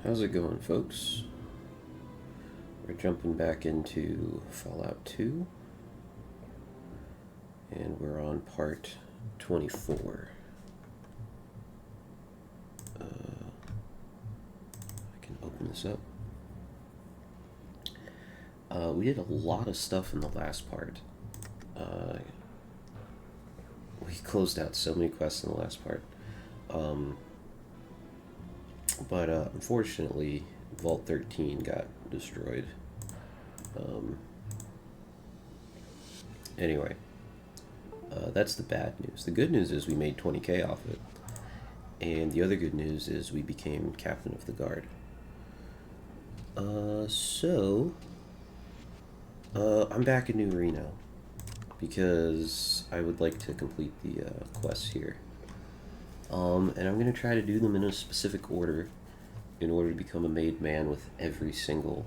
How's it going, folks? We're jumping back into Fallout 2, and we're on part 24. I can open this up. We did a lot of stuff in the last part. We closed out so many quests in the last part. But unfortunately, Vault 13 got destroyed. Anyway, that's the bad news. The good news is we made 20k off it. And the other good news is we became captain of the guard. I'm back in New Reno because I would like to complete the quests here. And I'm going to try to do them in a specific order in order to become a made man with every single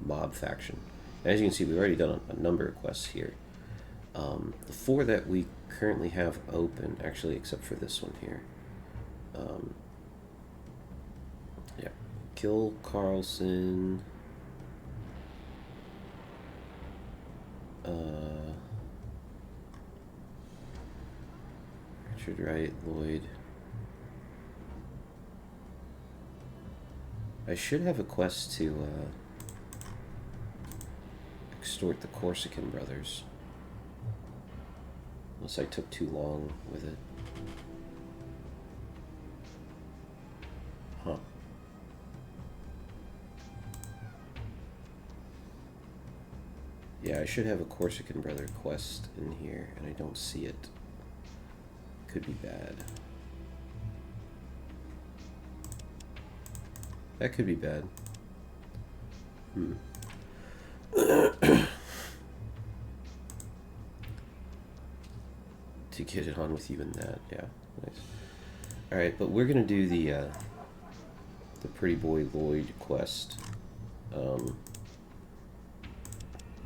mob faction. As you can see, we've already done a number of quests here. The 4 that we currently have open, actually, except for this one here. Yeah. Kill Carlson. Richard Wright, Lloyd. I should have a quest to extort the Corsican brothers. Unless I took too long with it. Huh. Yeah, I should have a Corsican brother quest in here, and I don't see it. Could be bad. That could be bad. To get it on with you in that, yeah, nice. All right, but we're gonna do the Pretty Boy Lloyd quest.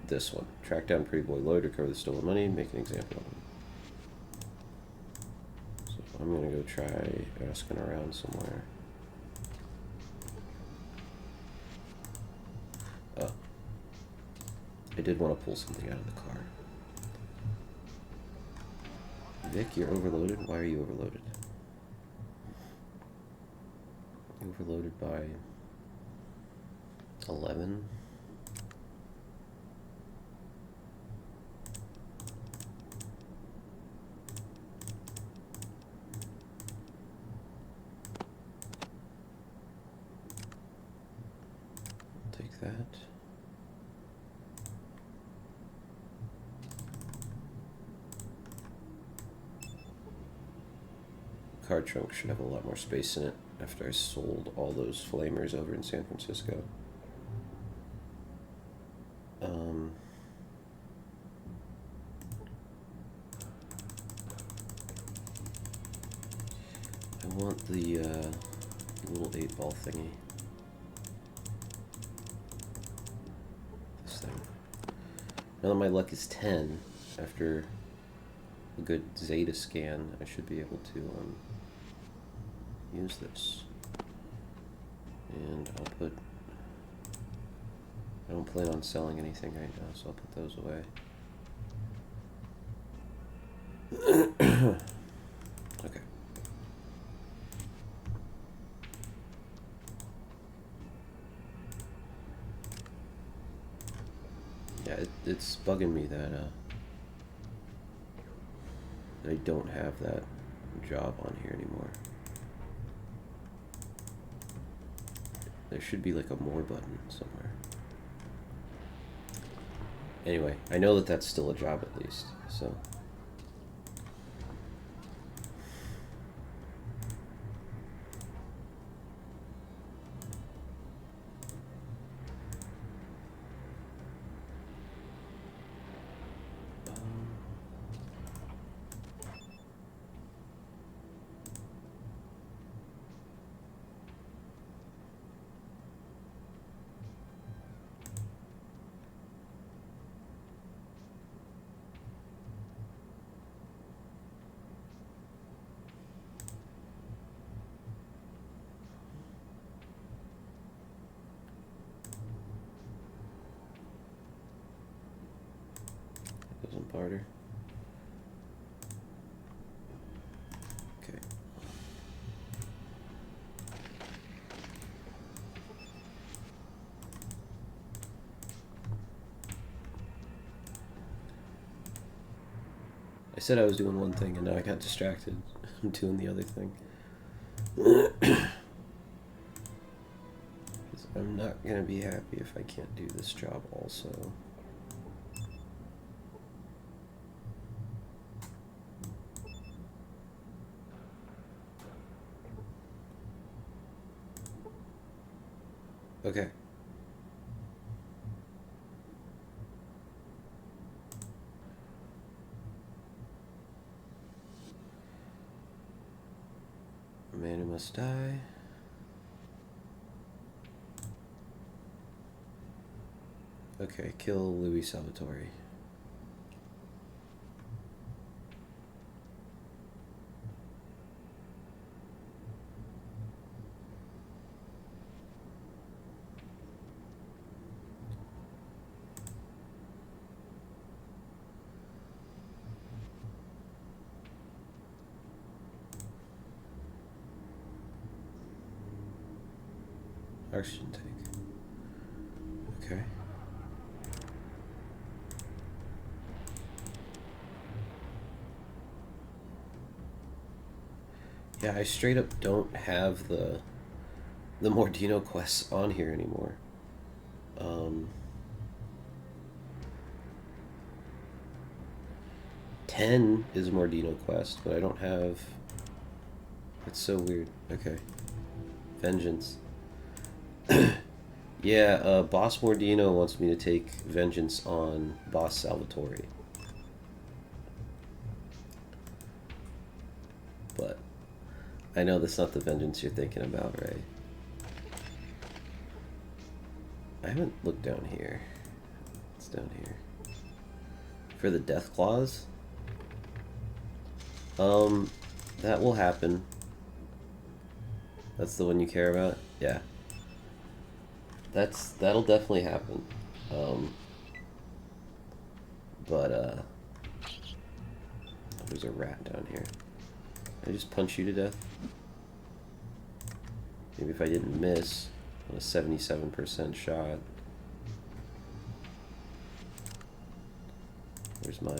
This one: track down Pretty Boy Lloyd, recover the stolen money, make an example of him. So I'm gonna go try asking around somewhere. Oh, I did want to pull something out of the car. Vic, you're overloaded? Why are you overloaded? Overloaded by 11? Take that. Car trunk should have a lot more space in it after I sold all those flamers over in San Francisco. I want the little 8-ball thingy. This thing. Now that my luck is 10, after a good Zeta scan, I should be able to use this. And I'll put... I don't plan on selling anything right now, so I'll put those away. Okay. Yeah, it's bugging me that I don't have that job on here anymore. There should be like a more button somewhere. Anyway, I know that that's still a job at least, so... smarter. Okay. I said I was doing one thing and now I got distracted. I'm doing the other thing. I'm not gonna be happy if I can't do this job also. Okay. Amanda must die. Okay, kill Louis Salvatore. Oxygen tank. Okay. Yeah, I straight up don't have the Mordino quests on here anymore. 10 is Mordino quest, but I don't have... It's so weird. Okay. Vengeance. Yeah, Boss Mordino wants me to take vengeance on Boss Salvatore. But I know that's not the vengeance you're thinking about, right? I haven't looked down here. It's down here. For the death clause? That will happen. That's the one you care about? Yeah. That'll definitely happen. But there's a rat down here. Did I just punch you to death? Maybe if I didn't miss on a 77% shot. Where's my,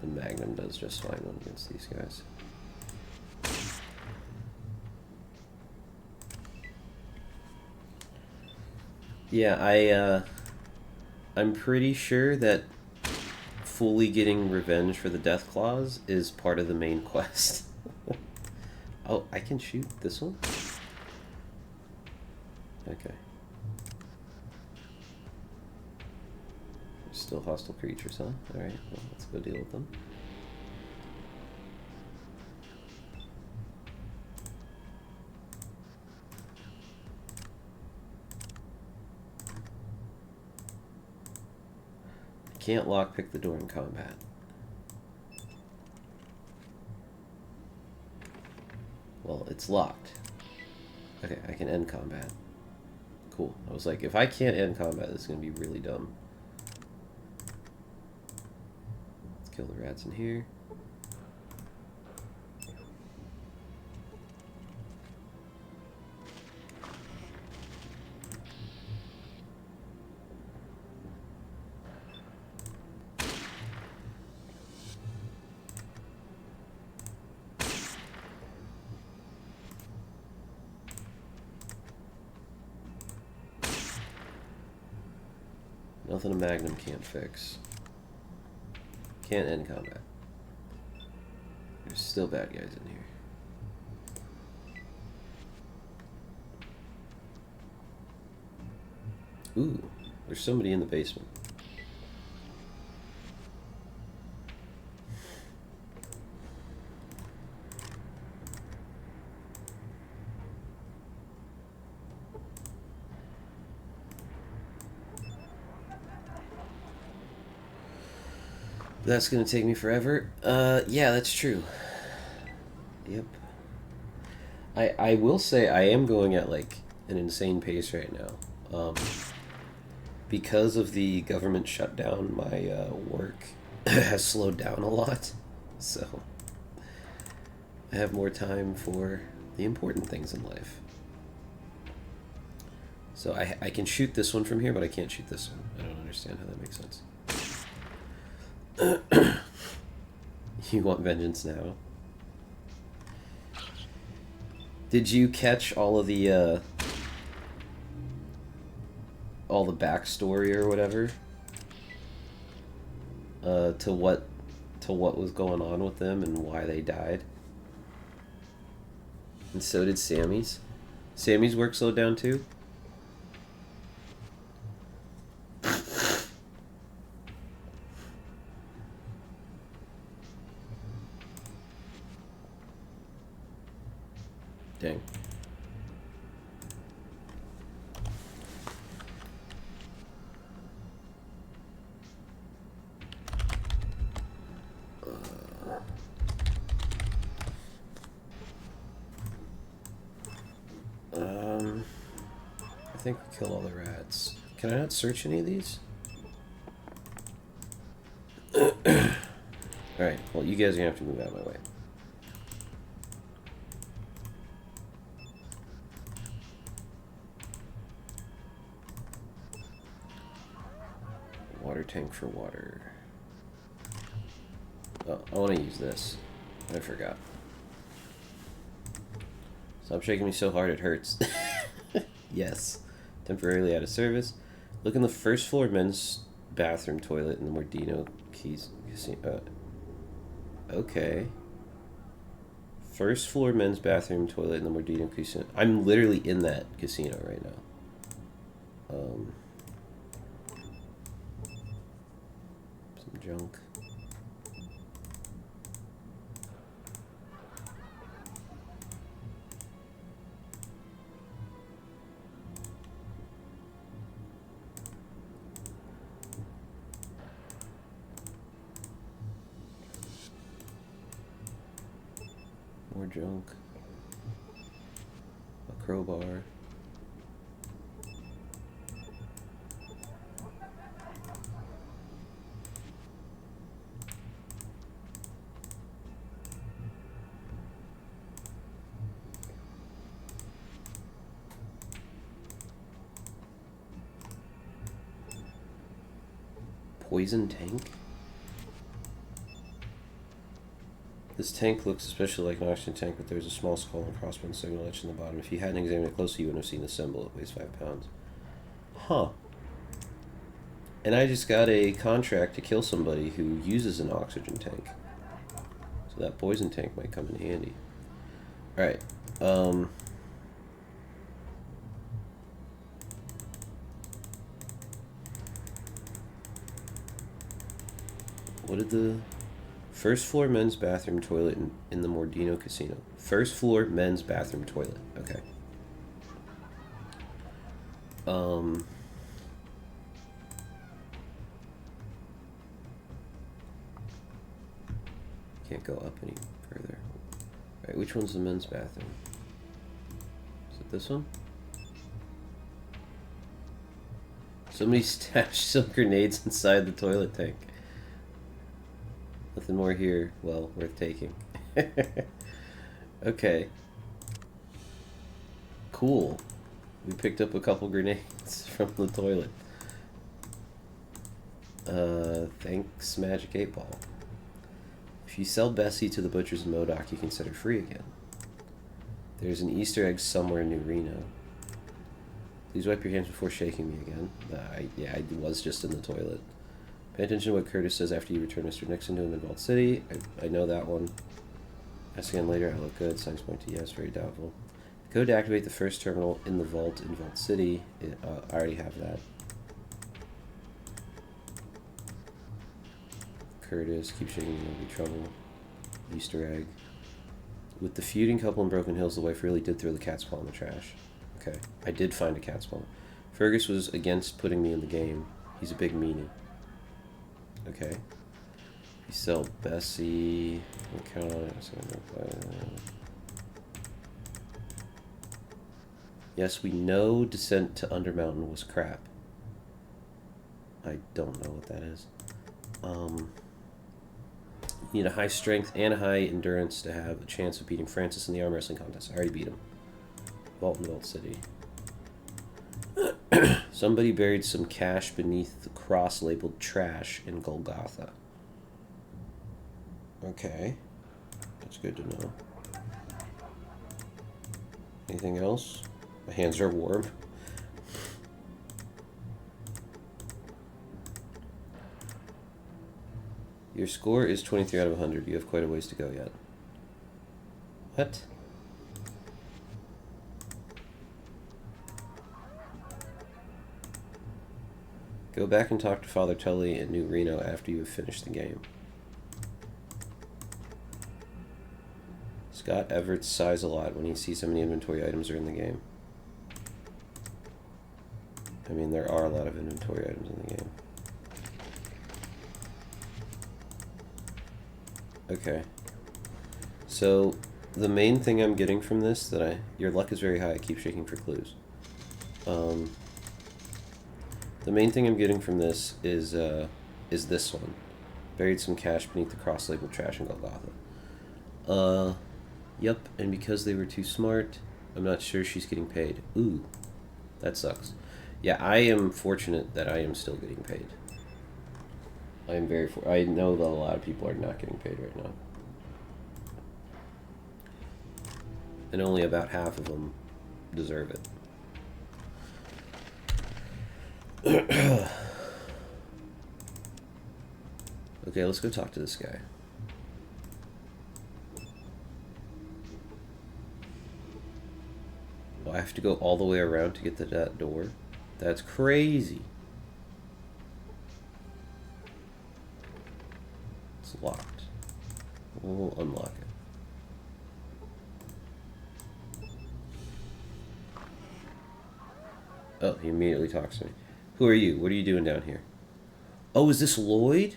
the Magnum does just fine against these guys. Yeah, I'm pretty sure that fully getting revenge for the death clause is part of the main quest. Oh, I can shoot this one? Okay. There's still hostile creatures, huh? Alright, well, let's go deal with them. Can't lockpick the door in combat. Well, it's locked. Okay, I can end combat. Cool. I was like, if I can't end combat, this is going to be really dumb. Let's kill the rats in here. Nothing a Magnum can't fix. Can't end combat. There's still bad guys in here. Ooh, there's somebody in the basement. That's gonna take me forever. Yeah, that's true. Yep. I will say I am going at like an insane pace right now. Because of the government shutdown, my work has slowed down a lot. So I have more time for the important things in life. So I can shoot this one from here, but I can't shoot this one. I don't understand how that makes sense. You want vengeance now? Did you catch all the backstory or whatever? To what was going on with them and why they died? And so did Sammy's. Sammy's work slowed down too? Dang. I think we killed all the rats. Can I not search any of these? Alright, well, you guys are gonna have to move out of my way. Water tank for water. Oh, I want to use this. I forgot. Stop shaking me so hard it hurts. Yes. Temporarily out of service. Look in the first floor men's bathroom toilet in the Mordino Keys Casino. Okay. First floor men's bathroom toilet in the Mordino Casino. I'm literally in that casino right now. Some junk. More junk. A crowbar. Poison tank? This tank looks especially like an oxygen tank, but there's a small skull and crossbones signal etched in the bottom. If you hadn't examined it closely, you wouldn't have seen the symbol. It weighs 5 pounds. Huh. And I just got a contract to kill somebody who uses an oxygen tank. So that poison tank might come in handy. Alright. What did the... First floor men's bathroom toilet in the Mordino Casino. First floor men's bathroom toilet. Okay. Can't go up any further. Alright, which one's the men's bathroom? Is it this one? Somebody stashed some grenades inside the toilet tank. Nothing more here, well, worth taking. Okay. Cool. We picked up a couple grenades from the toilet. Thanks, Magic 8 Ball. If you sell Bessie to the butchers in MODOK, you can set her free again. There's an Easter egg somewhere in New Reno. Please wipe your hands before shaking me again. Yeah, I was just in the toilet. Pay attention to what Curtis says after you return Mr. Nixon to him in Vault City. I know that one. Ask again later. I look good. Signs point to yes. Very doubtful. Code to activate the first terminal in the vault in Vault City. I already have that. Curtis, keep shaking, there'll be trouble. Easter egg. With the feuding couple in Broken Hills, the wife really did throw the cat's paw in the trash. Okay, I did find a cat's paw. Fergus was against putting me in the game. He's a big meanie. Okay. You sell Bessie. Yes, we know Descent to Undermountain was crap. I don't know what that is. You need a high strength and a high endurance to have a chance of beating Francis in the arm wrestling contest. I already beat him. Vault in Vault City. Somebody buried some cash beneath the cross labeled trash in Golgotha. Okay. That's good to know. Anything else? My hands are warm. Your score is 23 out of 100. You have quite a ways to go yet. What? Go back and talk to Father Tully in New Reno after you have finished the game. Scott Everett sighs a lot when he sees how many inventory items are in the game. I mean, there are a lot of inventory items in the game. Okay. So, the main thing I'm getting from this, your luck is very high, I keep shaking for clues. The main thing I'm getting from this is this one. Buried some cash beneath the cross-labeled trash in Golgotha. Yep, and because they were too smart, I'm not sure she's getting paid. Ooh, that sucks. Yeah, I am fortunate that I am still getting paid. I am very I know that a lot of people are not getting paid right now. And only about half of them deserve it. Okay, let's go talk to this guy. Oh, I have to go all the way around to get to that door? That's crazy. It's locked. We'll unlock it. Oh, he immediately talks to me. Who are you? What are you doing down here? Oh, is this Lloyd?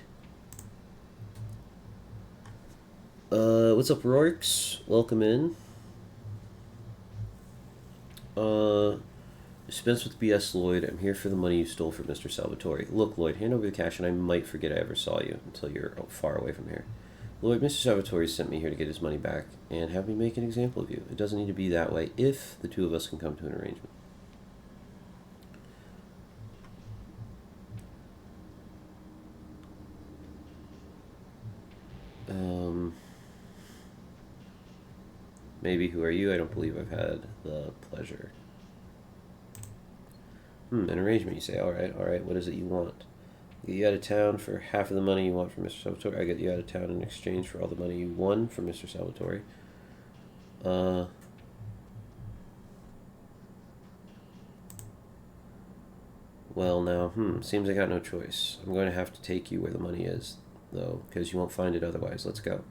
What's up, Rourks? Welcome in. Dispense with BS, Lloyd. I'm here for the money you stole from Mr. Salvatore. Look, Lloyd, hand over the cash and I might forget I ever saw you until you're far away from here. Lloyd, Mr. Salvatore sent me here to get his money back and have me make an example of you. It doesn't need to be that way if the two of us can come to an arrangement. Maybe who are you? I don't believe I've had the pleasure. An arrangement, you say. Alright, what is it you want? I get you out of town for half of the money you want from Mr. Salvatore. I get you out of town in exchange for all the money you won from Mr. Salvatore. Well, now, seems I got no choice. I'm going to have to take you where the money is, though, because you won't find it otherwise. Let's go.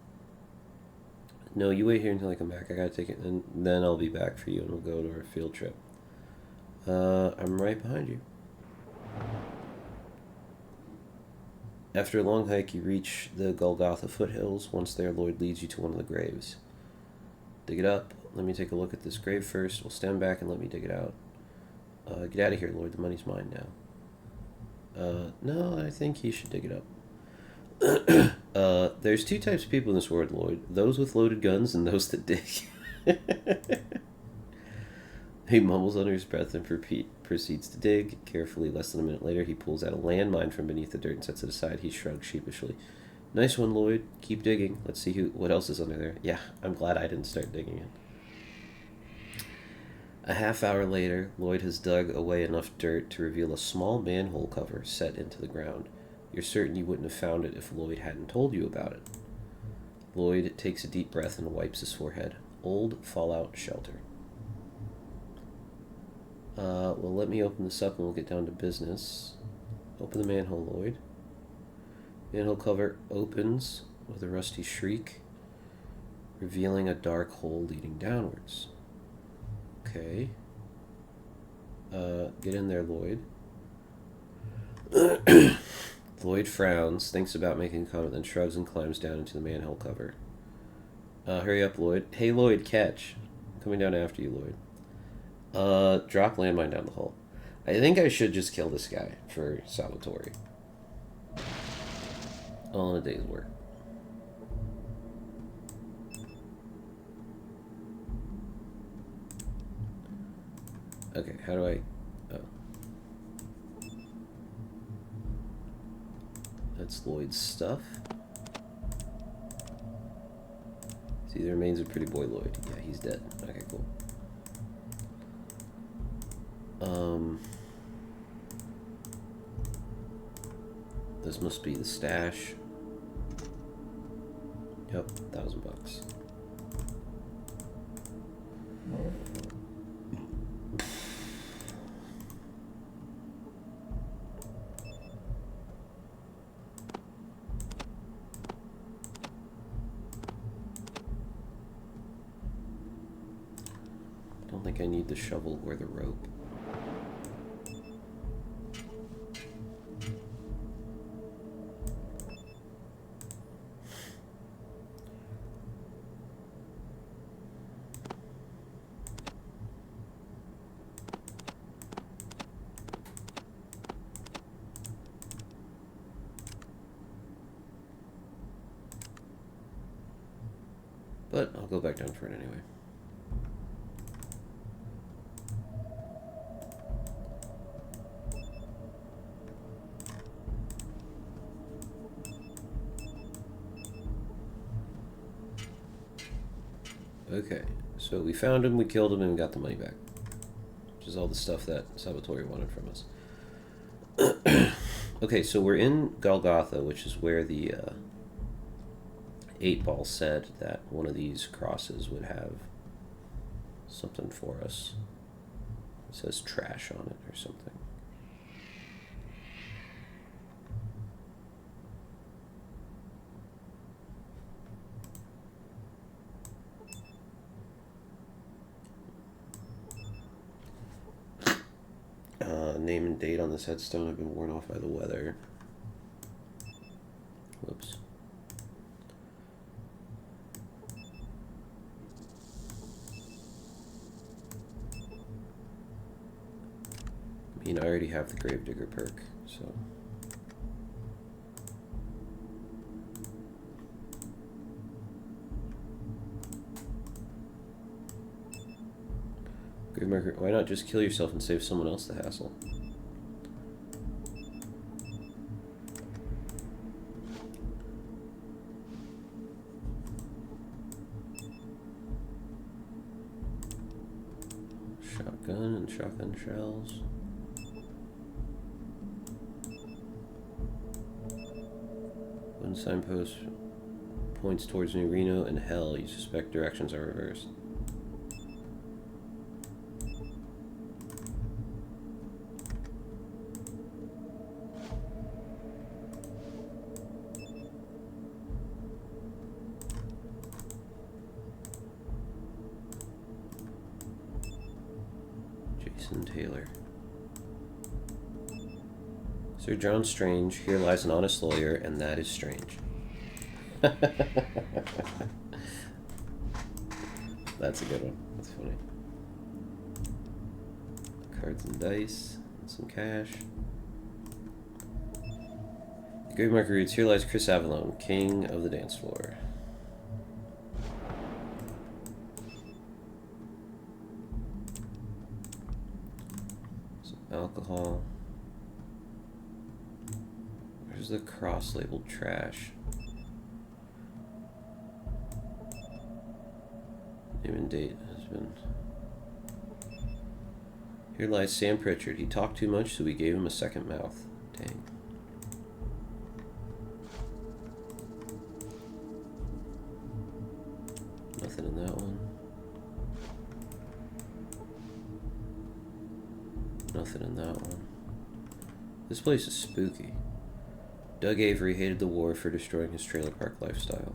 No, you wait here until I come back. I gotta take it, and then I'll be back for you, and we'll go to our field trip. I'm right behind you. After a long hike, you reach the Golgotha foothills. Once there, Lloyd leads you to one of the graves. Dig it up. Let me take a look at this grave first. We'll stand back and let me dig it out. Get out of here, Lloyd. The money's mine now. No, I think you should dig it up. There's two types of people in this world, Lloyd. Those with loaded guns and those that dig. He mumbles under his breath and proceeds to dig. Carefully, less than a minute later, he pulls out a landmine from beneath the dirt and sets it aside. He shrugs sheepishly. Nice one, Lloyd. Keep digging. Let's see what else is under there. Yeah, I'm glad I didn't start digging it. A half hour later, Lloyd has dug away enough dirt to reveal a small manhole cover set into the ground. You're certain you wouldn't have found it if Lloyd hadn't told you about it. Lloyd takes a deep breath and wipes his forehead. Old fallout shelter. Well, let me open this up and we'll get down to business. Open the manhole, Lloyd. Manhole cover opens with a rusty shriek, revealing a dark hole leading downwards. Okay. Get in there, Lloyd. Lloyd frowns, thinks about making a comment, then shrugs and climbs down into the manhole cover. Hurry up, Lloyd. Hey, Lloyd, catch. I'm coming down after you, Lloyd. Drop landmine down the hole. I think I should just kill this guy for Salvatore. All in a day's work. Okay, how do I... Oh. That's Lloyd's stuff. See, there remains a pretty boy Lloyd. Yeah, he's dead. Okay, cool. This must be the stash. Yep, $1,000. I don't think I need the shovel or the rope. But I'll go back down for it anyway. Okay, so we found him, we killed him, and we got the money back. Which is all the stuff that Salvatore wanted from us. Okay, so we're in Golgotha, which is where the 8-Ball said that one of these crosses would have something for us. It says trash on it or something. Name and date on this headstone have been worn off by the weather. Whoops. I mean, I already have the Gravedigger perk, so... Gravemarker, why not just kill yourself and save someone else the hassle? Shotgun and shotgun shells. One signpost points towards New Reno and Hell. You suspect directions are reversed. Taylor. Sir John Strange, here lies an honest lawyer, and that is strange. That's a good one. That's funny. Cards and dice, and some cash. The Gravemarker reads, here lies Chris Avalon, king of the dance floor. Alcohol. Where's the cross labeled trash? Name and date has been. Here lies Sam Pritchard. He talked too much, so we gave him a second mouth. Dang. Nothing in that one. Nothing in that one. This place is spooky. Doug Avery hated the war for destroying his trailer park lifestyle.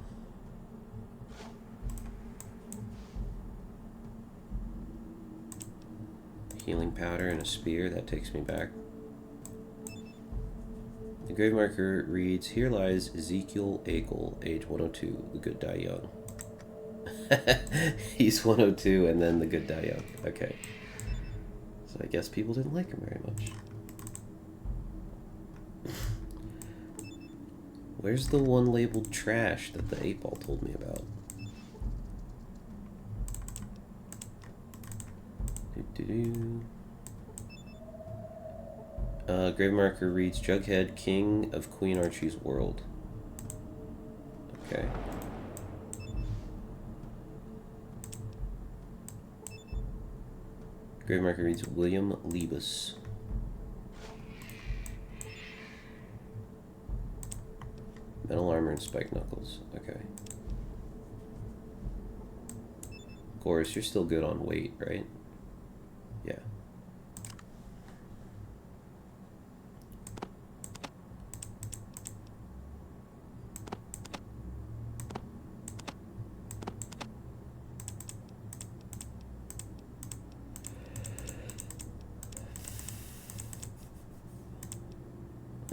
Healing powder and a spear, that takes me back. The Gravemarker reads, here lies Ezekiel Akel, age 102, the good die young. He's 102 and then the good die young. Okay. So So I guess people didn't like him very much. Where's the one labeled trash that the 8-ball told me about? Grave marker reads Jughead, King of Queen Archie's world. Okay. Grave marker reads William Liebus. Metal armor and spiked knuckles. Okay. Gorys, you're still good on weight, right? Yeah.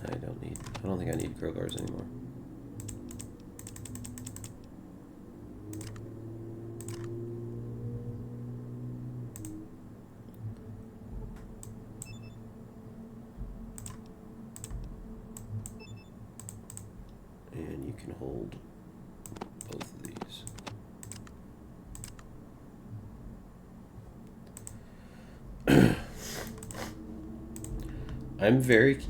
I don't think I need crowbars anymore. And you can hold both of these. I'm very,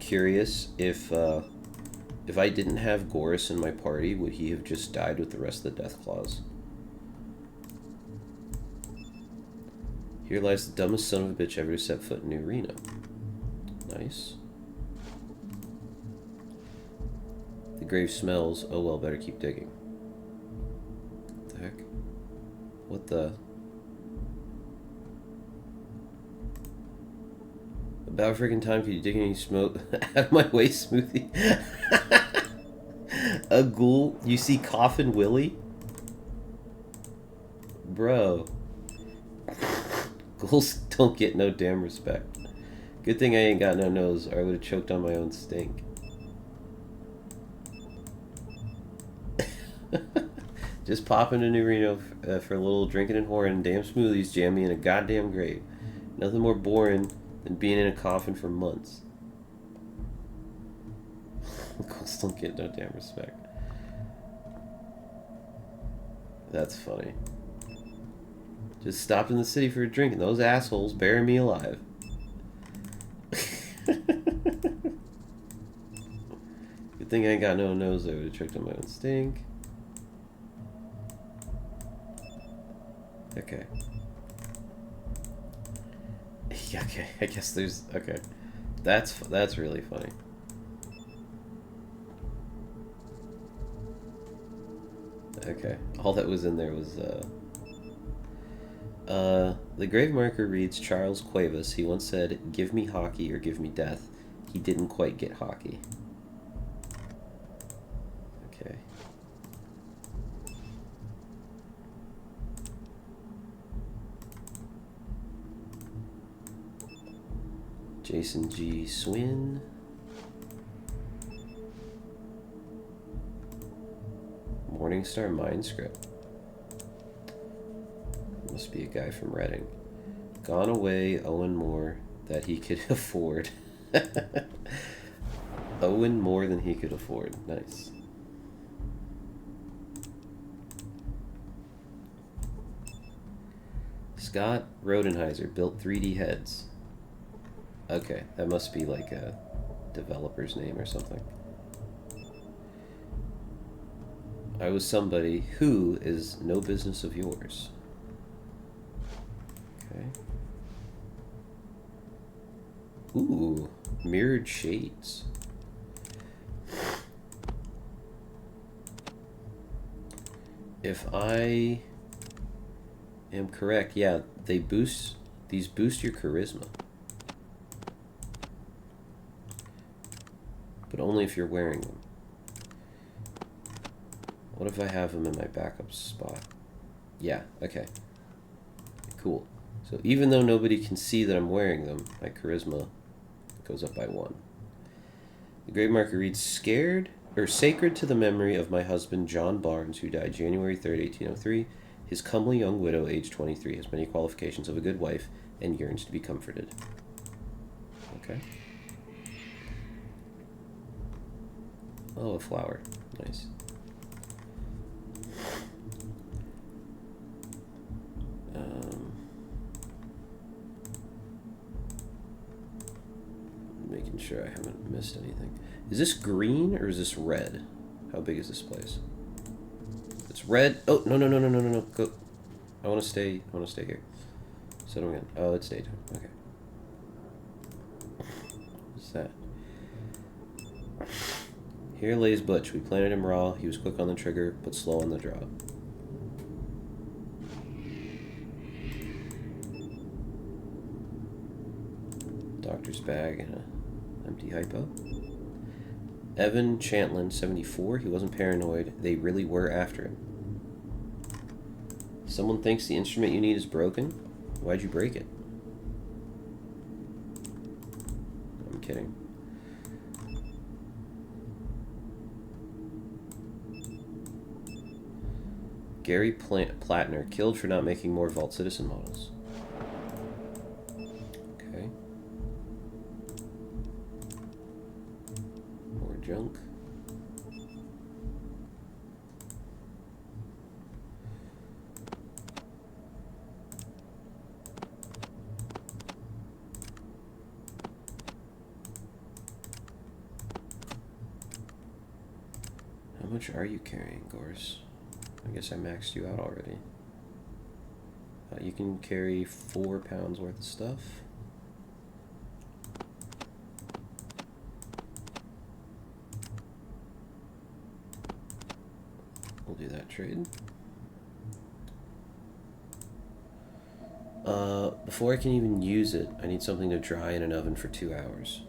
curious if I didn't have Gorys in my party, would he have just died with the rest of the Deathclaws? Here lies the dumbest son of a bitch ever to set foot in New Reno. Nice. The grave smells. Oh well, better keep digging. What the heck? What the... About friggin' time, could you dig any smoke out of my way, Smoothie? A ghoul? You see Coffin Willie? Bro. Ghouls don't get no damn respect. Good thing I ain't got no nose, or I would have choked on my own stink. Just pop into New Reno for a little drinking and whoring and damn smoothies, jam me in a goddamn grave. Nothing more boring than being in a coffin for months. Ghouls don't get no damn respect. That's funny. Just stopped in the city for a drink and those assholes bury me alive. Good thing I ain't got no nose, I would have choked on my own stink. Okay. Okay, I guess there's... Okay. That's really funny. Okay. All that was in there was, the grave marker reads Charles Cuevas. He once said, "Give me hockey or give me death." He didn't quite get hockey. Okay. Jason G. Swin. Morningstar Mindscript. Must be a guy from Reading. Gone away, Owen Moore, that he could afford. Owen more than he could afford. Nice. Scott Rodenheiser built 3D heads. Okay, that must be like a developer's name or something. I was somebody who is no business of yours. Okay. Ooh, mirrored shades. If I am correct, yeah, these boost your charisma. But only if you're wearing them. What if I have them in my backup spot? Yeah, okay. Cool. So even though nobody can see that I'm wearing them, my charisma goes up by 1. The grave marker reads, sacred to the memory of my husband John Barnes, who died January 3rd, 1803. His comely young widow, age 23, has many qualifications of a good wife, and yearns to be comforted. Okay. Oh, a flower. Nice. Making sure I haven't missed anything. Is this green or is this red? How big is this place? It's red. Oh, no, no, no, no, no, no, no. Go. I want to stay here. Settle again. Oh, it's daytime. Okay. What's that? Here lays Butch. We planted him raw. He was quick on the trigger, but slow on the draw. Doctor's bag and a empty hypo. Evan Chantlin, 74. He wasn't paranoid. They really were after him. Someone thinks the instrument you need is broken? Why'd you break it? I'm kidding. Gary Plattner, killed for not making more Vault Citizen models. Okay. More junk. How much are you carrying, Gorse? I guess I maxed you out already. You can carry 4 pounds worth of stuff. We'll do that trade. Before I can even use it, I need something to dry in an oven for 2 hours.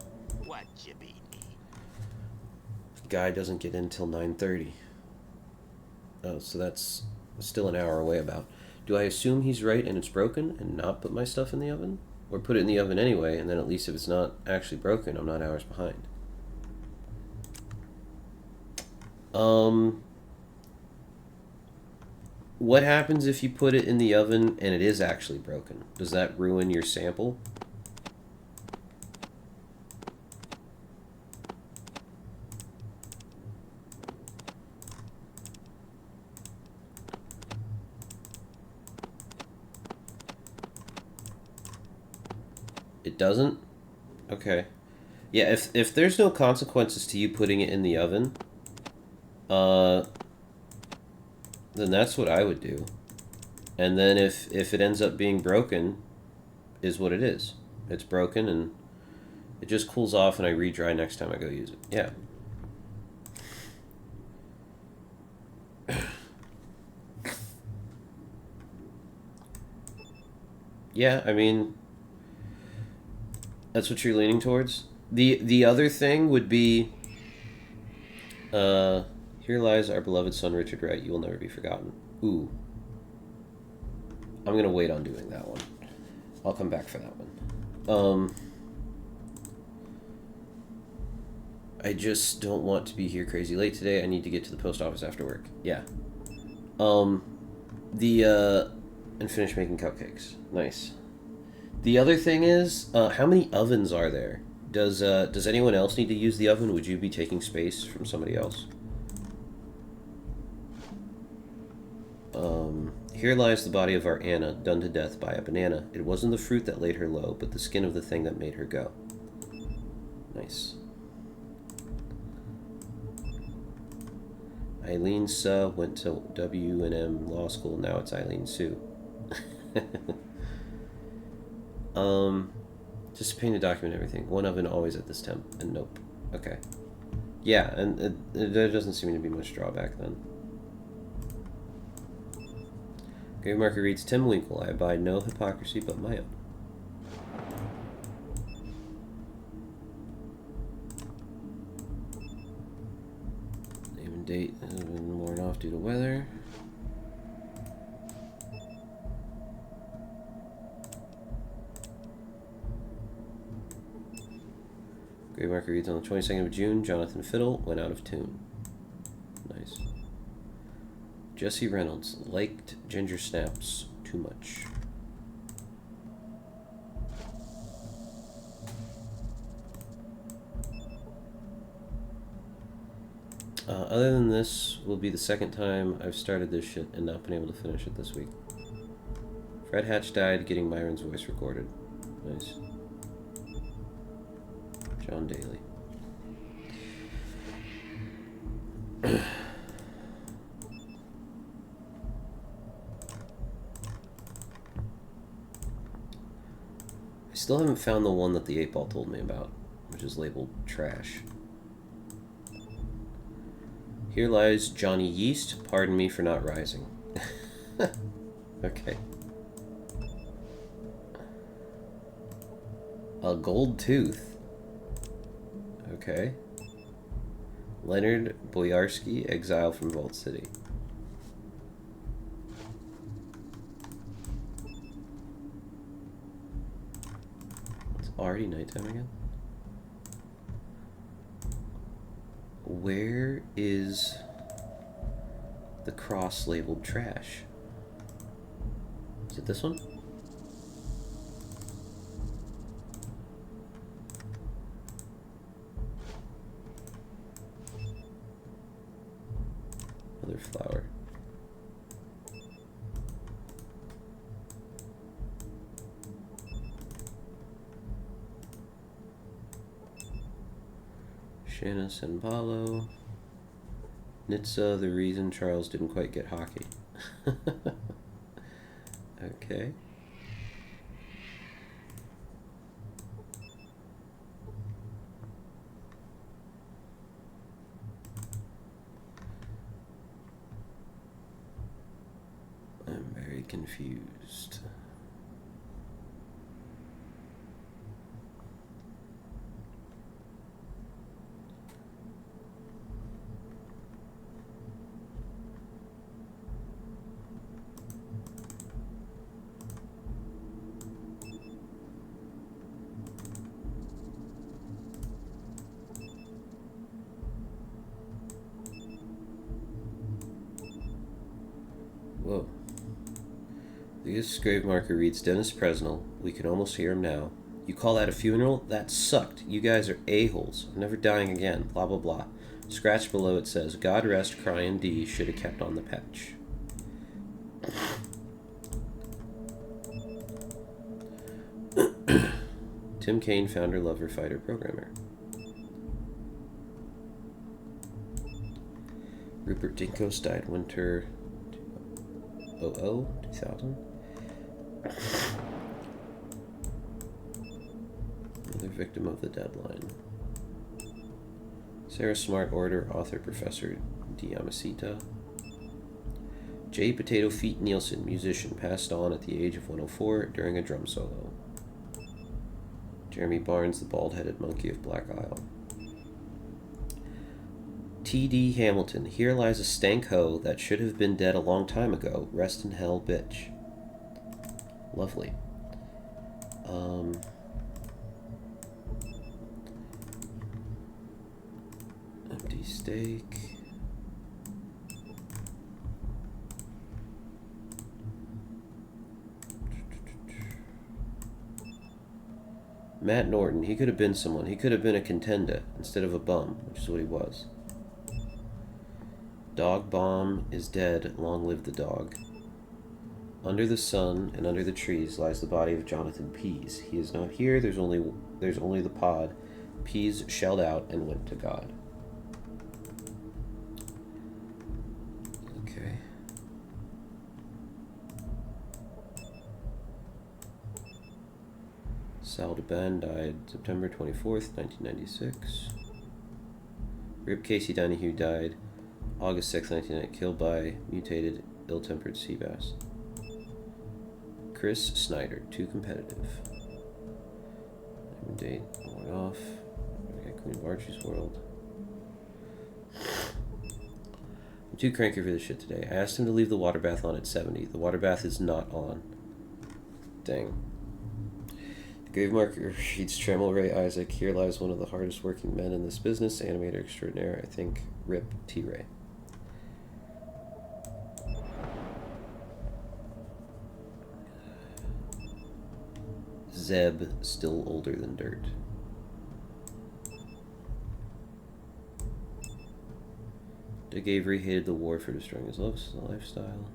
What you be? Guy doesn't get in till 9:30. Oh, so that's still an hour away about. Do I assume he's right and it's broken and not put my stuff in the oven? Or put it in the oven anyway, and then at least if it's not actually broken, I'm not hours behind. What happens if you put it in the oven and it is actually broken? Does that ruin your sample? It doesn't? Okay. Yeah, if there's no consequences to you putting it in the oven, then that's what I would do. And then if it ends up being broken, is what it is. It's broken and it just cools off and I re-dry next time I go use it. Yeah. Yeah, I mean, that's what you're leaning towards. The other thing would be, here lies our beloved son Richard Wright. You will never be forgotten. Ooh. I'm gonna wait on doing that one. I'll come back for that one. I just don't want to be here crazy late today. I need to get to the post office after work. Yeah. And finish making cupcakes. Nice. The other thing is, how many ovens are there? Does anyone else need to use the oven? Would you be taking space from somebody else? Here lies the body of our Anna, done to death by a banana. It wasn't the fruit that laid her low, but the skin of the thing that made her go. Nice. Eileen Suh went to W&M Law School. Now it's Eileen Sue. Just paint a document everything. One oven always at this temp. And nope. Okay. Yeah, and there doesn't seem to be much drawback then. Grave Marker reads, Tim Winkle, I abide no hypocrisy but my own. Name and date has been worn off due to weather. Grave Marker reads, on the 22nd of June, Jonathan Fiddle went out of tune. Nice. Jesse Reynolds liked ginger snaps too much. Other than this, will be the second time I've started this shit and not been able to finish it this week. Fred Hatch died getting Myron's voice recorded. Nice. John Daly. I still haven't found the one that the 8-Ball told me about, which is labeled trash. Here lies Johnny Yeast. Pardon me for not rising. Okay. A gold tooth. Okay. Leonard Boyarsky, exile from Vault City. It's already nighttime again? Where is the cross labeled trash? Is it this one? Another flower. Shanna Senbalo. Nitsa, the reason Charles didn't quite get hockey. Okay. I'm very confused. Whoa. This grave marker reads Dennis Presnell. We can almost hear him now. You call that a funeral? That sucked. You guys are a-holes. I'm never dying again. Blah, blah, blah. Scratch below it says, God rest Cryan D. Should have kept on the patch. Tim Kaine, founder, lover, fighter, programmer. Rupert Dinkos died winter 2000. Another victim of the deadline. Sarah Smart, orator, author, professor, D. Yamasita. J. Potato Feet Nielsen, musician, passed on at the age of 104 during a drum solo. Jeremy Barnes, the bald-headed monkey of Black Isle. T.D. Hamilton, here lies a stank hoe that should have been dead a long time ago. Rest in hell, bitch. Lovely. Empty steak. Matt Norton, he could have been someone. He could have been a contender instead of a bum, which is what he was. Dog Bomb is dead. Long live the dog. Under the sun and under the trees lies the body of Jonathan Pease. He is not here. There's only the pod. Pease shelled out and went to God. Okay. Sal DeBan died September 24th, 1996. Rip Casey Donahue died August 6th, 1990, killed by mutated, ill-tempered sea bass. Chris Snyder, too competitive. Name date, going off. Okay, Queen of Archie's World. I'm too cranky for this shit today. I asked him to leave the water bath on at 70. The water bath is not on. Dang. The grave marker reads Tremel Ray Isaac. Here lies one of the hardest working men in this business, animator extraordinaire, I think. Rip T. Ray. Zeb, still older than dirt. Dick Avery hated the war for destroying his lifestyle.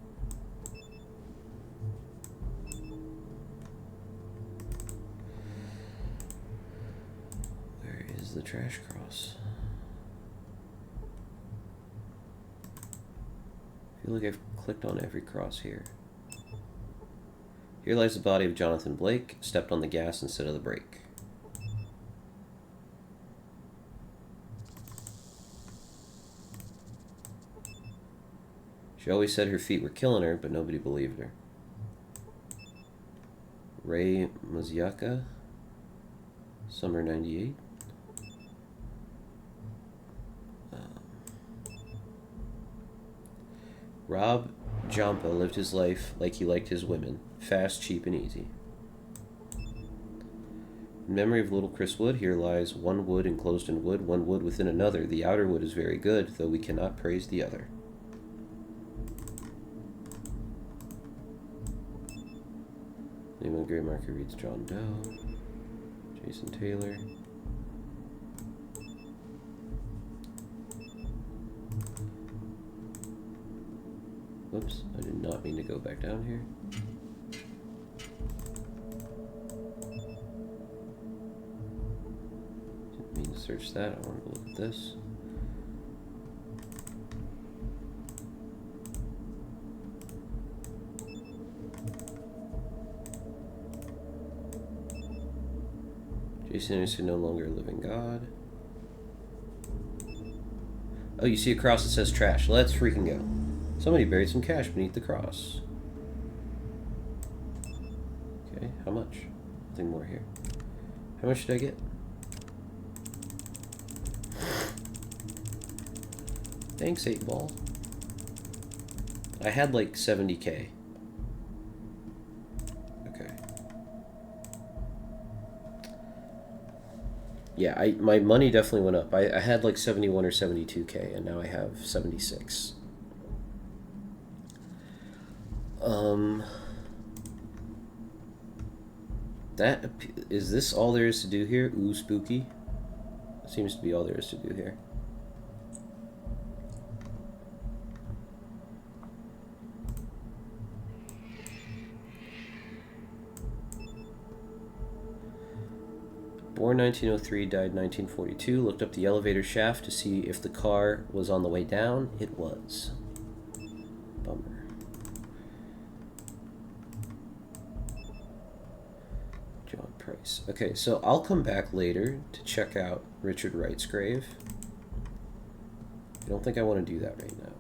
Where is the trash cross? I feel like I've clicked on every cross here. Here lies the body of Jonathan Blake, stepped on the gas instead of the brake. She always said her feet were killing her, but nobody believed her. Ray Maziaka, summer 98. Rob Jampa lived his life like he liked his women. Fast, cheap, and easy. In memory of little Chris Wood, here lies one wood enclosed in wood, one wood within another. The outer wood is very good, though we cannot praise the other. Name of the Great Marker reads John Doe. Jason Taylor. Whoops, I did not mean to go back down here. Didn't mean to search that, I wanted to look at this. Jason Anderson, no longer a living God. Oh, you see a cross that says trash. Let's freaking go. Somebody buried some cash beneath the cross. Okay, how much? Nothing more here. How much did I get? Thanks, 8-ball. I had like 70K. Okay. Yeah, my money definitely went up. I had like 71 or 72K, and now I have 76. That is this all there is to do here? Ooh, spooky. Seems to be all there is to do here. Born 1903, died 1942. Looked up the elevator shaft to see if the car was on the way down. It was. Bummer. John Price. Okay, so I'll come back later to check out Richard Wright's grave. I don't think I want to do that right now.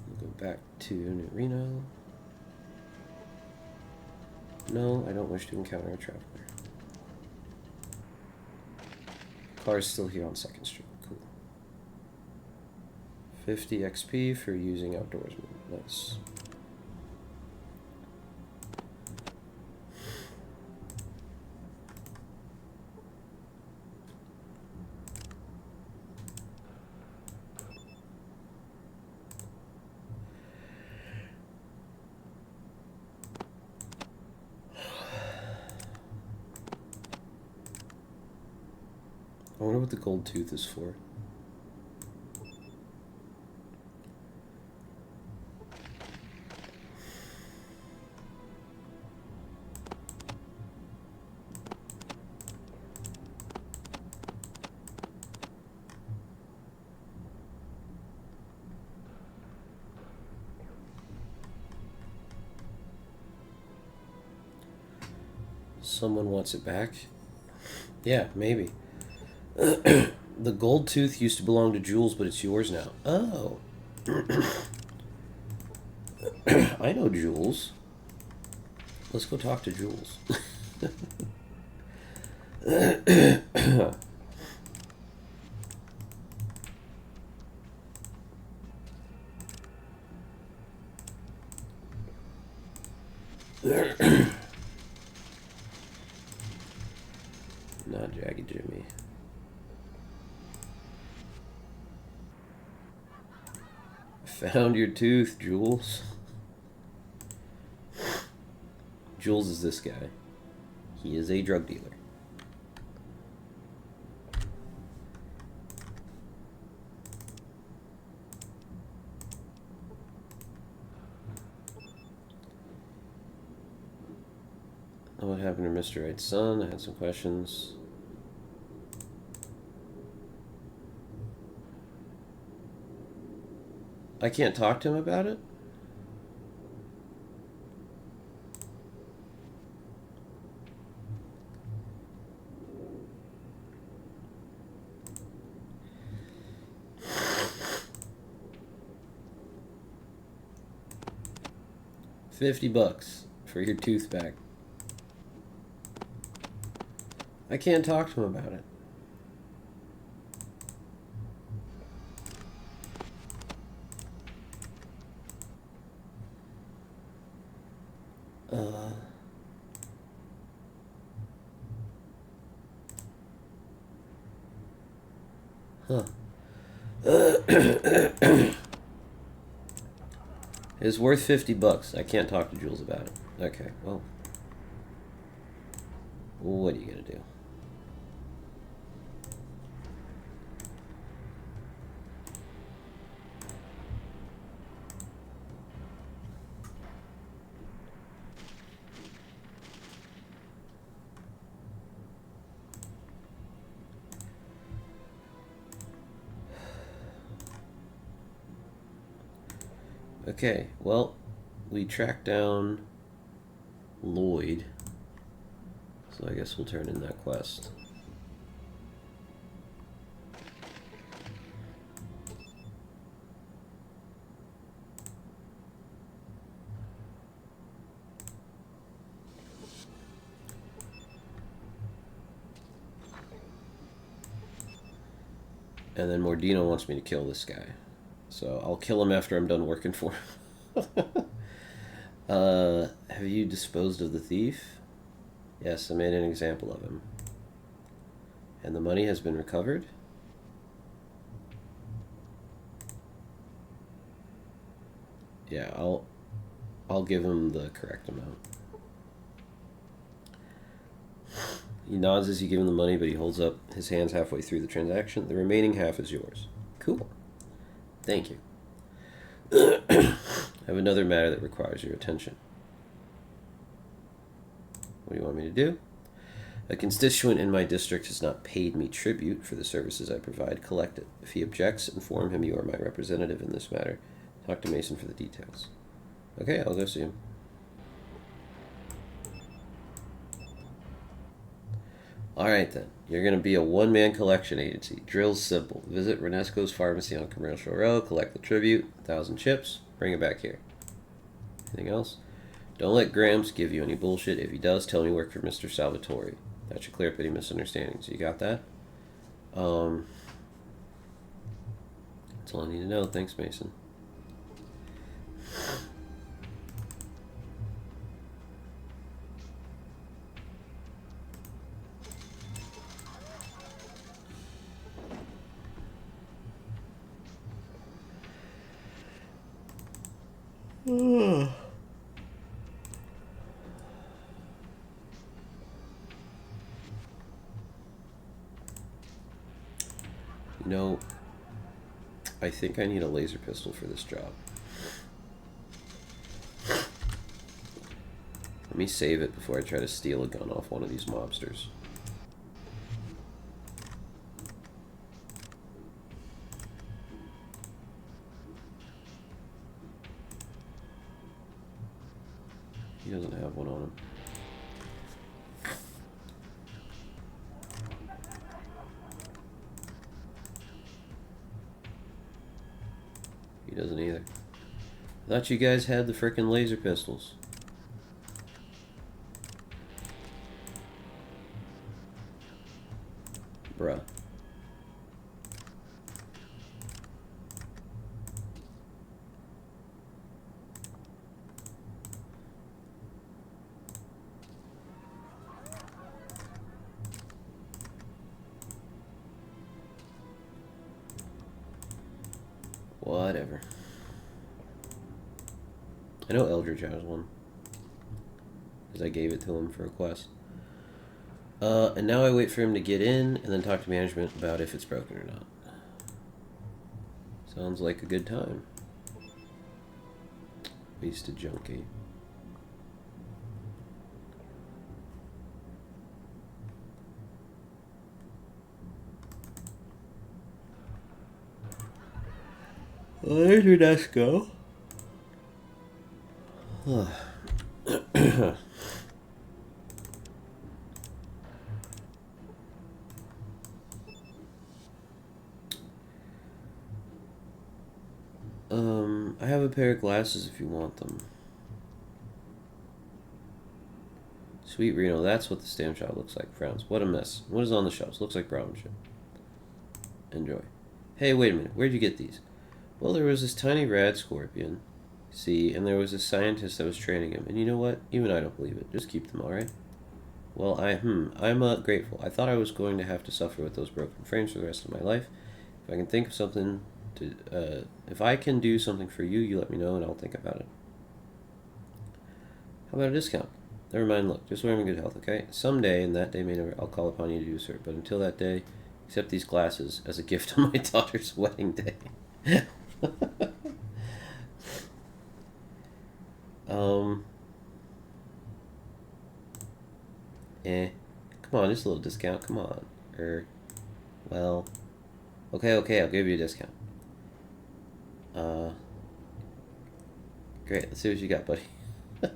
We'll go back to New Reno. No, I don't wish to encounter a traveler. Car is still here on 2nd Street. Cool. 50 XP for using outdoorsman. Nice. I wonder what the gold tooth is for. Someone wants it back? Yeah, maybe. The gold tooth used to belong to Jules, but it's yours now. Oh. I know Jules. Let's go talk to Jules. Not Jaggy Jimmy. Found your tooth, Jules. Jules is this guy. He is a drug dealer. What happened to Mr. Wright's son? I had some questions. I can't talk to him about it? $50 for your tooth back. I can't talk to him about it. Huh. It's worth $50. I can't talk to Jules about it. Okay, well. What are you gonna do? Okay, well, we tracked down Lloyd, so I guess we'll turn in that quest. And then Mordino wants me to kill this guy. So I'll kill him after I'm done working for him. Have you disposed of the thief? Yes, I made an example of him. And the money has been recovered? Yeah, I'll give him the correct amount. He nods as you give him the money, but he holds up his hands halfway through the transaction. The remaining half is yours. Cool. Thank you. I have another matter that requires your attention. What do you want me to do? A constituent in my district has not paid me tribute for the services I provide. Collect it. If he objects, inform him you are my representative in this matter. Talk to Mason for the details. Okay, I'll go see him. Alright then. You're going to be a one-man collection agency. Drill's simple. Visit Renesco's pharmacy on Commercial Row, collect the tribute, 1,000 chips, bring it back here. Anything else? Don't let Gramps give you any bullshit. If he does, tell him you work for Mr. Salvatore. That should clear up any misunderstandings. You got that? That's all I need to know. Thanks, Mason. You know, I think I need a laser pistol for this job. Let me save it before I try to steal a gun off one of these mobsters. He doesn't have one on him. He doesn't either. I thought you guys had the frickin' laser pistols. Bruh. Whatever. I know Eldridge has one, because I gave it to him for a quest. And now I wait for him to get in and then talk to management about if it's broken or not. Sounds like a good time. Wasted junkie. Well, there's your desk go. I have a pair of glasses if you want them. Sweet Reno, that's what the stamp shop looks like. Frowns. What a mess. What is on the shelves? Looks like brown shit. Enjoy. Hey, wait a minute. Where'd you get these? Well, there was this tiny rad scorpion. See, and there was a scientist that was training him. And you know what? Even I don't believe it. Just keep them, alright? Well, I'm grateful. I thought I was going to have to suffer with those broken frames for the rest of my life. If I can think of something if I can do something for you, you let me know and I'll think about it. How about a discount? Never mind, look, just wear them in good health, okay? Someday, and that day may never, I'll call upon you to do so. But until that day, accept these glasses as a gift on my daughter's wedding day. Come on, just a little discount, come on. Well, okay, I'll give you a discount. Great, let's see what you got, buddy. I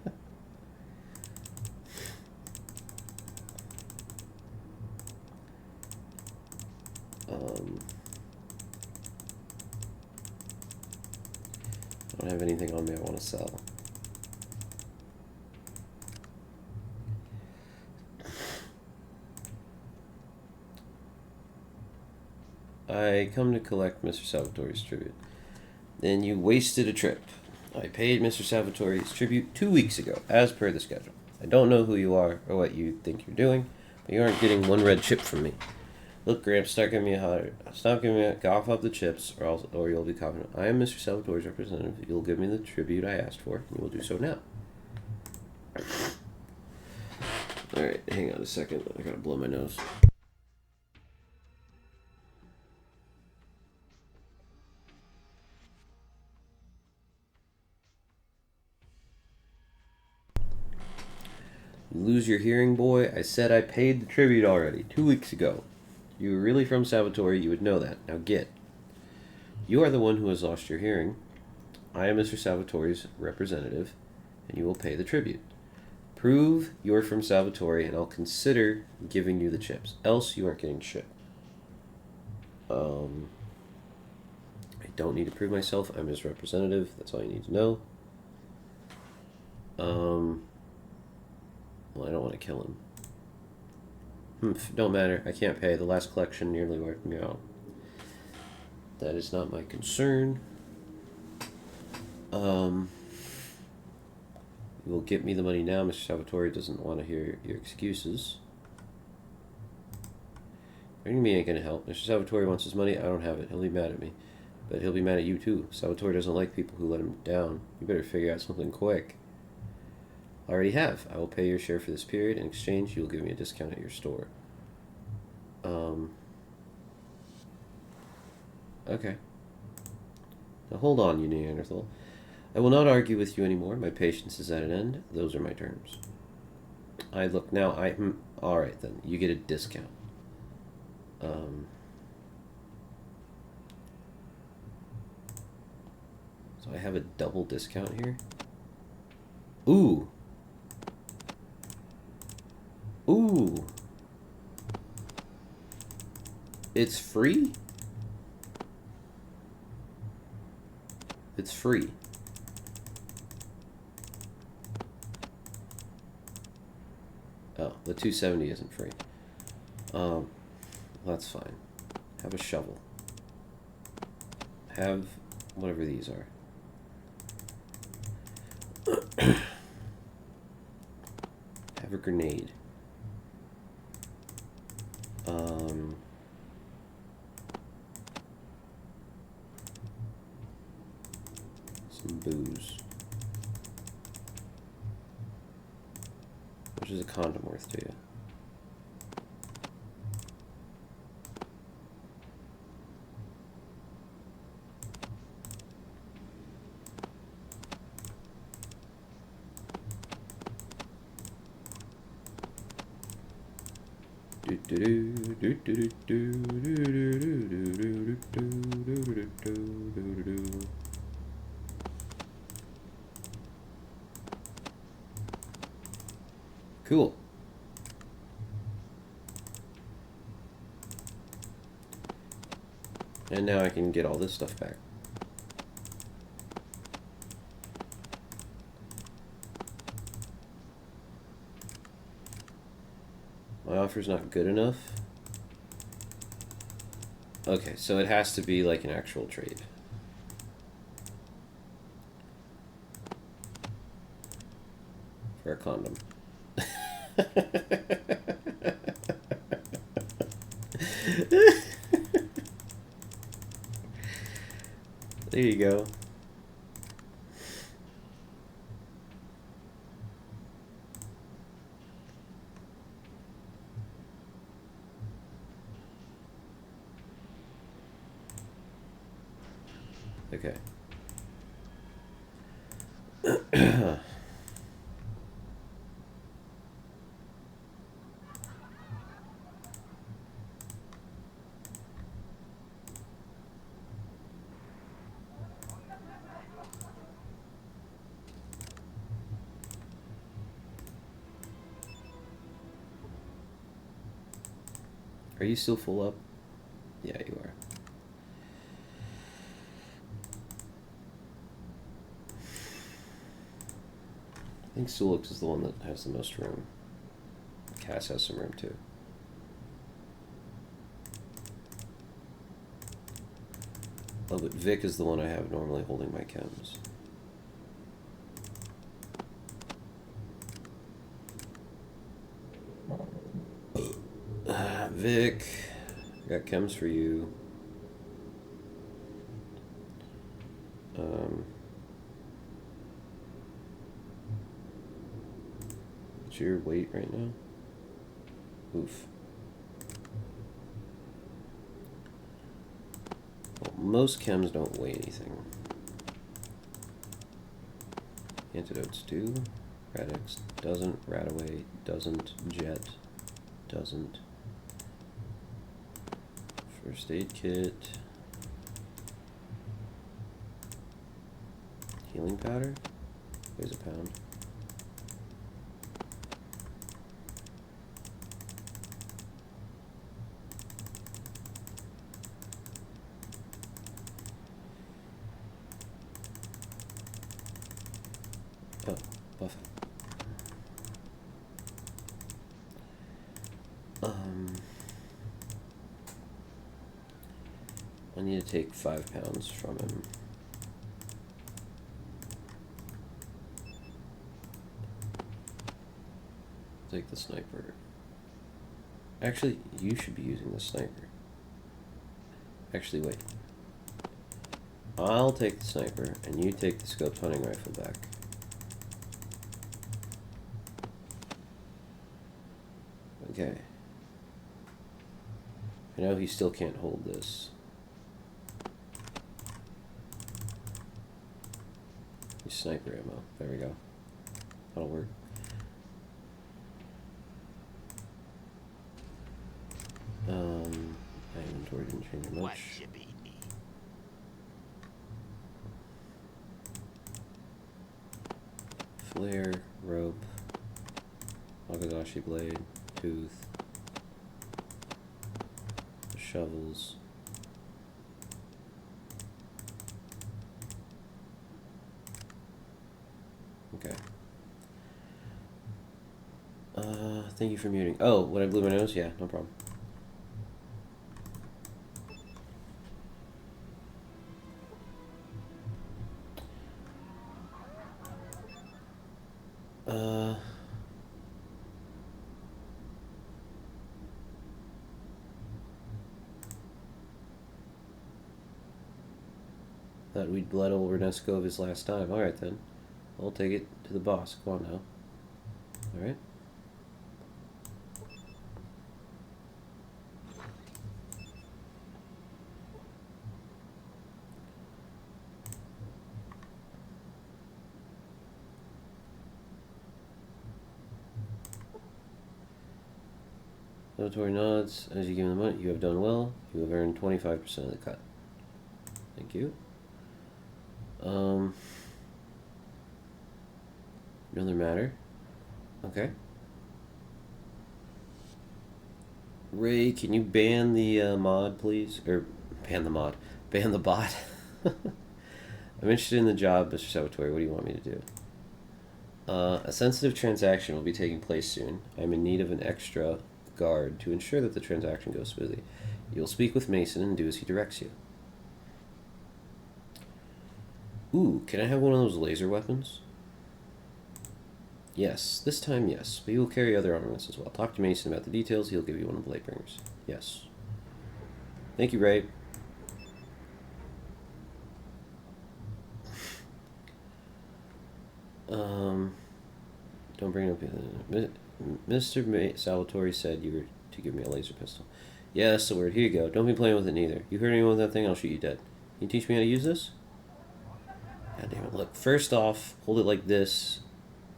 don't have anything on me I want to sell. I come to collect Mr. Salvatore's tribute. Then you wasted a trip. I paid Mr. Salvatore's tribute 2 weeks ago, as per the schedule. I don't know who you are or what you think you're doing, but you aren't getting one red chip from me. Look, Gramps, stop giving me a cough up the chips, or you'll be confident. I am Mr. Salvatore's representative. You'll give me the tribute I asked for, and you will do so now. Alright, hang on a second. I gotta blow my nose. You lose your hearing, boy? I said I paid the tribute already, 2 weeks ago. If you were really from Salvatore, you would know that. Now get. You are the one who has lost your hearing. I am Mr. Salvatore's representative, and you will pay the tribute. Prove you're from Salvatore, and I'll consider giving you the chips. Else, you aren't getting shit. I don't need to prove myself. I'm his representative. That's all you need to know. Well, I don't want to kill him. Don't matter. I can't pay. The last collection nearly wiped me out. That is not my concern. You will get me the money now. Mr. Salvatore doesn't want to hear your excuses. Bringing me ain't gonna help. Mr. Salvatore wants his money. I don't have it. He'll be mad at me. But he'll be mad at you too. Salvatore doesn't like people who let him down. You better figure out something quick. I already have. I will pay your share for this period. In exchange, you will give me a discount at your store. Okay. Now hold on, you Neanderthal. I will not argue with you anymore. My patience is at an end. Those are my terms. Alright then. You get a discount. So I have a double discount here. Ooh. It's free? It's free. Oh, the 270 isn't free. That's fine. Have a shovel. Have whatever these are. Have a grenade. Some booze. Which is a condom worth to you? Cool. And now I can get all this stuff back. My offer's not good enough. Okay, so it has to be like an actual trade. For a condom. There you go. Okay. Are you still full up? Yeah, you are. I think Sulix is the one that has the most room. Cass has some room too. Oh, but Vic is the one I have normally holding my chems. Vic, I got chems for you. What's your weight right now? Oof. Well, most chems don't weigh anything. Antidotes do. Radix doesn't. Radaway doesn't. Jet doesn't. First aid kit. Healing powder. Weighs a pound. Oh, buff it. I need to take 5 pounds from him. Take the sniper. Actually, you should be using the sniper. Actually, wait. I'll take the sniper, and you take the scoped hunting rifle back. Okay. I know he still can't hold this. Use sniper ammo. There we go. That'll work. My inventory didn't change much. Flare, rope, Wagadashi blade, tooth, shovels. Okay. Thank you for muting. Oh, when I blew my nose? Yeah, no problem. Thought we'd bled old Reneskov his last time. Alright then. I'll take it to the boss. Come on now. Alright. Salvatore nods as you give him the money. You have done well. You have earned 25% of the cut. Thank you. Another matter. Okay. Ray, can you ban the mod, please? Or ban the mod. Ban the bot. I'm interested in the job, Mr. Salvatore. What do you want me to do? A sensitive transaction will be taking place soon. I'm in need of an extra guard to ensure that the transaction goes smoothly. You'll speak with Mason and do as he directs you. Ooh, can I have one of those laser weapons? Yes, this time yes, but you will carry other armaments as well. Talk to Mason about the details. He'll give you one of the Lightbringers. Yes. Thank you, Ray. Don't bring up... Mr. Salvatore said you were to give me a laser pistol. Yeah, that's the word. Here you go. Don't be playing with it neither. You hurt anyone with that thing, I'll shoot you dead. Can you teach me how to use this? God damn it. Look, first off, hold it like this.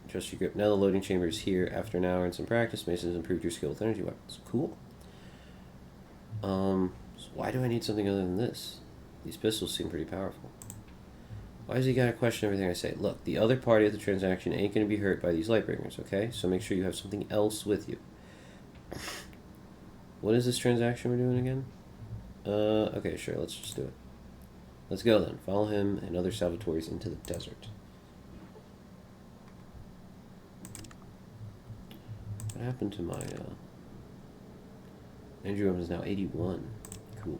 Trust your grip. Now the loading chamber is here. After an hour and some practice, Mason has improved your skill with energy weapons. Cool. So why do I need something other than this? These pistols seem pretty powerful. Why does he gotta question everything I say? Look, the other party of the transaction ain't gonna be hurt by these Lightbringers, okay? So make sure you have something else with you. What is this transaction we're doing again? Okay, sure, let's just do it. Let's go then. Follow him and other Salvatores into the desert. What happened to my, Andrew Evans is now 81. Cool.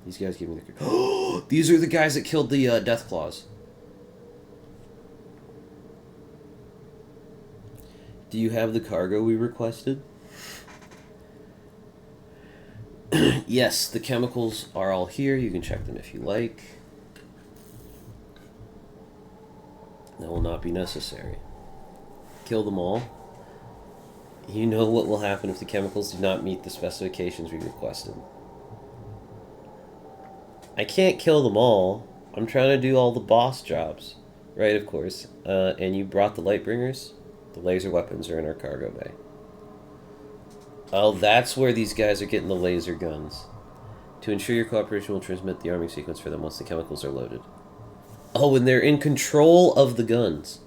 These guys give me the... These are the guys that killed the Deathclaws. Do you have the cargo we requested? Yes, the chemicals are all here. You can check them if you like. That will not be necessary. Kill them all. You know what will happen if the chemicals do not meet the specifications we requested. I can't kill them all. I'm trying to do all the boss jobs. Right, of course. And you brought the Lightbringers? The laser weapons are in our cargo bay. Oh, that's where these guys are getting the laser guns. To ensure your cooperation, will transmit the arming sequence for them once the chemicals are loaded. Oh, and they're in control of the guns.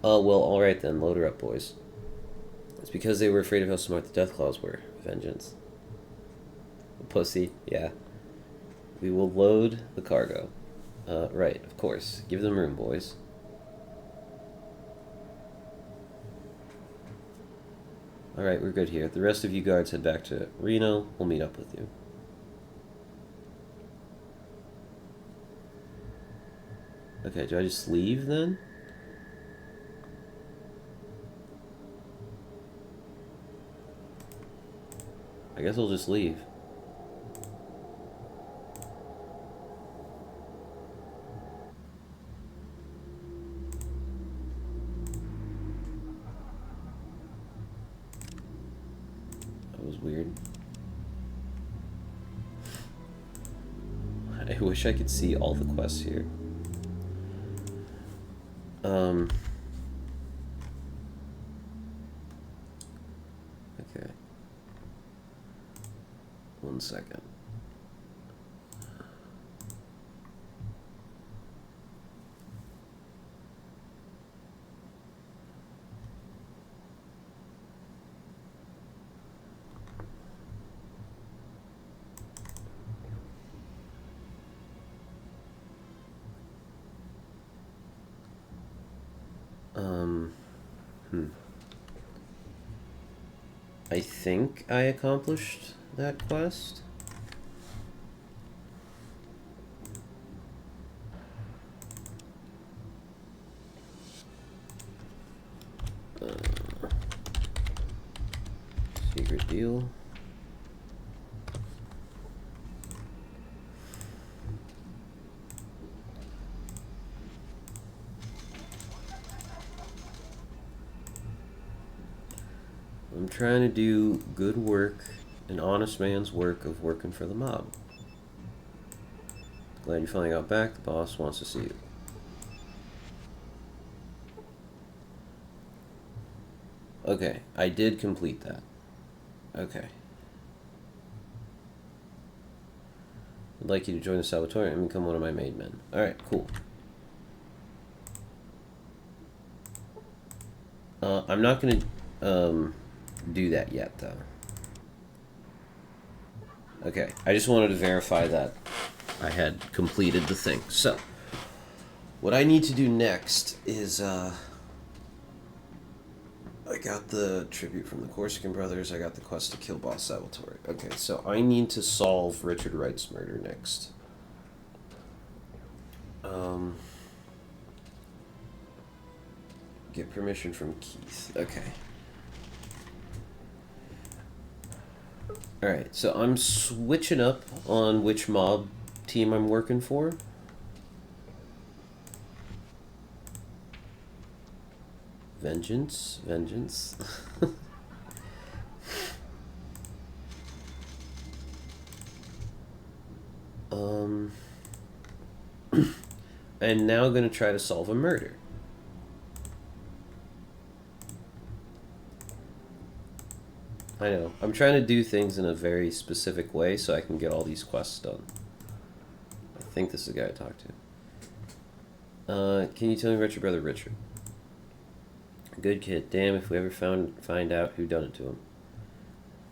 Oh, well, alright then. Load her up, boys. It's because they were afraid of how smart the Deathclaws were. Vengeance. Pussy, yeah. We will load the cargo. Right, of course. Give them room, boys. Alright, we're good here. The rest of you guards head back to Reno. We'll meet up with you. Okay, do I just leave then? I guess I'll just leave. That was weird. I wish I could see all the quests here. Okay. 1 second. I think I accomplished that quest. Secret deal. I'm trying to do good work, an honest man's work of working for the mob. Glad you finally got back. The boss wants to see you. Okay, I did complete that. Okay. I'd like you to join the Salvatore and become one of my made men. Alright, cool. I'm not gonna do that yet, though. Okay, I just wanted to verify that I had completed the thing. So, what I need to do next is, I got the tribute from the Corsican brothers, I got the quest to kill Boss Salvatore. Okay, so I need to solve Richard Wright's murder next. Get permission from Keith. Okay. Alright, so I'm switching up on which mob team I'm working for. Vengeance. And now gonna try to solve a murder. I know. I'm trying to do things in a very specific way so I can get all these quests done. I think this is the guy I talked to. Can you tell me about your brother Richard? Good kid. Damn if we ever find out who done it to him.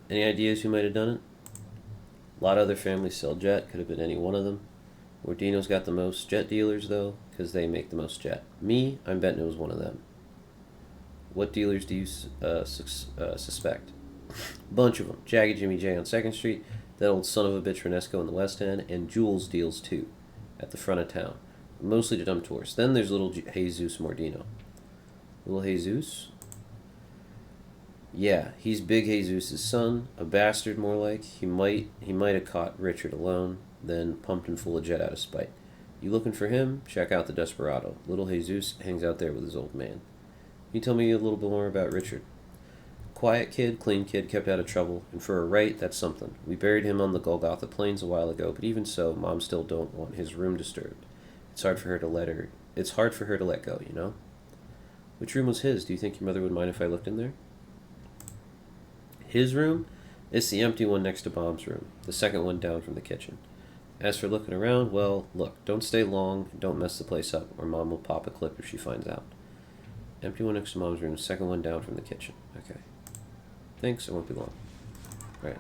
Any ideas who might have done it? A lot of other families sell jet. Could have been any one of them. Ordino's got the most jet dealers, though, because they make the most jet. Me, I'm betting it was one of them. What dealers do you suspect? Bunch of them. Jagged Jimmy J on 2nd Street, that old son of a bitch Renesco in the West End, and Jules deals, too, at the front of town. Mostly to dumb tourists. Then there's little Jesus Mordino. Little Jesus? Yeah, he's Big Jesus' son, a bastard more like. He might have caught Richard alone, then pumped him full of jet out of spite. You looking for him? Check out the Desperado. Little Jesus hangs out there with his old man. Can you tell me a little bit more about Richard? Quiet kid, clean kid, kept out of trouble, and for a Wright, that's something. We buried him on the Golgotha Plains a while ago, but even so, Mom still don't want his room disturbed. It's hard for her to let go, you know? Which room was his? Do you think your mother would mind if I looked in there? His room? It's the empty one next to Mom's room, the second one down from the kitchen. As for looking around, well, look, don't stay long, don't mess the place up, or Mom will pop a clip if she finds out. Empty one next to Mom's room, second one down from the kitchen. Okay. Thanks, it won't be long. Right.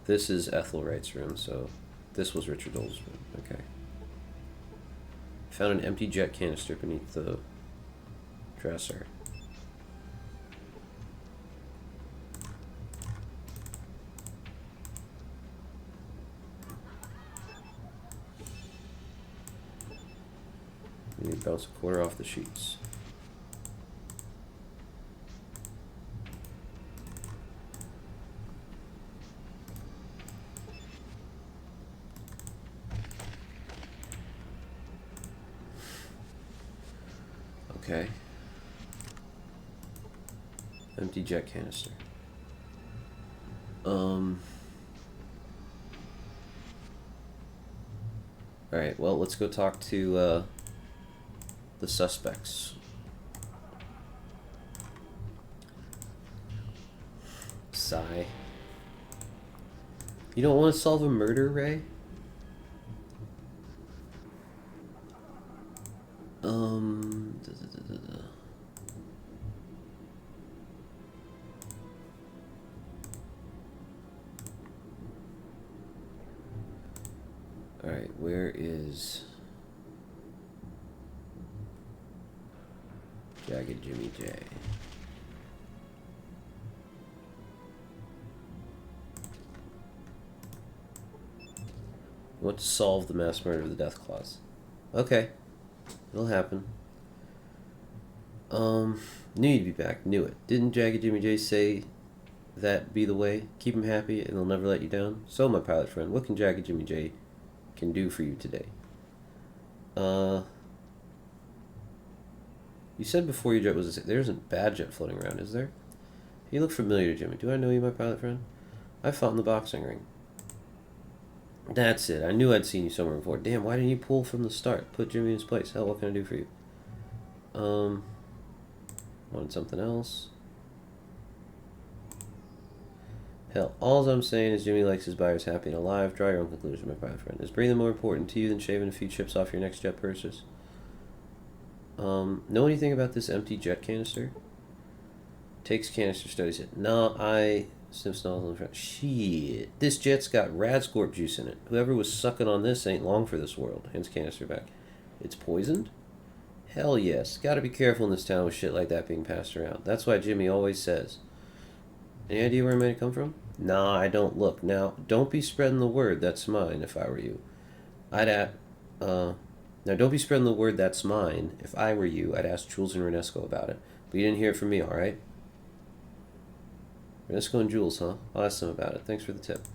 This is Ethel Wright's room, so this was Richard Dole's room. Okay. Found an empty jet canister beneath the dresser. You bounce a quarter off the sheets. Okay. Empty jet canister. Alright, well, let's go talk to, the suspects. Sigh. You don't want to solve a murder, Ray? Alright, where is Jagged Jimmy J? I want to solve the mass murder of the Death Claws. Okay. It'll happen. Knew you'd be back. Knew it. Didn't Jagged Jimmy J say that be the way? Keep him happy and they'll never let you down? So, my pilot friend, what can Jagged Jimmy J can do for you today? You said before your jet was there isn't bad jet floating around, is there? You look familiar, Jimmy. Do I know you, my pilot friend? I fought in the boxing ring. That's it. I knew I'd seen you somewhere before. Damn, why didn't you pull from the start? Put Jimmy in his place. Hell, what can I do for you? Wanted something else. Hell, all I'm saying is Jimmy likes his buyers happy and alive. Draw your own conclusion, my private friend. Is breathing more important to you than shaving a few chips off your next jet purchase? Know anything about this empty jet canister? Takes canister studies it. No, I sniffs nozzle in front. Shit. This jet's got Radscorp juice in it. Whoever was sucking on this ain't long for this world. Hands canister back. It's poisoned? Hell yes. Gotta be careful in this town with shit like that being passed around. That's why Jimmy always says. Any idea where it might come from? Nah, I don't look. Now, don't be spreading the word that's mine if I were you. Now don't be spreading the word that's mine. If I were you, I'd ask Jules and Renesco about it. But you didn't hear it from me, alright? Renesco and Jules, huh? I'll ask them about it. Thanks for the tip.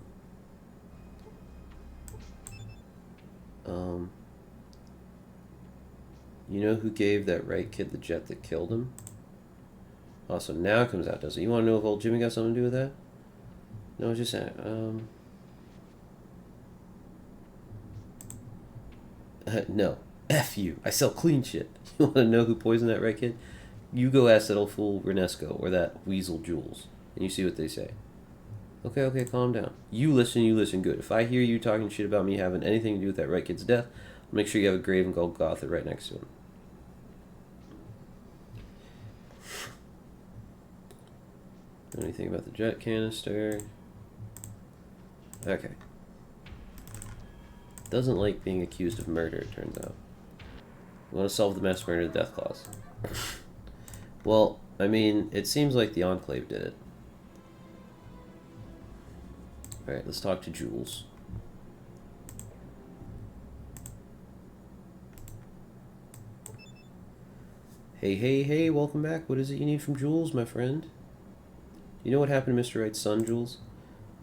You know who gave that right kid the jet that killed him? Oh, so now it comes out, does it? You want to know if old Jimmy got something to do with that? No, just saying. No. F you. I sell clean shit. You want to know who poisoned that right kid? You go ask that old fool Renesco or that weasel Jules, and you see what they say. Okay, calm down. You listen good. If I hear you talking shit about me having anything to do with that right kid's death, I'll make sure you have a grave in Golgotha right next to him. Anything about the jet canister? Okay. Doesn't like being accused of murder, it turns out. You want to solve the mass murder of the death clause. Well, I mean, it seems like the Enclave did it. Alright, let's talk to Jules. Hey, welcome back. What is it you need from Jules, my friend? You know what happened to Mr. Wright's son, Jules?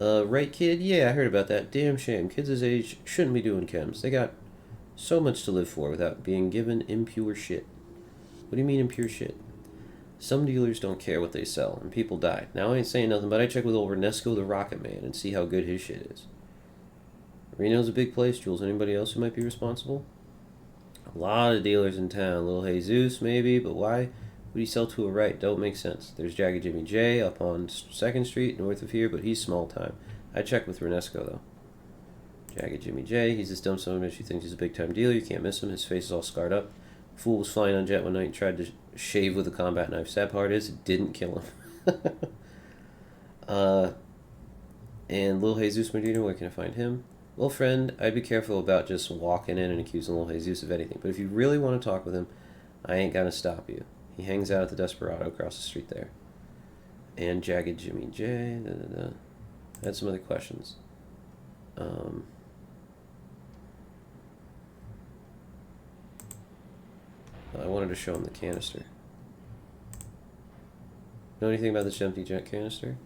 Right, kid? Yeah, I heard about that. Damn shame. Kids his age shouldn't be doing chems. They got so much to live for without being given impure shit. What do you mean impure shit? Some dealers don't care what they sell, and people die. Now, I ain't saying nothing, but I check with old Renesco the Rocket Man and see how good his shit is. Reno's a big place, Jules. Anybody else who might be responsible? A lot of dealers in town. Little Jesus, maybe, but why would he sell to a right? Don't make sense. There's Jagged Jimmy J up on 2nd Street, north of here, but he's small time. I checked with Renesco, though. Jagged Jimmy J, he's this dumb son of a bitch who thinks he's a big-time dealer. You can't miss him. His face is all scarred up. Fool was flying on jet one night and tried to shave with a combat knife. Sad part is, it didn't kill him. And Lil Jesus Medina, where can I find him? Well, friend, I'd be careful about just walking in and accusing Lil Jesus of anything. But if you really want to talk with him, I ain't gonna stop you. He hangs out at the Desperado across the street there. And Jagged Jimmy J. I had some other questions. I wanted to show him the canister. Know anything about this empty jet canister?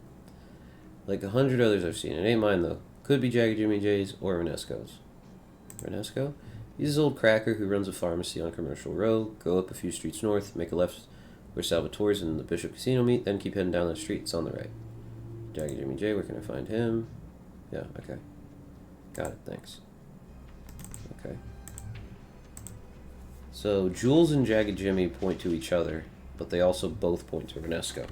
Like 100 others I've seen. It ain't mine, though. Could be Jagged Jimmy J's or Renesco's. Renesco? He's this old cracker who runs a pharmacy on Commercial Row. Go up a few streets north, make a left where Salvatore's and the Bishop Casino meet, then keep heading down that street. It's on the right. Jagged Jimmy J, where can I find him? Yeah, okay. Got it, thanks. Okay. So, Jules and Jagged Jimmy point to each other, but they also both point to Renesco.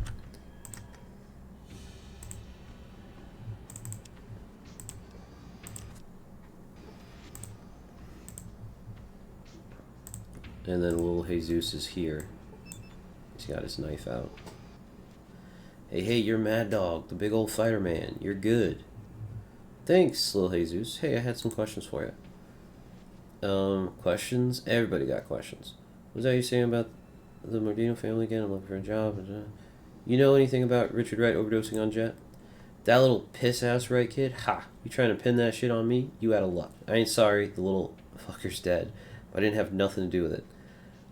And then little Jesus is here. He's got his knife out. Hey, you're Mad Dog, the big old fighter man. You're good. Thanks, little Jesus. Hey, I had some questions for you. Questions? Everybody got questions. What was that you saying about the Mordino family again? I'm looking for a job. You know anything about Richard Wright overdosing on Jet? That little piss-ass Wright kid? Ha! You trying to pin that shit on me? You out of luck. I ain't sorry, the little fucker's dead. But I didn't have nothing to do with it.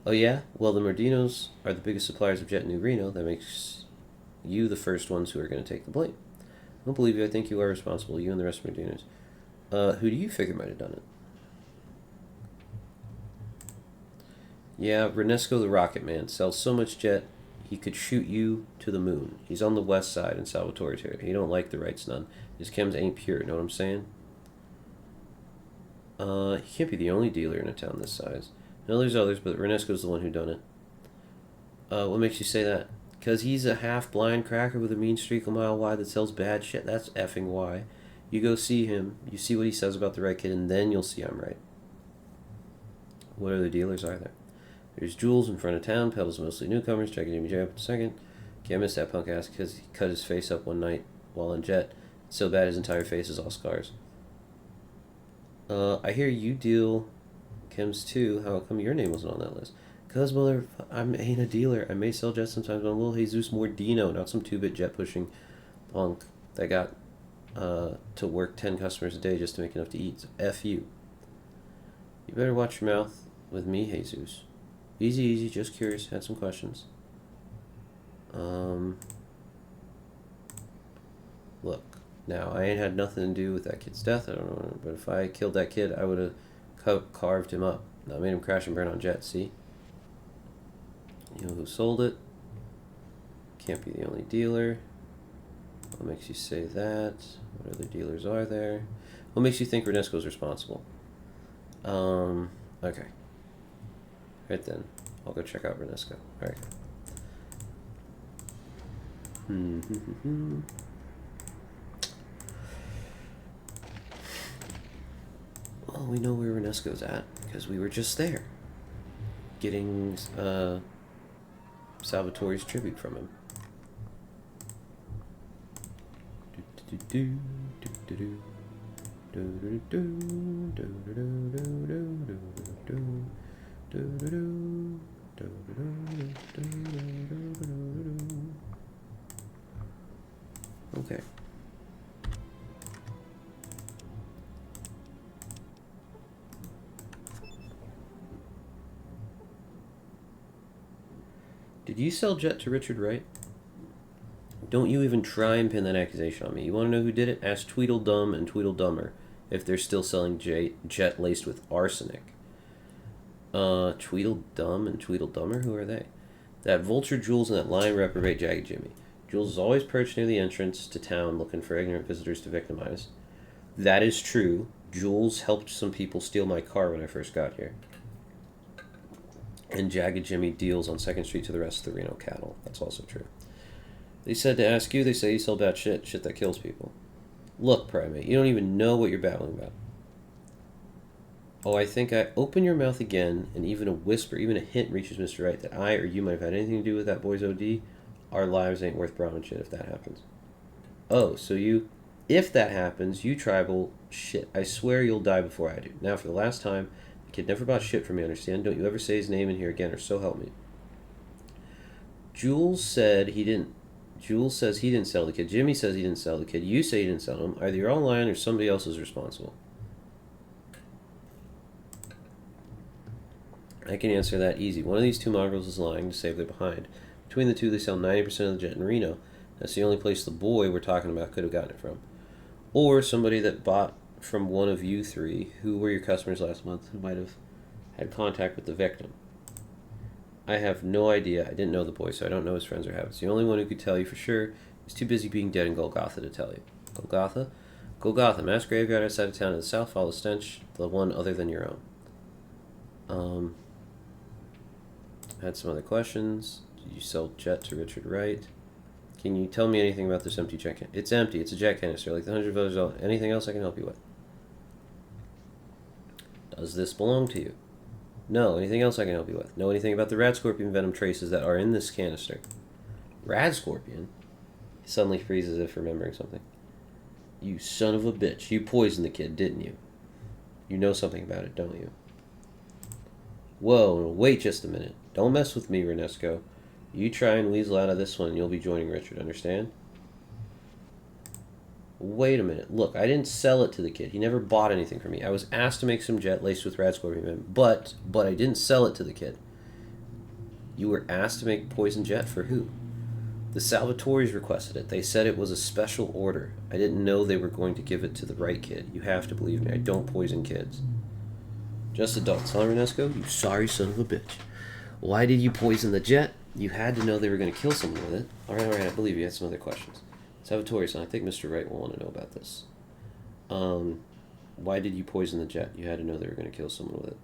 Oh yeah? Well, the Mordinos are the biggest suppliers of Jet in New Reno. That makes you the first ones who are going to take the blame. I don't believe you. I think you are responsible, you and the rest of Mordinos. Who do you figure might have done it? Yeah, Renesco the Rocket Man sells so much jet he could shoot you to the moon. He's on the west side in Salvatore territory. He don't like the Wrights none. His chems ain't pure, know what I'm saying? He can't be the only dealer in a town this size. No, there's others, but Renesco's the one who done it. What makes you say that? Because he's a half-blind cracker with a mean streak a mile wide that sells bad shit. That's effing why. You go see him, you see what he says about the right kid, and then you'll see I'm right. What other dealers are there? There's Jules in front of town, Pebbles mostly newcomers, checking Jimmy J up in a second. Can't miss that punk ass because he cut his face up one night while on jet. It's so bad his entire face is all scars. I hear you deal chems too. How come your name wasn't on that list? Cause I ain't a dealer. I may sell jets sometimes, but I'm a little Jesus Mordino, not some 2-bit jet pushing punk that got to work 10 customers a day just to make enough to eat. So F you. You better watch your mouth with me, Jesus. Easy, just curious. Had some questions. Look, now I ain't had nothing to do with that kid's death. I don't know, but if I killed that kid, I would have carved him up. Not made him crash and burn on jet. See? You know who sold it? Can't be the only dealer. What makes you say that? What other dealers are there? What makes you think Renesco's responsible? Okay. Right then. I'll go check out Renesco. Alright. Well, we know where Renesco's at, because we were just there. Getting, Salvatore's tribute from him. Okay. Did you sell Jet to Richard Wright? Don't you even try and pin that accusation on me. You want to know who did it? Ask Tweedledum and Tweedledummer if they're still selling Jet laced with arsenic. Tweedledum and Tweedledummer? Who are they? That Vulture Jules and that lying reprobate Jagged Jimmy. Jules is always perched near the entrance to town looking for ignorant visitors to victimize. That is true. Jules helped some people steal my car when I first got here. And Jagged Jimmy deals on 2nd Street to the rest of the Reno cattle. That's also true. They said to ask you, they say you sell bad shit that kills people. Look, Primate, you don't even know what you're babbling about. Oh, I think I open your mouth again, and even a whisper, even a hint reaches Mr. Wright that I or you might have had anything to do with that boy's OD. Our lives ain't worth brown shit if that happens. Oh, so if that happens, you tribal shit. I swear you'll die before I do. Now, for the last time, the kid never bought shit from me, understand? Don't you ever say his name in here again, or so help me. Jules says he didn't sell the kid. Jimmy says he didn't sell the kid. You say he didn't sell him. Either you're all lying or somebody else is responsible. I can answer that easy. One of these two mongrels is lying to save their behind. Between the two, they sell 90% of the jet in Reno. That's the only place the boy we're talking about could have gotten it from. Or somebody that bought from one of you three, who were your customers last month, who might have had contact with the victim. I have no idea. I didn't know the boy, so I don't know his friends or habits. The only one who could tell you for sure is too busy being dead in Golgotha to tell you. Golgotha? Golgotha, mass graveyard outside of town in the south, follow the stench, the one other than your own. Had some other questions. Did you sell Jet to Richard Wright? Can you tell me anything about this empty jet canister? It's empty. It's a jet canister, like the $100. Anything else I can help you with? Does this belong to you? No. Anything else I can help you with? Know anything about the Rad Scorpion venom traces that are in this canister? Rad Scorpion? He suddenly freezes as if remembering something. You son of a bitch. You poisoned the kid, didn't you? You know something about it, don't you? Whoa, wait just a minute. Don't mess with me, Renesco. You try and weasel out of this one and you'll be joining Richard, understand? Wait a minute. Look, I didn't sell it to the kid. He never bought anything from me. I was asked to make some jet laced with Rad Scorpion, but I didn't sell it to the kid. You were asked to make poison jet for who? The Salvatores requested it. They said it was a special order. I didn't know they were going to give it to the right kid. You have to believe me. I don't poison kids. Just adults, huh, Renesco? You sorry son of a bitch. Why did you poison the jet? You had to know they were going to kill someone with it. All right, I believe you. Had some other questions. Salvatore, son, I think Mr. Wright will want to know about this. Why did you poison the jet? You had to know they were going to kill someone with it.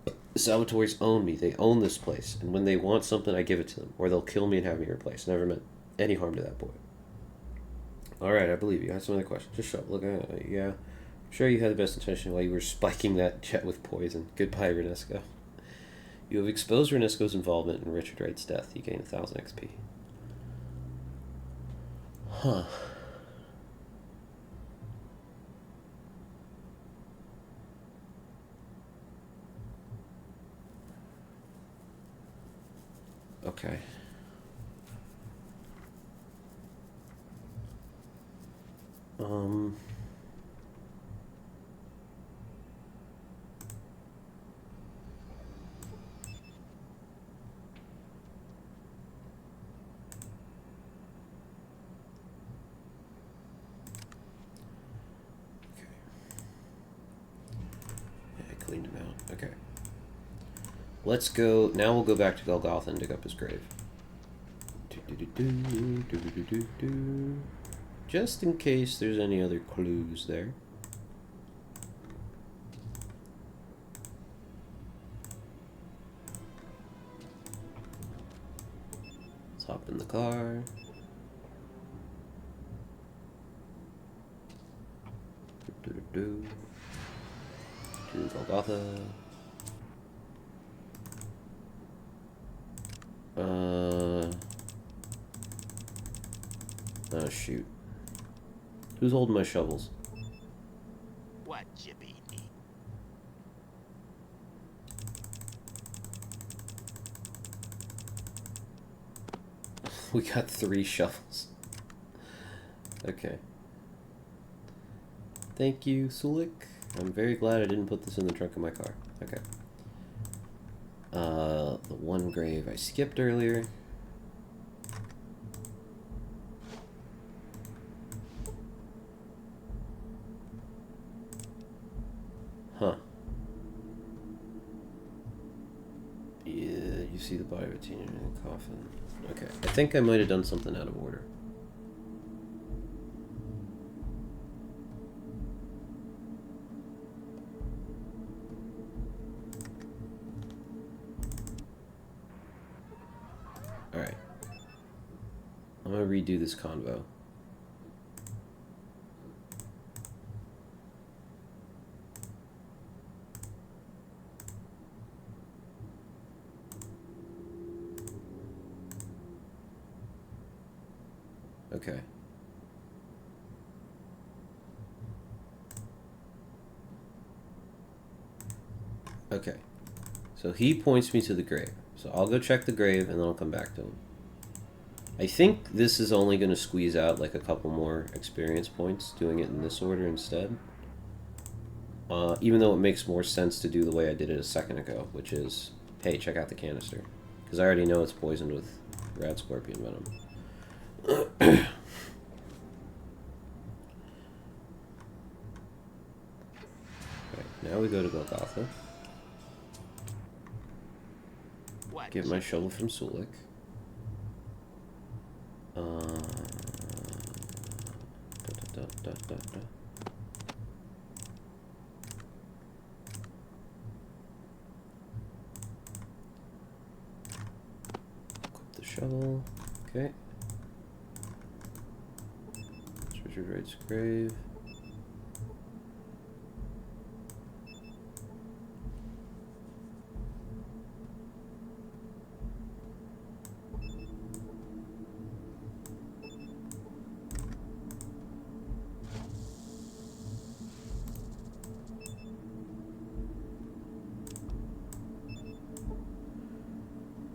The Salvatores own me. They own this place. And when they want something, I give it to them. Or they'll kill me and have me replaced. Never meant any harm to that boy. Alright, I believe you. I have some other questions. Just shut up. Look, yeah. I'm sure you had the best intention while you were spiking that jet with poison. Goodbye, Renesco. You have exposed Renesco's involvement in Richard Wright's death. You gain 1,000 XP. Huh. Okay. Um... Cleaned him out. Okay. Let's go. Now we'll go back to Golgotha and dig up his grave. Just in case there's any other clues there. Let's hop in the car. To Golgotha. Oh shoot. Who's holding my shovels? What you be need? We got 3 shovels. Okay. Thank you, Sulik. I'm very glad I didn't put this in the trunk of my car. Okay. The one grave I skipped earlier. Huh. Yeah, you see the body of a teenager in the coffin. Okay, I think I might have done something out of order. Alright. I'm gonna redo this convo. Okay. Okay. So he points me to the grave. So I'll go check the grave and then I'll come back to him. I think this is only going to squeeze out like a couple more experience points doing it in this order instead. Even though it makes more sense to do the way I did it a second ago, which is, hey, check out the canister. Because I already know it's poisoned with rat scorpion venom. Now we go to Golgotha. Get my shovel from Sulik. Equip the shovel. Okay. It's Richard Wright's grave.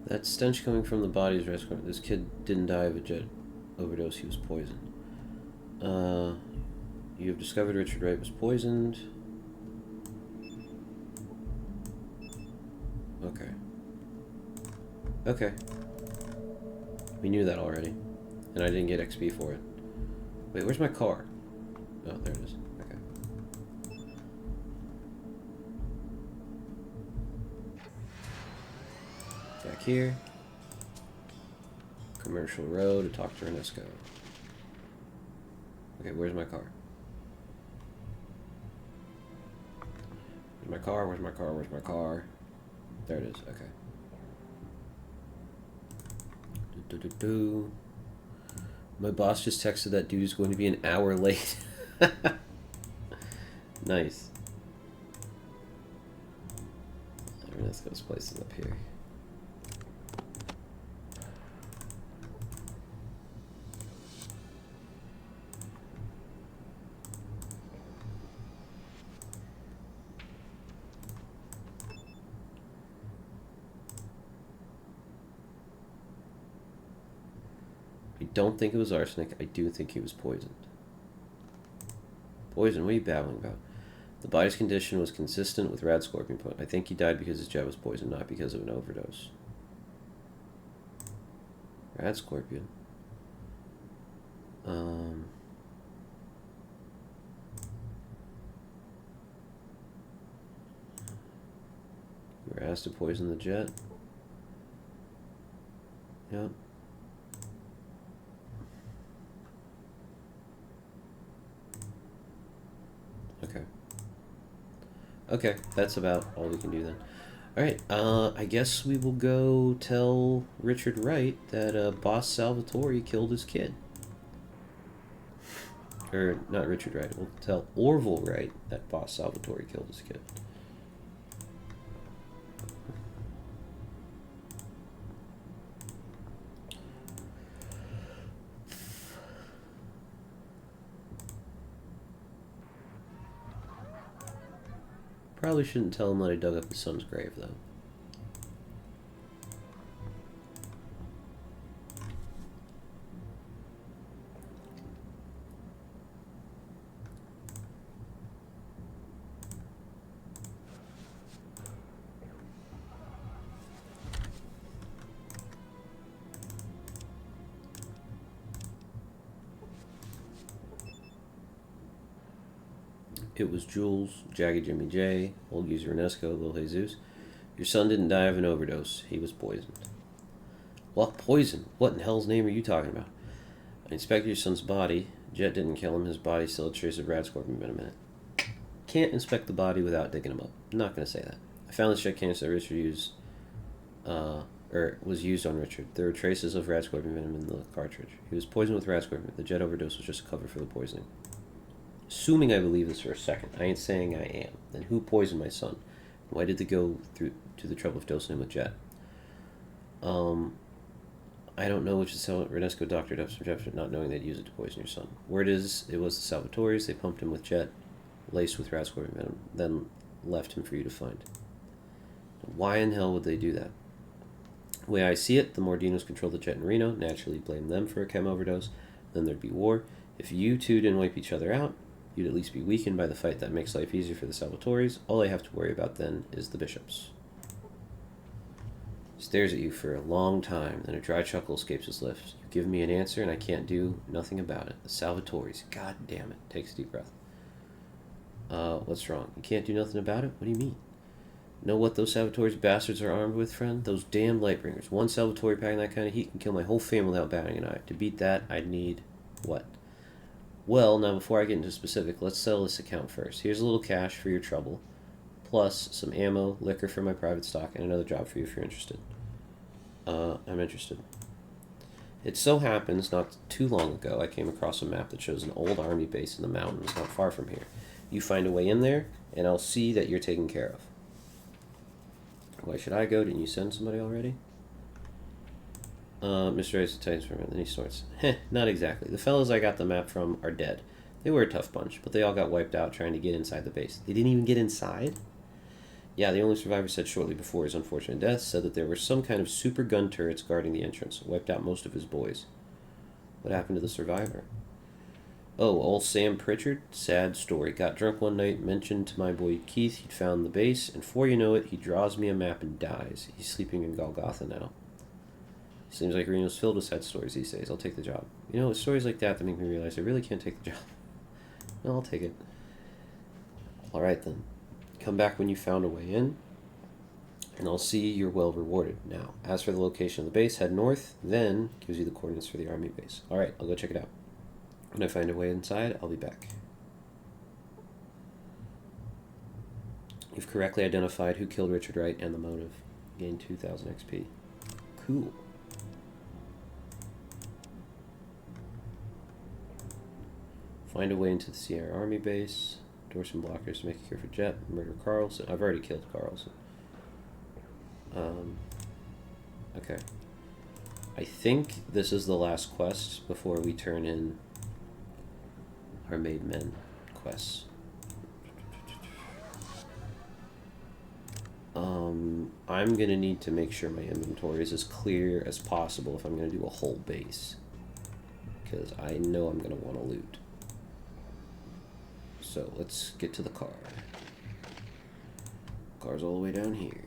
That stench coming from the body is rescued. This kid didn't die of a jet overdose, he was poisoned. You have discovered Richard Wright was poisoned. Okay. Okay. We knew that already. And I didn't get XP for it. Wait, where's my car? Oh, there it is. Okay. Back here. Commercial Road to talk to Renesco. Okay, where's my car? Where's my car? Where's my car? Where's my car? There it is. Okay. Do. My boss just texted that dude is going to be an hour late. Nice. Ernesto's place is up here. I don't think it was arsenic. I do think he was poisoned. Poison? What are you babbling about? The body's condition was consistent with rad scorpion poison. I think he died because his jet was poisoned, not because of an overdose. Rad scorpion. You were asked to poison the jet. Yep. Okay. Okay, that's about all we can do then. Alright, I guess we will go tell Richard Wright that Boss Salvatore killed his kid. Or, not Richard Wright, we'll tell Orville Wright that Boss Salvatore killed his kid. Probably shouldn't tell him that I dug up his son's grave, though. It was Jules, Jaggy Jimmy J, Old User Ernesto, Lil Jesus. Your son didn't die of an overdose. He was poisoned. What poison? What in hell's name are you talking about? I inspected your son's body. Jet didn't kill him. His body still had traces of rad scorpion in a minute. Can't inspect the body without digging him up. I'm not going to say that. I found this jet canister that Richard used, or was used on Richard. There were traces of rad scorpion venom in the cartridge. He was poisoned with rad scorpion. The jet overdose was just a cover for the poisoning. Assuming I believe this for a second, I ain't saying I am. Then who poisoned my son? Why did they go through to the trouble of dosing him with jet? I don't know which is how Renesco doctored up some jet, not knowing they'd use it to poison your son. Word is, it was the Salvatore's. They pumped him with jet, laced with rad scorpion venom, then left him for you to find. Why in hell would they do that? The way I see it, the Mordinos control the jet in Reno, naturally blame them for a chem overdose, then there'd be war. If you two didn't wipe each other out, you'd at least be weakened by the fight that makes life easier for the Salvatores. All I have to worry about then is the bishops. Stares at you for a long time, then a dry chuckle escapes his lips. You give me an answer and I can't do nothing about it. The Salvatores, god damn it. Takes a deep breath. What's wrong? You can't do nothing about it? What do you mean? Know what those Salvatores bastards are armed with, friend? Those damn Lightbringers. One Salvatore packing that kind of heat can kill my whole family without batting an eye. To beat that, I'd need what? Well, now before I get into specific, let's settle this account first. Here's a little cash for your trouble, plus some ammo, liquor for my private stock, and another job for you if you're interested. I'm interested. It so happens, not too long ago, I came across a map that shows an old army base in the mountains not far from here. You find a way in there, and I'll see that you're taken care of. Why should I go? Didn't you send somebody already? Mr. Rice Titans for a minute, then he snorts. Heh, not exactly. The fellows I got the map from are dead. They were a tough bunch, but they all got wiped out trying to get inside the base. They didn't even get inside? Yeah, the only survivor said shortly before his unfortunate death said that there were some kind of super gun turrets guarding the entrance. Wiped out most of his boys. What happened to the survivor? Oh, old Sam Pritchard? Sad story. Got drunk one night, mentioned to my boy Keith he'd found the base, and before you know it, he draws me a map and dies. He's sleeping in Golgotha now. Seems like Reno's filled with sad stories these days. I'll take the job. You know, it's stories like that that make me realize I really can't take the job. No, I'll take it. Alright then. Come back when you found a way in, and I'll see you're well rewarded. Now, as for the location of the base, head north, then gives you the coordinates for the army base. Alright, I'll go check it out. When I find a way inside, I'll be back. You've correctly identified who killed Richard Wright and the motive. Gain 2,000 XP. Cool. Find a way into the Sierra Army base. Door some blockers to make a cure for Jet. Murder Carlson. I've already killed Carlson. Okay. I think this is the last quest before we turn in our Made Men quests. I'm gonna need to make sure my inventory is as clear as possible if I'm gonna do a whole base, because I know I'm gonna want to loot. So let's get to the car. Car's all the way down here.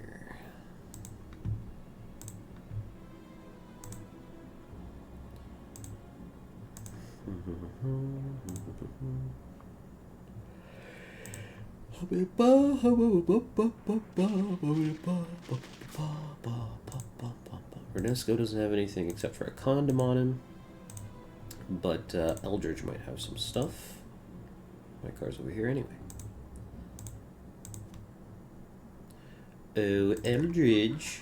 Ernesto doesn't have anything except for a condom on him, but Eldridge might have some stuff. My car's over here anyway. Oh, Eldridge.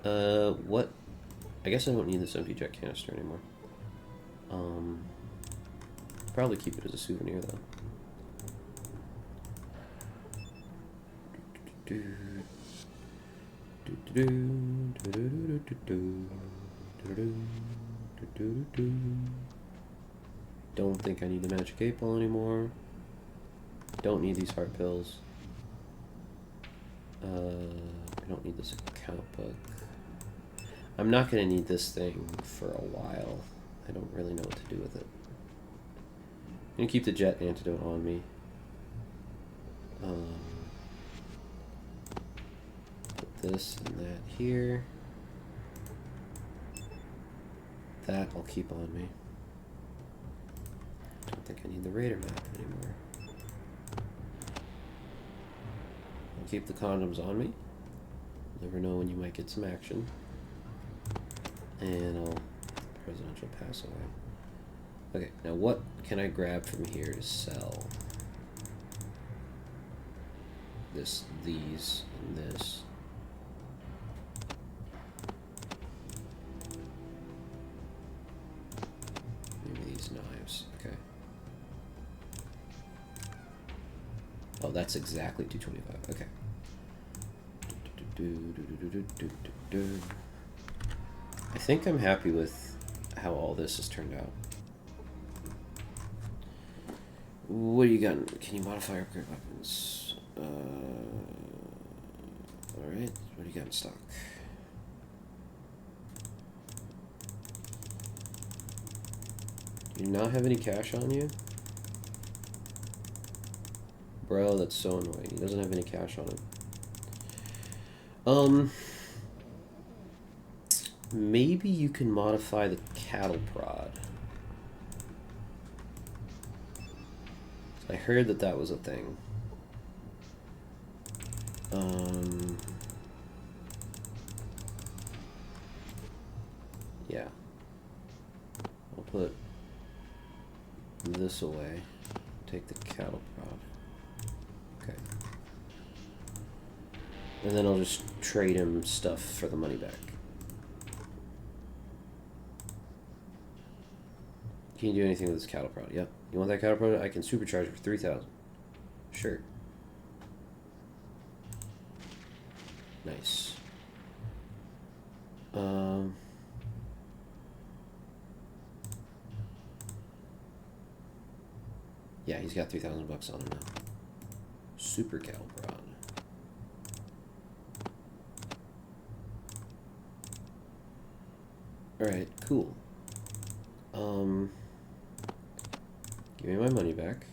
What? I guess I don't need this empty jet canister anymore. Probably keep it as a souvenir though. Don't think I need the magic 8-ball anymore. Don't need these heart pills. I don't need this account book. I'm not going to need this thing for a while. I don't really know what to do with it. I'm going to keep the jet antidote on me. Put this and that here. That I'll keep on me. I don't think I need the radar map anymore. I'll keep the condoms on me. Never know when you might get some action. And I'll presidential pass away. Okay, now what can I grab from here to sell? This, these, and this. Maybe these knives. Okay. Oh, that's exactly 225. Okay. I think I'm happy with how all this has turned out. What do you got? Can you modify or upgrade weapons? Alright, what do you got in stock? Do you not have any cash on you? Bro, that's so annoying. He doesn't have any cash on him. Maybe you can modify the cattle prod. I heard that that was a thing. Yeah. I'll put this away. Take the cattle prod. Okay. And then I'll just trade him stuff for the money back. Can you do anything with this cattle prod? Yep. You want that cattle prod? I can supercharge it for 3,000. Sure. Nice. Yeah, he's got 3,000 bucks on him now. Super cattle prod. Alright, cool. Give me my money back.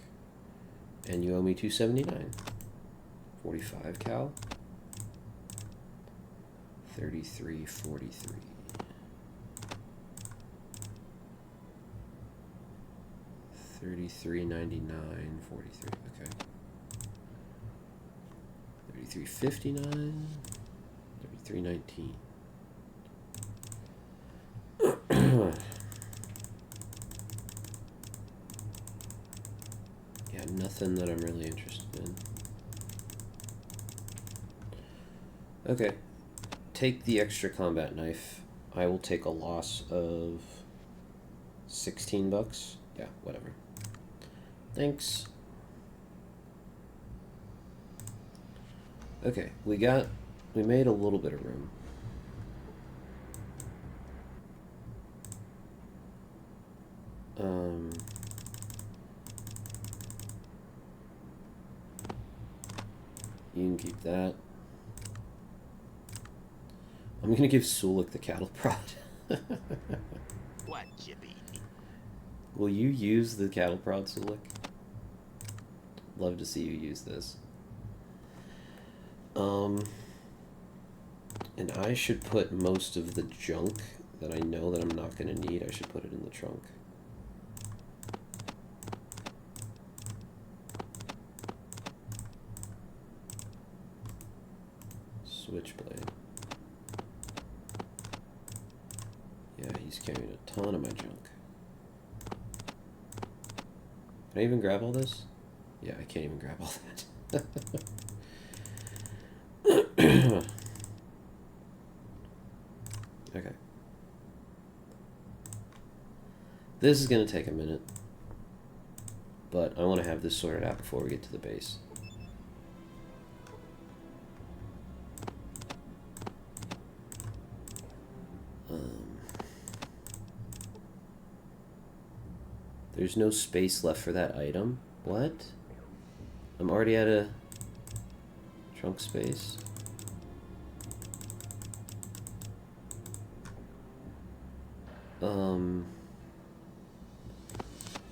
And you owe me 279. 45 cal. 33.43. 33.99. 43. Okay. 33.59. 33.19. Nothing that I'm really interested in. Okay. Take the extra combat knife. I will take a loss of 16 bucks. Yeah, whatever. Thanks. Okay, we made a little bit of room. You can keep that. I'm gonna give Sulik the cattle prod. What Jippy need? Will you use the cattle prod, Sulik? Love to see you use this. And I should put most of the junk that I know that I'm not gonna need, I should put it in the trunk. Switchblade. Yeah, he's carrying a ton of my junk. Can I even grab all this? Yeah, I can't even grab all that. Okay. This is going to take a minute, but I want to have this sorted out before we get to the base. There's no space left for that item. What? I'm already at a trunk space.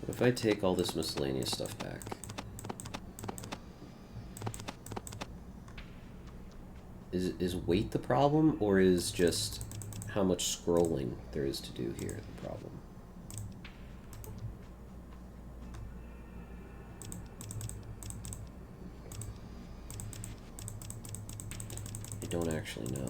What if I take all this miscellaneous stuff back? Is weight the problem, or is just how much scrolling there is to do here the problem? I don't actually know.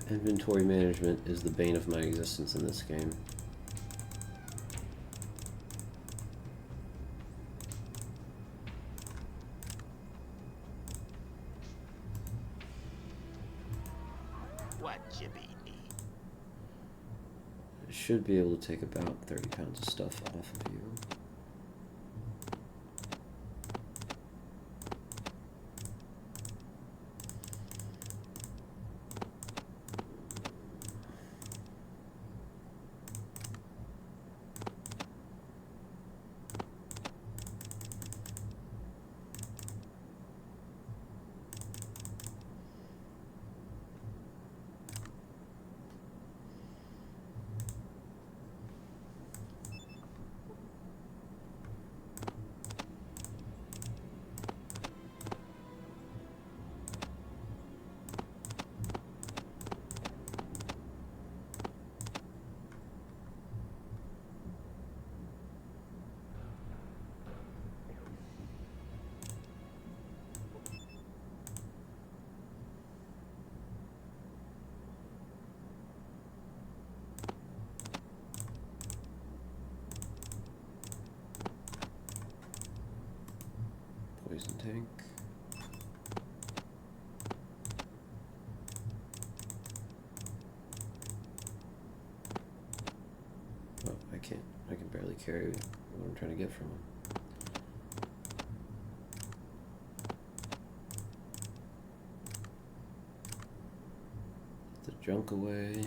Inventory management is the bane of my existence in this game. What Jippy need? I should be able to take about 30 pounds of stuff off of you. Poison tank. Oh, I can't. I can barely carry what I'm trying to get from him. Put the junk away.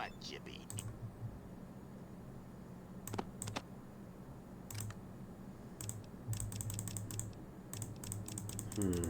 What you be need? Hmm.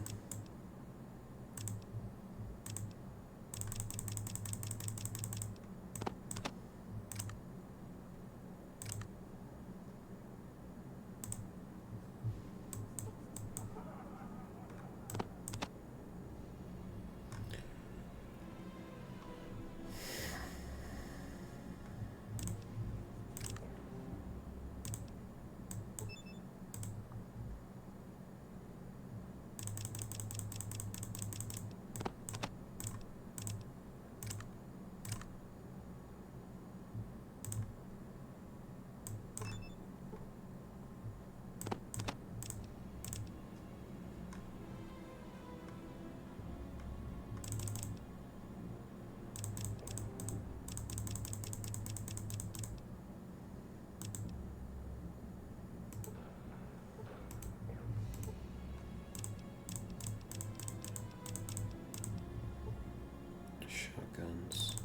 Shotguns.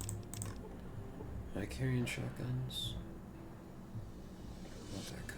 Am I carrying shotguns? Not that kind.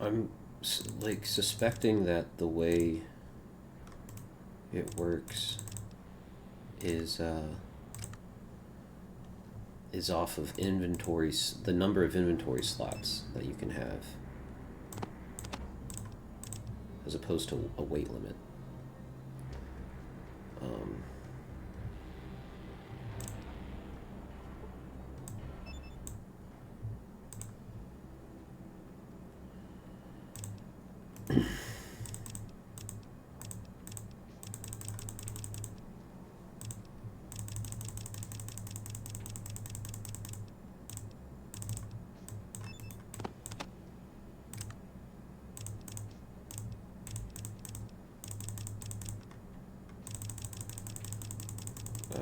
I'm like suspecting that the way it works is off of inventories, the number of inventory slots that you can have, as opposed to a weight limit. Um,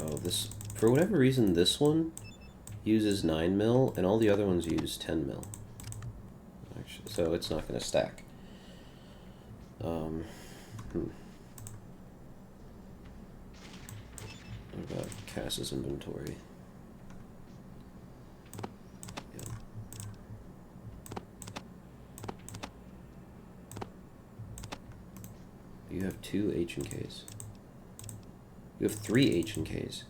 oh, this, for whatever reason, this one uses 9mm and all the other ones use 10mm. Actually, so it's not going to stack. What about Cass's inventory? Yeah. You have 2 H&Ks. You have 3 H&Ks.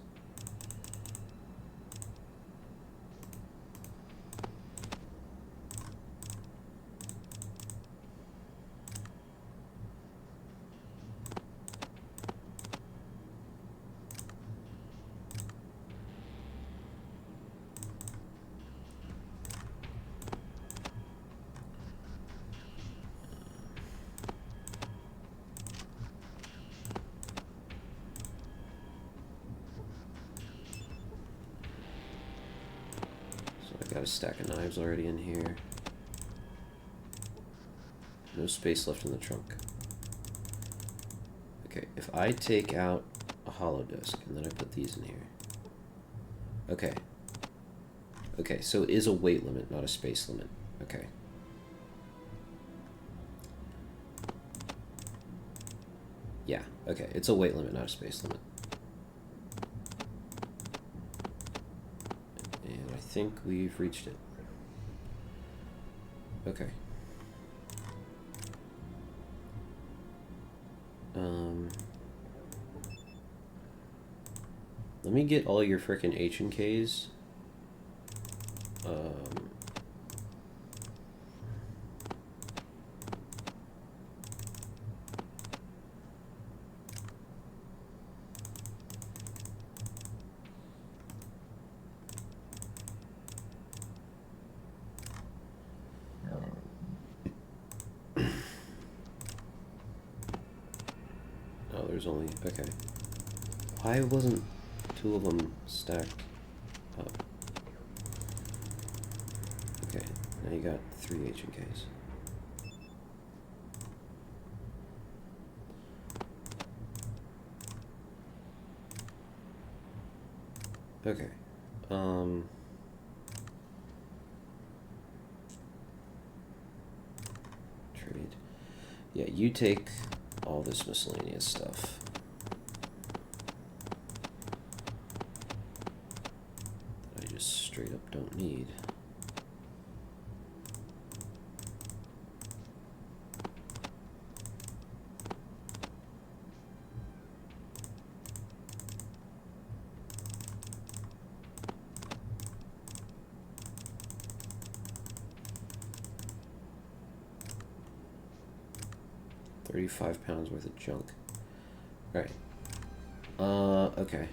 Got a stack of knives already in here. No space left in the trunk. Okay, if I take out a hollow disk and then I put these in here. Okay. Okay, so it is a weight limit, not a space limit. Okay. Yeah, okay, it's a weight limit, not a space limit. And I think we've reached it. Okay. Let me get all your frickin' H&Ks. Oh, there's only, okay. Why wasn't two of them stacked up? Okay, now you got 3 H&Ks. Okay. Trade. Yeah, you take all this miscellaneous stuff. I just straight up don't need. £35 worth of junk. Alright. Okay.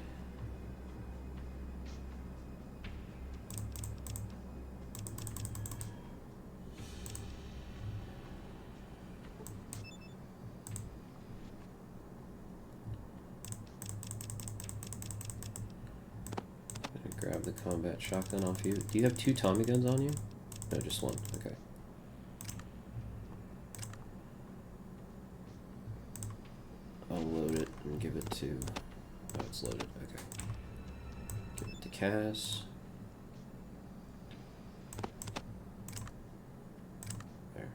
Grab the combat shotgun off you. Do you have 2 Tommy guns on you? No, just 1. Okay. I'll load it and give it to... Oh, it's loaded. Okay. Give it to Cass. There.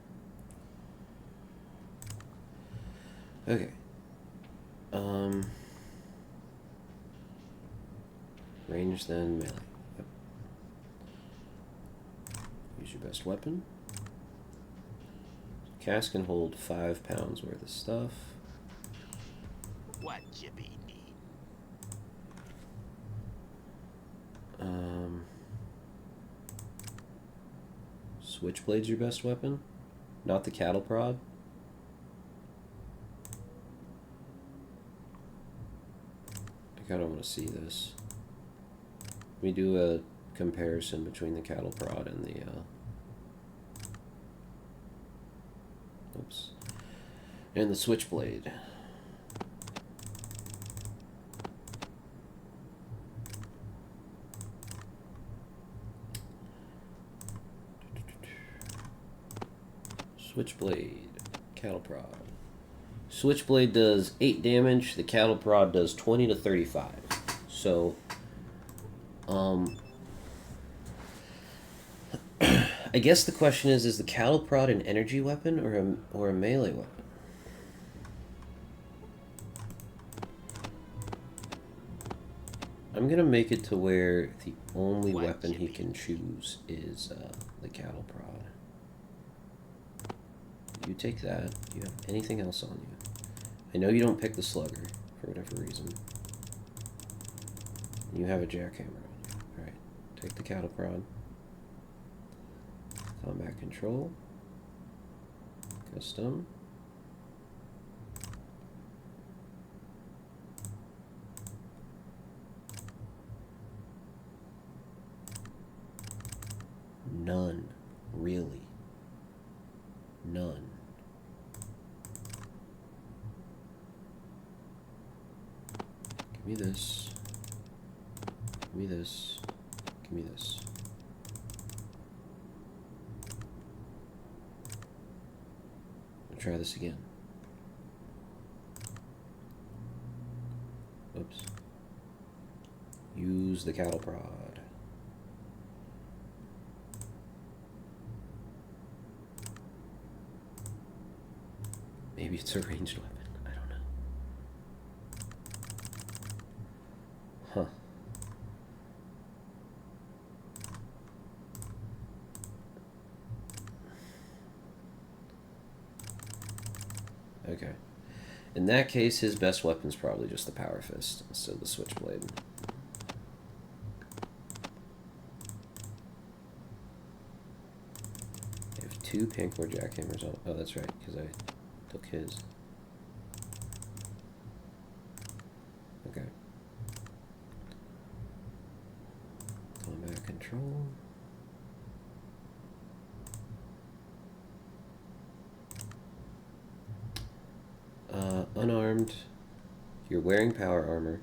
Okay. Range then melee. Yep. Use your best weapon. Cass can hold 5 pounds worth of stuff. What you be need? Switchblade's your best weapon? Not the cattle prod? I kinda wanna see this. Let me do a comparison between the cattle prod and the, oops. And the switchblade. Switchblade, cattle prod. Switchblade does 8 damage, the cattle prod does 20 to 35. So, I guess the question is the cattle prod an energy weapon or a melee weapon? I'm gonna make it to where the only weapon he can choose is the cattle prod. You take that. Do you have anything else on you? I know you don't pick the slugger for whatever reason. You have a jackhammer on you. Alright. Take the cattle prod. Combat control. Custom. None. Really. None. Give me this. Give me this. Give me this. I'll try this again. Oops. Use the cattle prod. Maybe it's a ranged weapon. I don't know. Huh. Okay. In that case, his best weapon's probably just the Power Fist instead of the Switchblade. I have 2 Pancor jackhammers on. Oh, that's right, because I took his. Okay. Combat control. Unarmed. You're wearing power armor.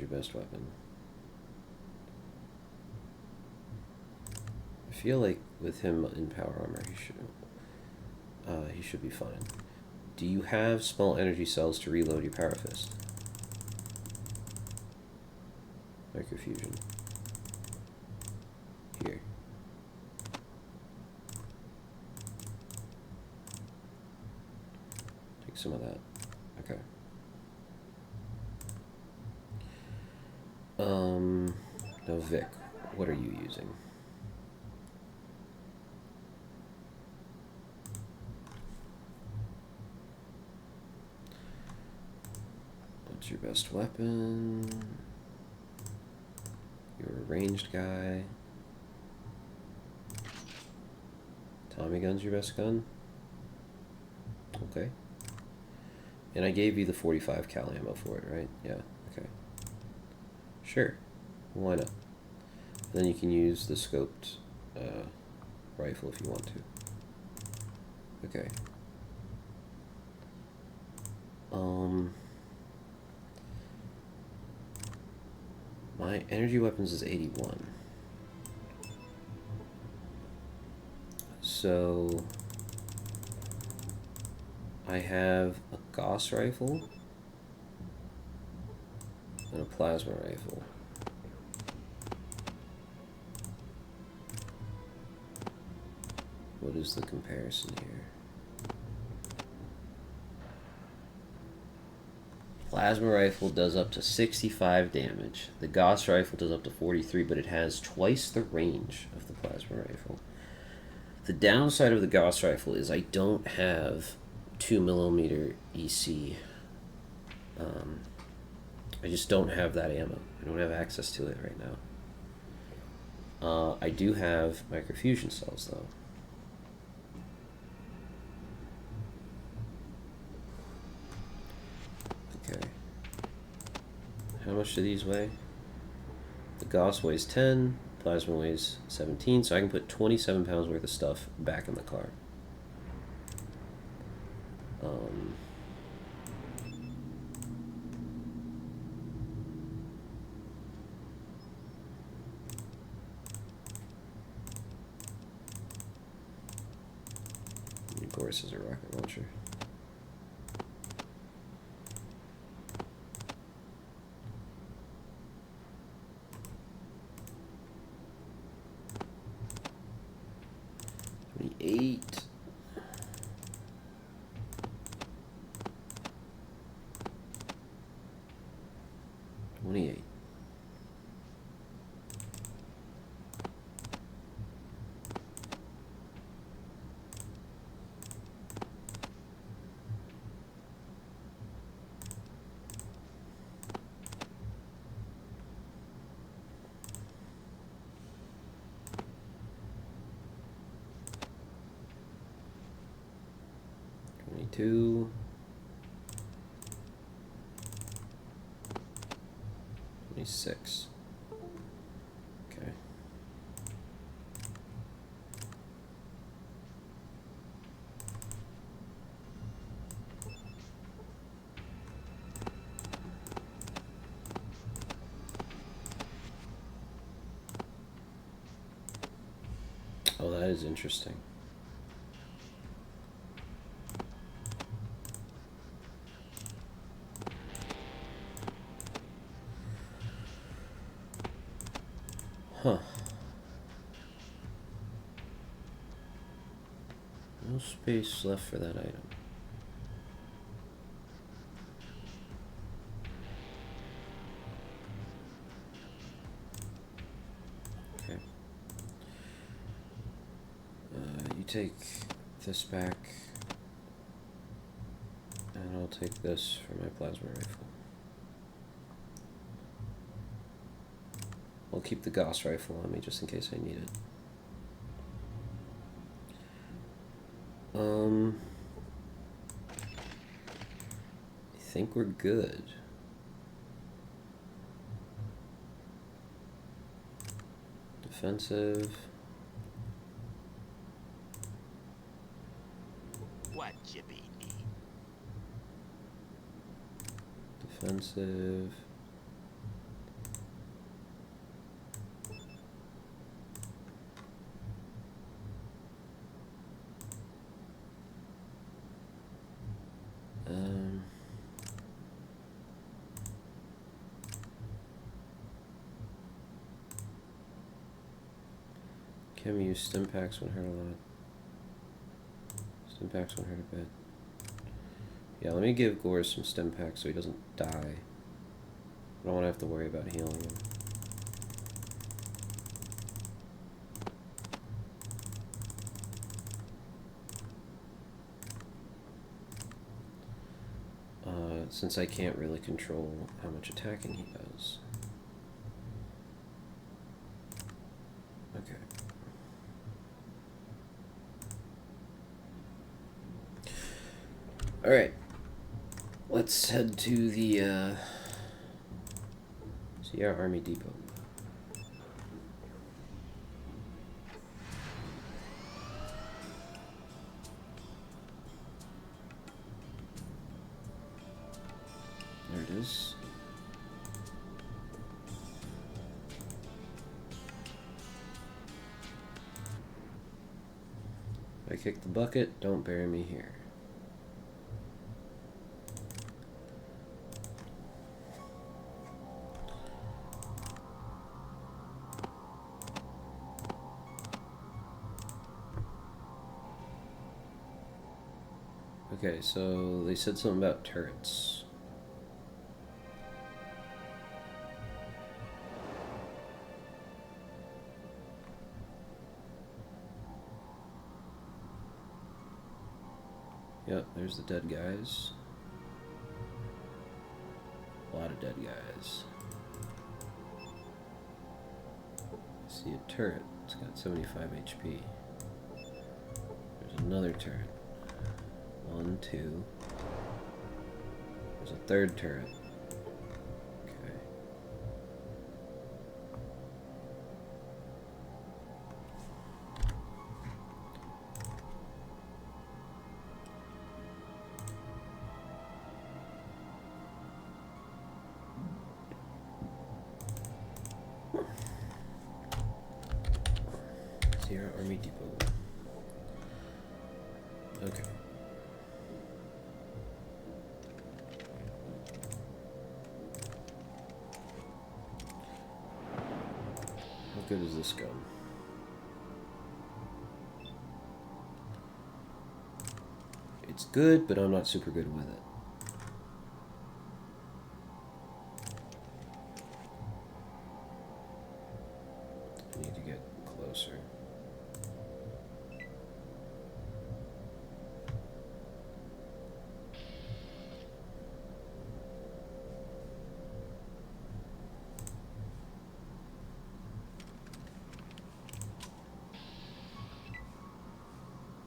your best weapon? I feel like with him in power armor, he should be fine. Do you have small energy cells to reload your power fist? Microfusion. Here. Take some of that. Okay. Now Vic, what are you using? What's your best weapon? You're a ranged guy. Tommy gun's your best gun? Okay. And I gave you the 45 cal ammo for it, right? Yeah, okay. Sure. Why not? Then you can use the scoped rifle if you want to. Okay. My energy weapons is 81. So I have a Gauss rifle and a plasma rifle. What is the comparison here? Plasma rifle does up to 65 damage. The Gauss rifle does up to 43, but it has twice the range of the plasma rifle. The downside of the Gauss rifle is I don't have 2mm EC. I just don't have that ammo. I don't have access to it right now. I do have microfusion cells though. Okay. How much do these weigh? The Gauss weighs 10, plasma weighs 17, so I can put 27 pounds worth of stuff back in the car. Of course, is a rocket launcher. Eight. $28. $22. $26. Okay. Oh, that is interesting. Huh. No space left for that item. Okay. You take this back, and I'll take this for my plasma rifle. I'll keep the Gauss rifle on me just in case I need it. I think we're good. Defensive. What you be need? Defensive. Can we use stim packs when hurt a lot? Stim packs when hurt a bit. Yeah, let me give Gore some stim packs so he doesn't die. I don't want to have to worry about healing him. Since I can't really control how much attacking he does. Okay. Alright. Let's head to the Sierra Army Depot. There it is. If I kick the bucket, don't bury me here. Okay, so they said something about turrets. Yep, there's the dead guys. A lot of dead guys. I see a turret. It's got 75 HP. There's another turret. 1, 2. There's a third turret. Okay. Sierra Army Depot. Okay. How good is this gun? It's good, but I'm not super good with it. I need to get closer.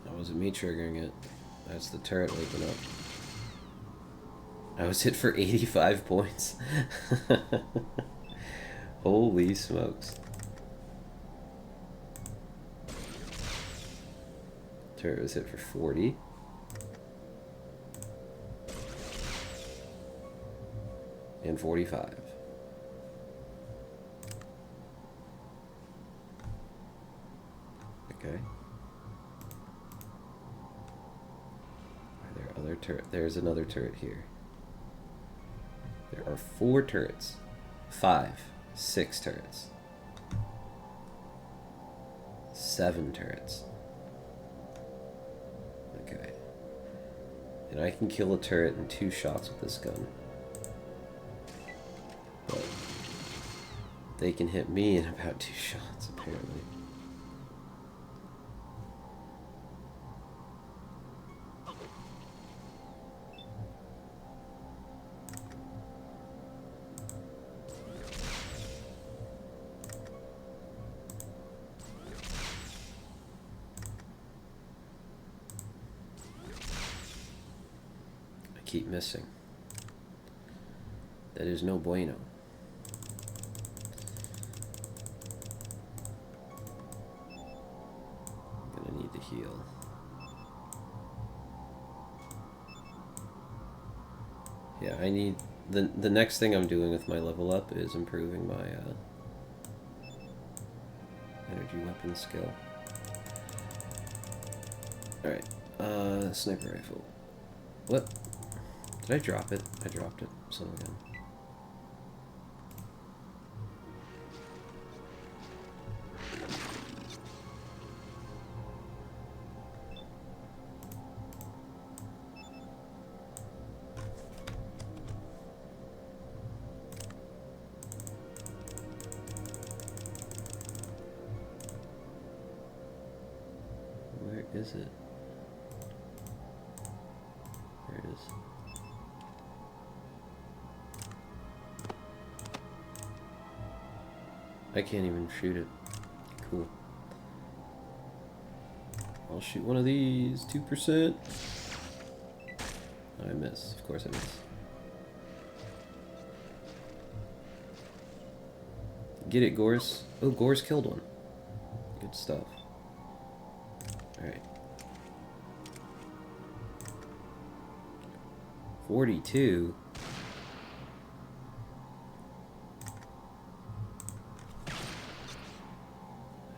That wasn't me triggering it. That's the turret waking up. I was hit for 85 points. Holy smokes. Turret was hit for 40. And 45. Okay. Are there other turret? There's another turret here. There are 4 turrets. 5. 6 turrets. 7 turrets. Okay. And I can kill a turret in 2 shots with this gun. But they can hit me in about 2 shots, apparently. Keep missing. That is no bueno. I'm gonna need to heal. Yeah, I need the next thing I'm doing with my level up is improving my energy weapon skill. Alright, sniper rifle. What? Did I drop it? I dropped it. Son of a gun. is it? There it is. I can't even shoot it. Cool. I'll shoot one of these. 2%. I miss. Of course I miss. Get it, Gors. Oh, Gors killed one. Good stuff. Alright. 42.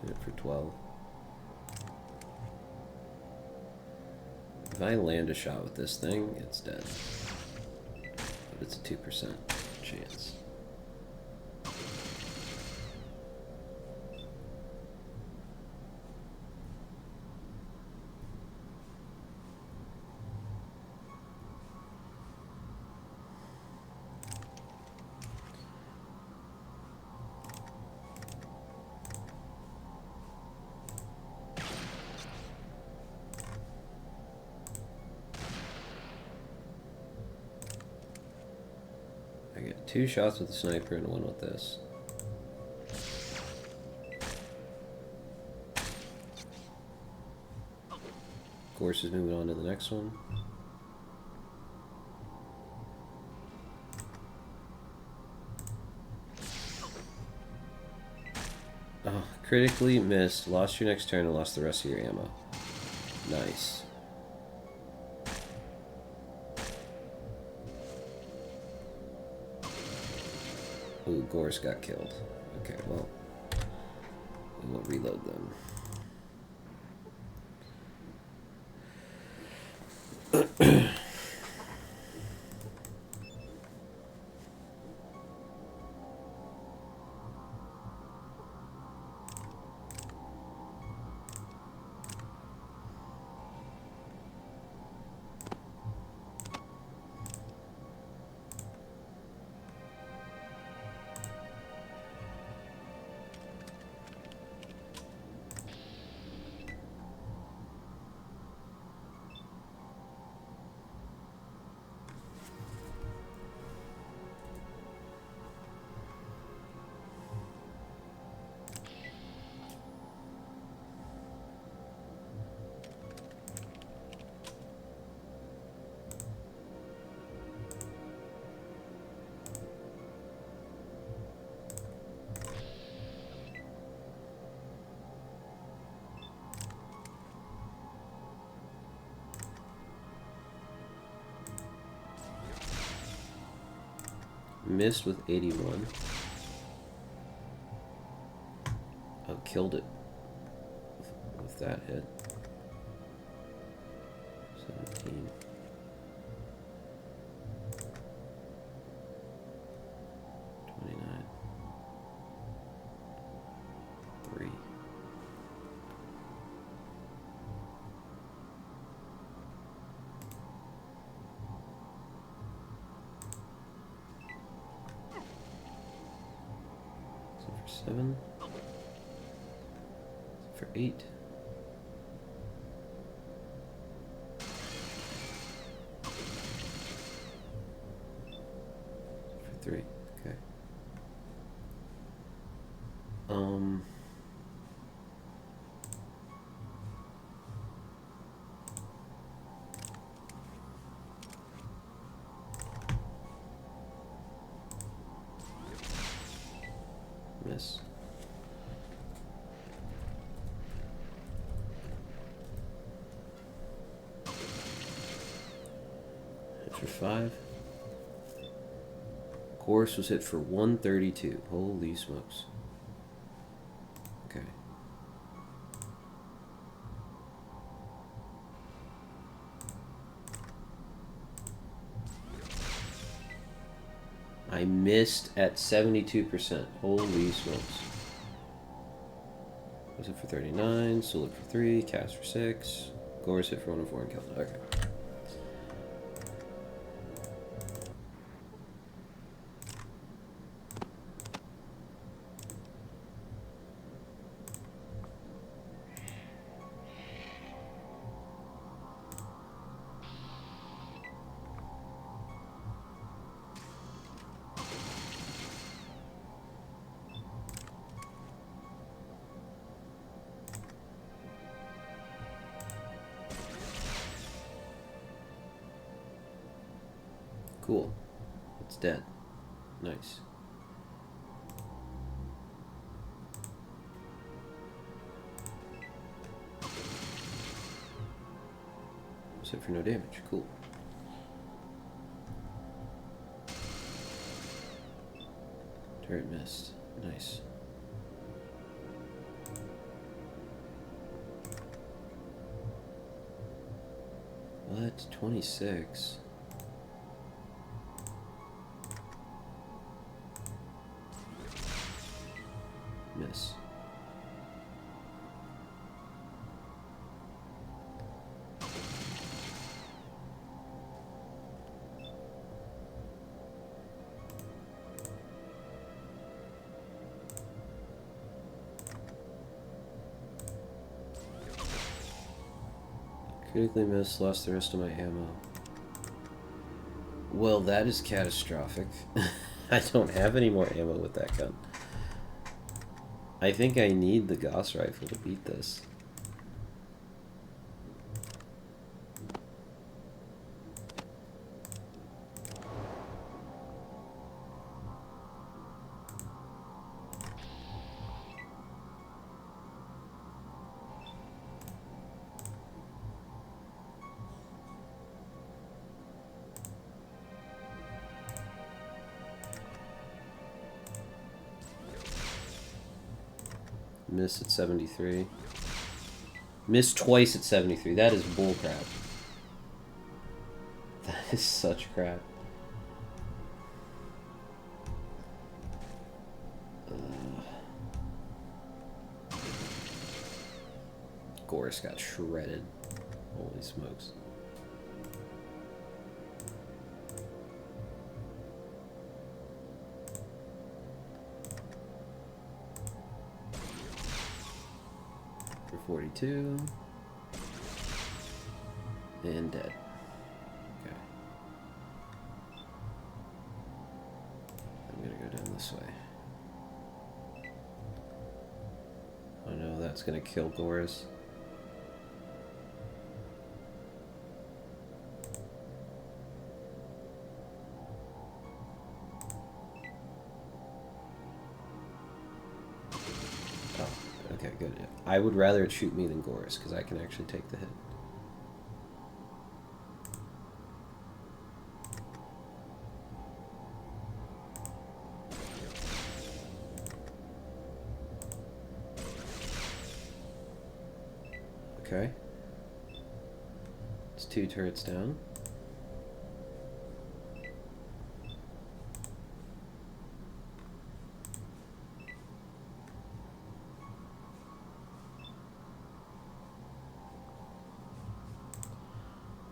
Hit it for 12. If I land a shot with this thing, it's dead. But it's a 2% chance. I get 2 shots with the sniper and 1 with this. Gorse is moving on to the next one. Oh, critically missed. Lost your next turn and lost the rest of your ammo. Nice. Ooh, Gorse got killed. Okay, well, we'll reload them. Missed with 81. Oh, killed it with that hit. 17. 29. 3. For 7. For 8. For 3. Okay. Miss. Hit for 5. Gorse was hit for 132. Holy smokes. Okay. I missed at 72%. Holy smokes. Was it for 39? Sold it for 3. Cast for 6. Gorse hit for 104 and killed it. Okay. Cool. It's dead. Nice. Except for no damage. Cool. Turret missed. Nice. What? 26? Miss. Critically missed, lost the rest of my ammo. Well, that is catastrophic. I don't have any more ammo with that gun. I think I need the Gauss rifle to beat this. Miss at 73. Miss twice at 73. That is bullcrap. That is such crap. Gorse got shredded. Holy smokes. For 42. And dead. Okay. I'm gonna go down this way. Oh no, that's gonna kill Gorse. Okay, good. I would rather it shoot me than Gorse, because I can actually take the hit. Okay. It's 2 turrets down.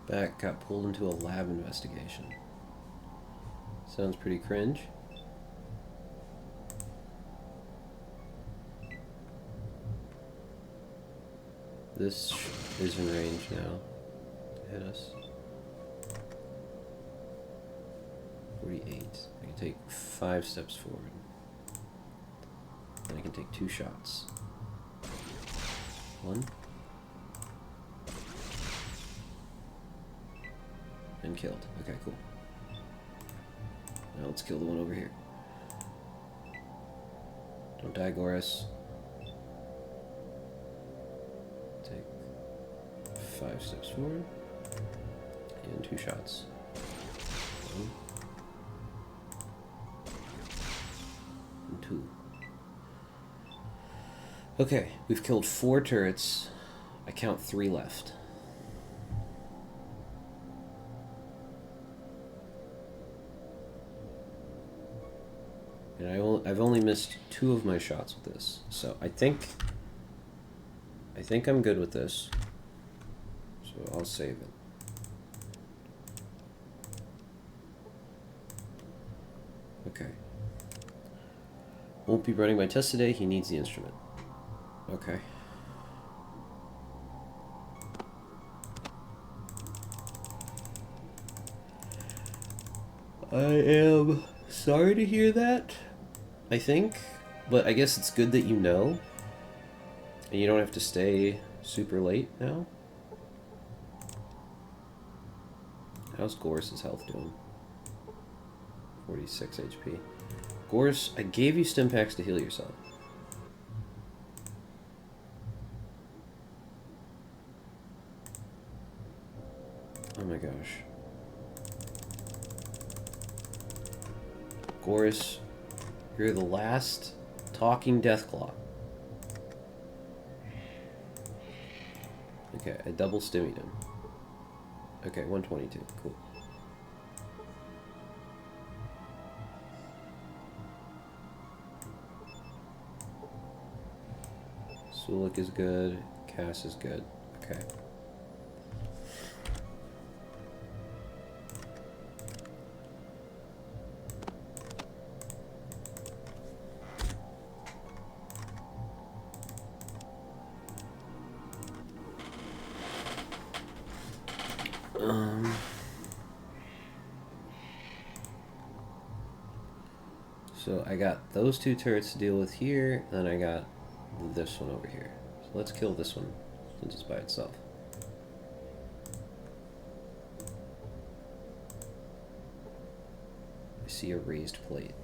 Back got pulled into a lab investigation. Sounds pretty cringe. This is in range now to hit us. 48. I can take 5 steps forward. And I can take 2 shots. 1. And killed. Okay, cool. Now let's kill the one over here. Don't die, Gorse. Take 5 steps forward. And 2 shots. 1. And 2. Okay, we've killed 4 turrets. I count 3 left. And I've only missed 2 of my shots with this, so I think I'm good with this. So I'll save it. Okay. Won't be running my test today. He needs the instrument. Okay. I am sorry to hear that, I think, but I guess it's good that you know, and you don't have to stay super late now. How's Gorse's health doing? 46 HP. Gorse, I gave you stim packs to heal yourself. Oh my gosh. Gorse, you're the last talking Deathclaw. Okay, I double stimmied him. Okay, 122. Cool. Sulik is good. Cass is good. Okay. So I got those two turrets to deal with here, and then I got this one over here. So let's kill this one, since it's by itself. I see a raised plate.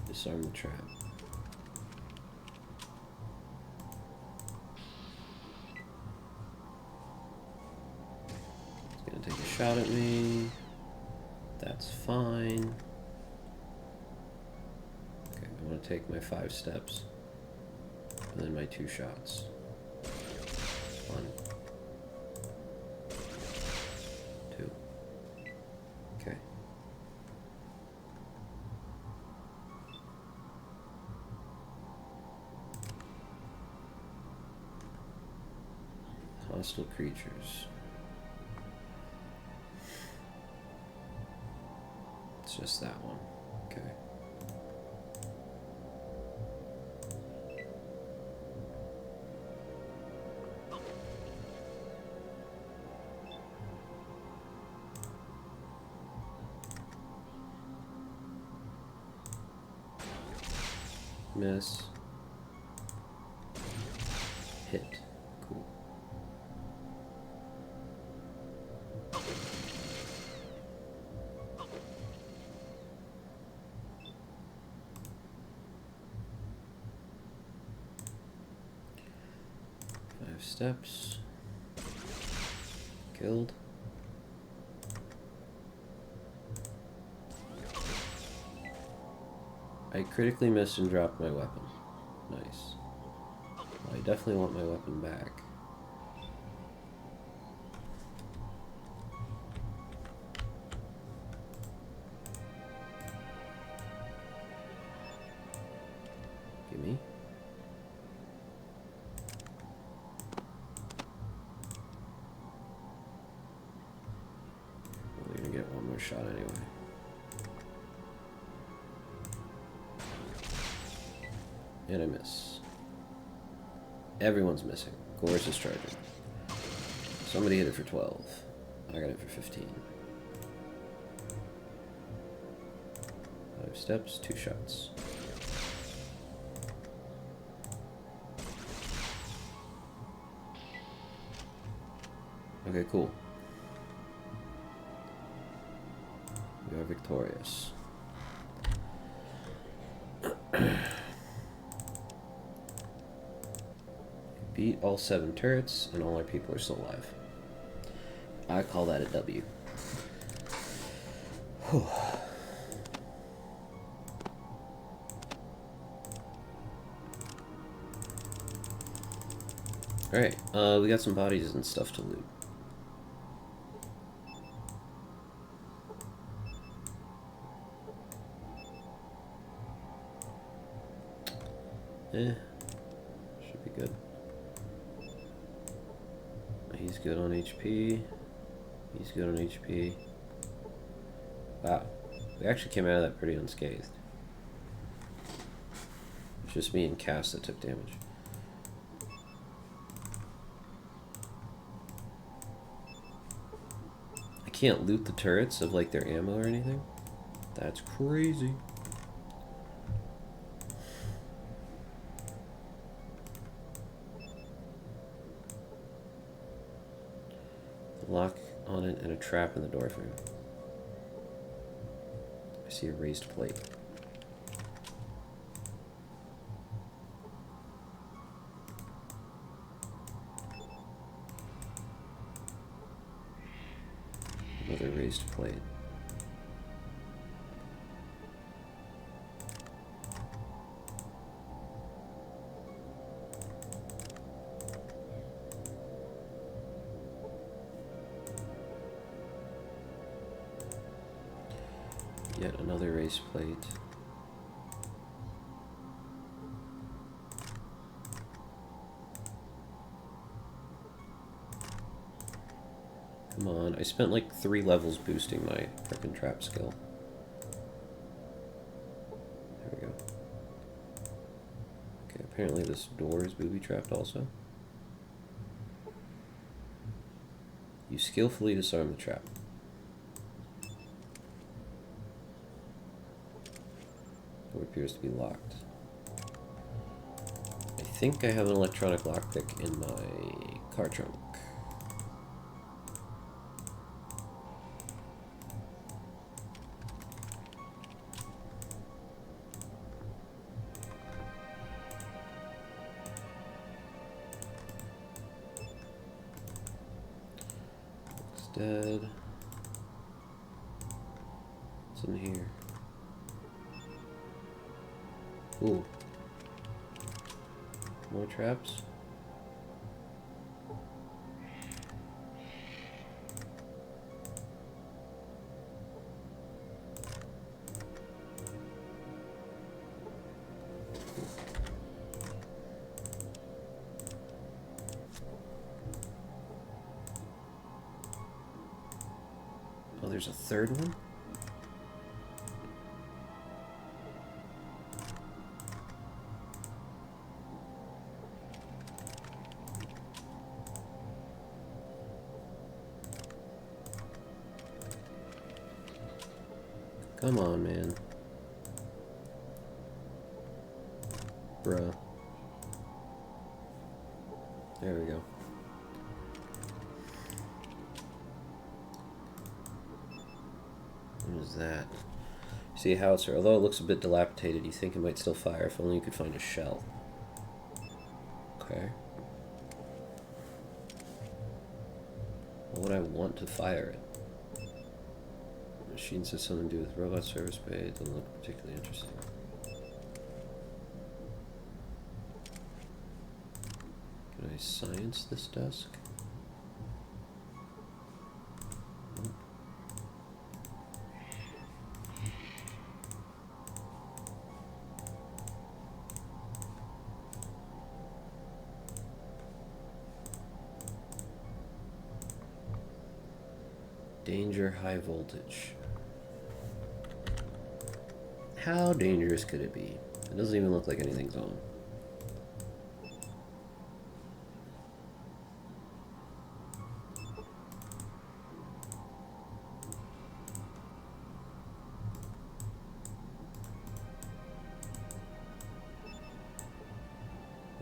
Disarm the trap. Take a shot at me. That's fine. Okay, I want to take my 5 steps. And then my 2 shots. 1. 2. Okay. Hostile creatures. Just that one. Okay. Miss. Hit. Cool. Steps. Killed. I critically missed and dropped my weapon. Nice. Well, I definitely want my weapon back. Gimme. Shot anyway. And I miss. Everyone's missing. Gorse is charging. Somebody hit it for 12. I got it for 15. 5 steps, 2 shots. Okay, cool. We are victorious. Beat all 7 turrets, and all our people are still alive. I call that a W. Whew. Alright, we got some bodies and stuff to loot. Should be good. He's good on HP. He's good on HP. Wow. We actually came out of that pretty unscathed. It's just me and Cass that took damage. I can't loot the turrets of like their ammo or anything. That's crazy. on it and a trap in the doorframe. I see a raised plate. Another raised plate. Yet another raised plate. Come on, I spent like 3 levels boosting my frickin' trap skill. There we go. Okay, apparently this door is booby-trapped also. You skillfully disarm the trap. Door appears to be locked. I think I have an electronic lockpick in my car trunk. Dead. What's in here? Ooh. More traps? Oh, there's a third one? Come on, man. Bruh. There we go. What is that? See a howitzer. Although it looks a bit dilapidated, you think it might still fire if only you could find a shell. Okay. What would I want to fire it? Machine says something to do with robot service bay. It doesn't look particularly interesting. Can I science this desk? Nope. Danger, high voltage. How dangerous could it be? It doesn't even look like anything's on.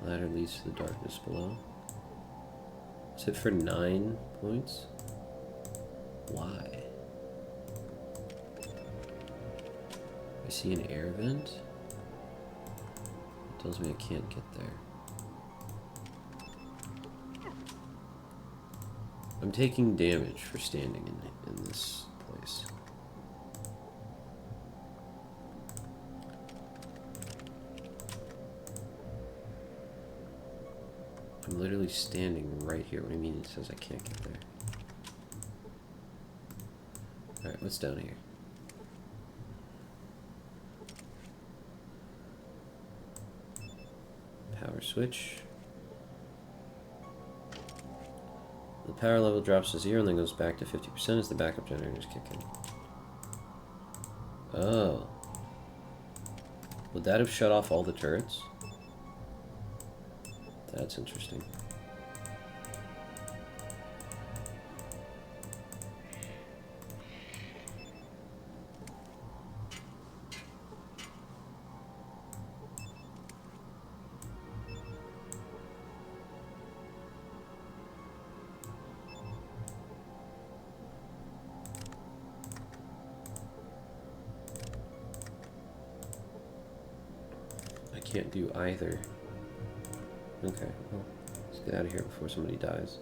Ladder leads to the darkness below. Is it for 9 points? Why? I see an air vent. It tells me I can't get there. I'm taking damage for standing in this place. I'm literally standing right here. What do you mean it says I can't get there? Alright, what's down here? Power switch. The power level drops to 0 and then goes back to 50% as the backup generators kick in. Oh. Would that have shut off all the turrets? That's interesting. can't do either. Okay, well, let's get out of here before somebody dies.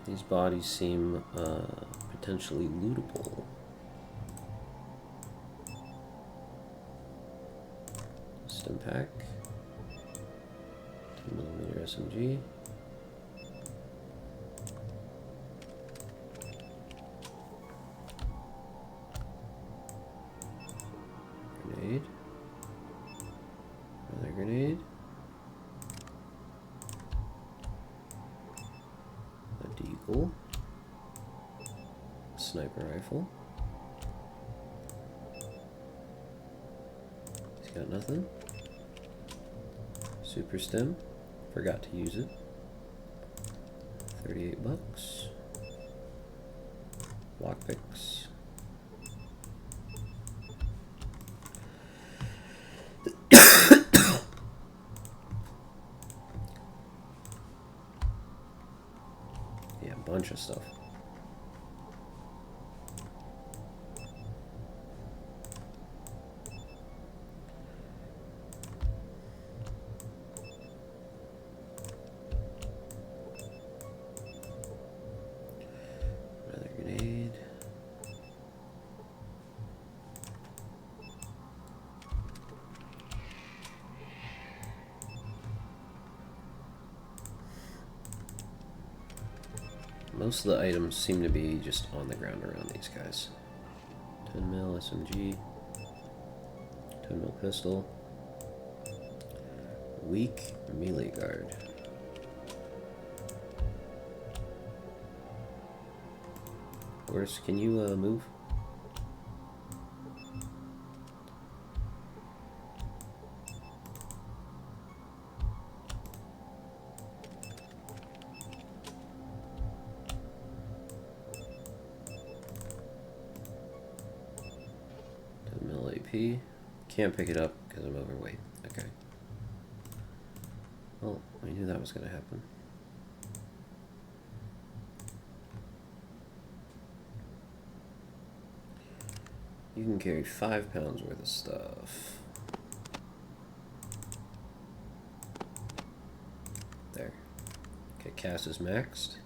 These bodies seem potentially lootable. Stim pack. 10mm SMG. Grenade. Another grenade. A deagle. Sniper rifle. He's got nothing. Super stim. Forgot to use it. 38 bucks. Lockpicks. Yeah, a bunch of stuff. Another grenade. Most of the items seem to be just on the ground around these guys. 10mm SMG. 10mm pistol. Weak melee guard. Horse, can you move? AP. Can't pick it up because I'm overweight. Okay. Well, I knew that was going to happen. You can carry 5 pounds worth of stuff. There. Okay, Cass is maxed.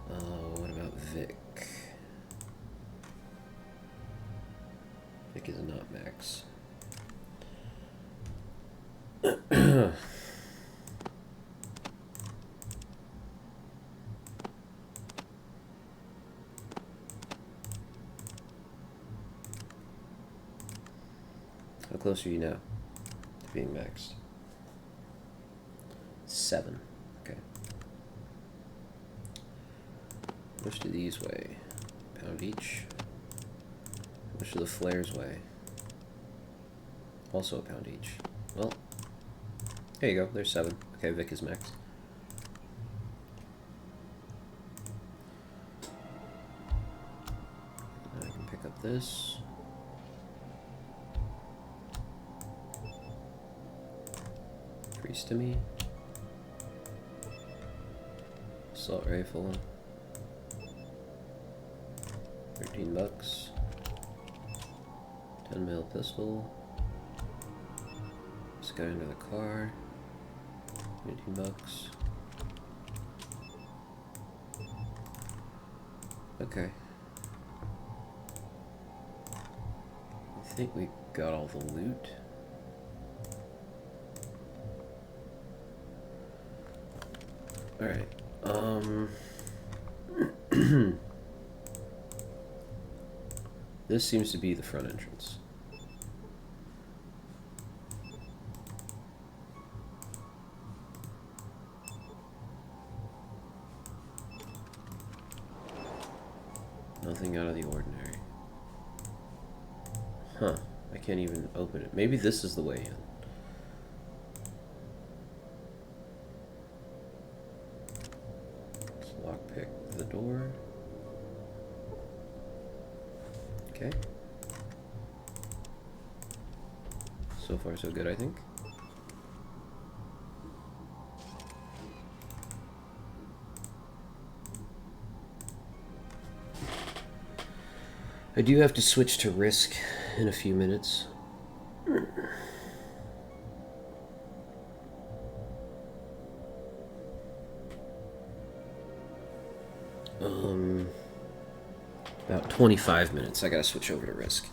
What about Vic? Vic is not max. How close are you now to being maxed? 7. Okay. How much do these weigh? Pound each. How much do the flares weigh? Also a pound each. Well, there you go. There's 7. Okay, Vic is maxed. Now I can pick up this. Free stimmy. Assault rifle. 13 bucks. 10mm pistol. This guy under the car. 18 bucks. Okay. I think we got all the loot. Alright. This seems to be the front entrance. Nothing out of the ordinary. Huh. I can't even open it. Maybe this is the way in. Let's lockpick the door. Okay. So far so good, I think. I do have to switch to Risk in a few minutes. About 25 minutes. I gotta switch over to Risk.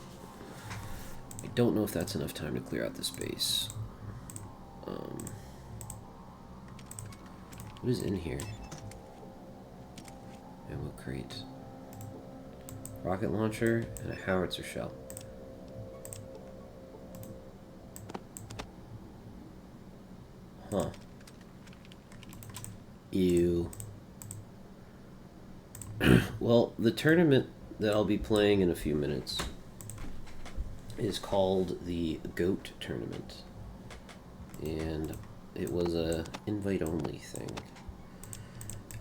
I don't know if that's enough time to clear out this base. What is in here? Ammo crate. Rocket launcher and a howitzer shell. Huh. Ew. Well, the tournament that I'll be playing in a few minutes is called the GOAT Tournament. And it was a invite-only thing.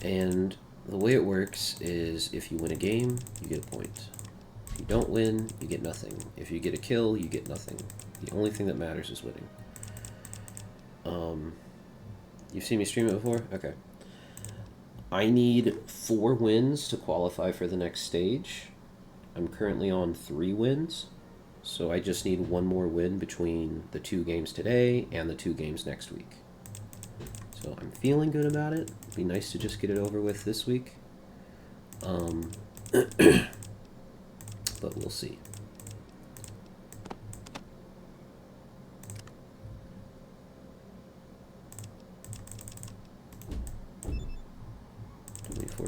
And the way it works is if you win a game, you get a point. If you don't win, you get nothing. If you get a kill, you get nothing. The only thing that matters is winning. You've seen me stream it before? Okay. I need 4 wins to qualify for the next stage. I'm currently on 3 wins, so I just need 1 more win between the 2 games today and the 2 games next week. So I'm feeling good about it. It'd be nice to just get it over with this week. But we'll see.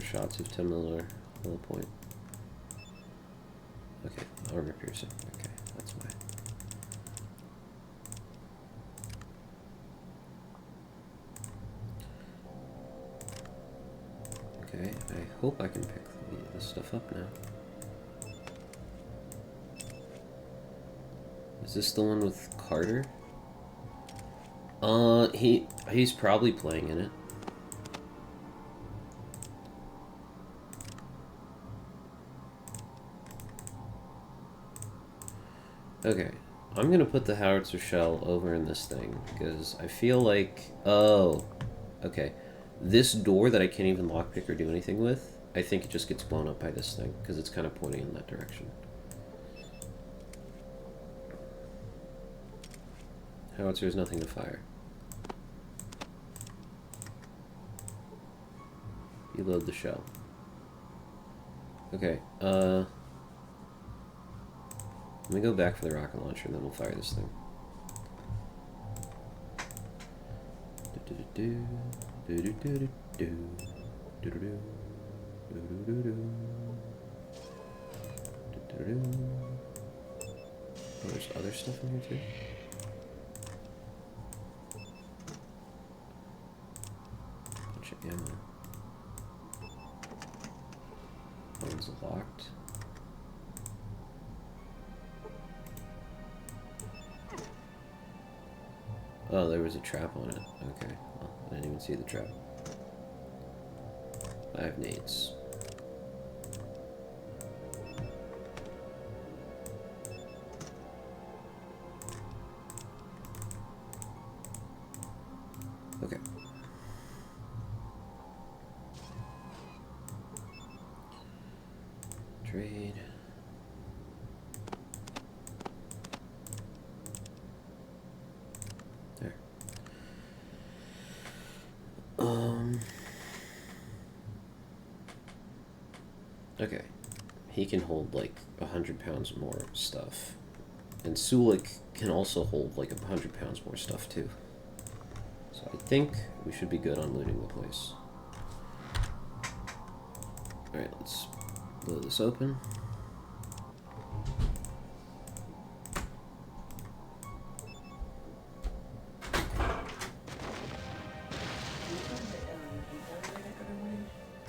Shots of 10 miller point. Okay, armor piercing. Okay, that's why. Okay, I hope I can pick this stuff up now. Is this the one with Carter? He's probably playing in it. Okay, I'm going to put the howitzer shell over in this thing, because I feel like... Oh, okay. This door that I can't even lockpick or do anything with, I think it just gets blown up by this thing, because it's kind of pointing in that direction. Howitzer is nothing to fire. Reload the shell. Okay, let me go back for the rocket launcher and then we'll fire this thing. Oh, there's other stuff in here too? Bunch of ammo. One's locked. Oh, there was a trap on it. Okay, well, I didn't even see the trap. I have nades. Okay. Trade. There. Okay. He can hold like 100 pounds more stuff. And Sulik can also hold like 100 pounds more stuff too. So I think we should be good on looting the place. Alright, let's blow this open.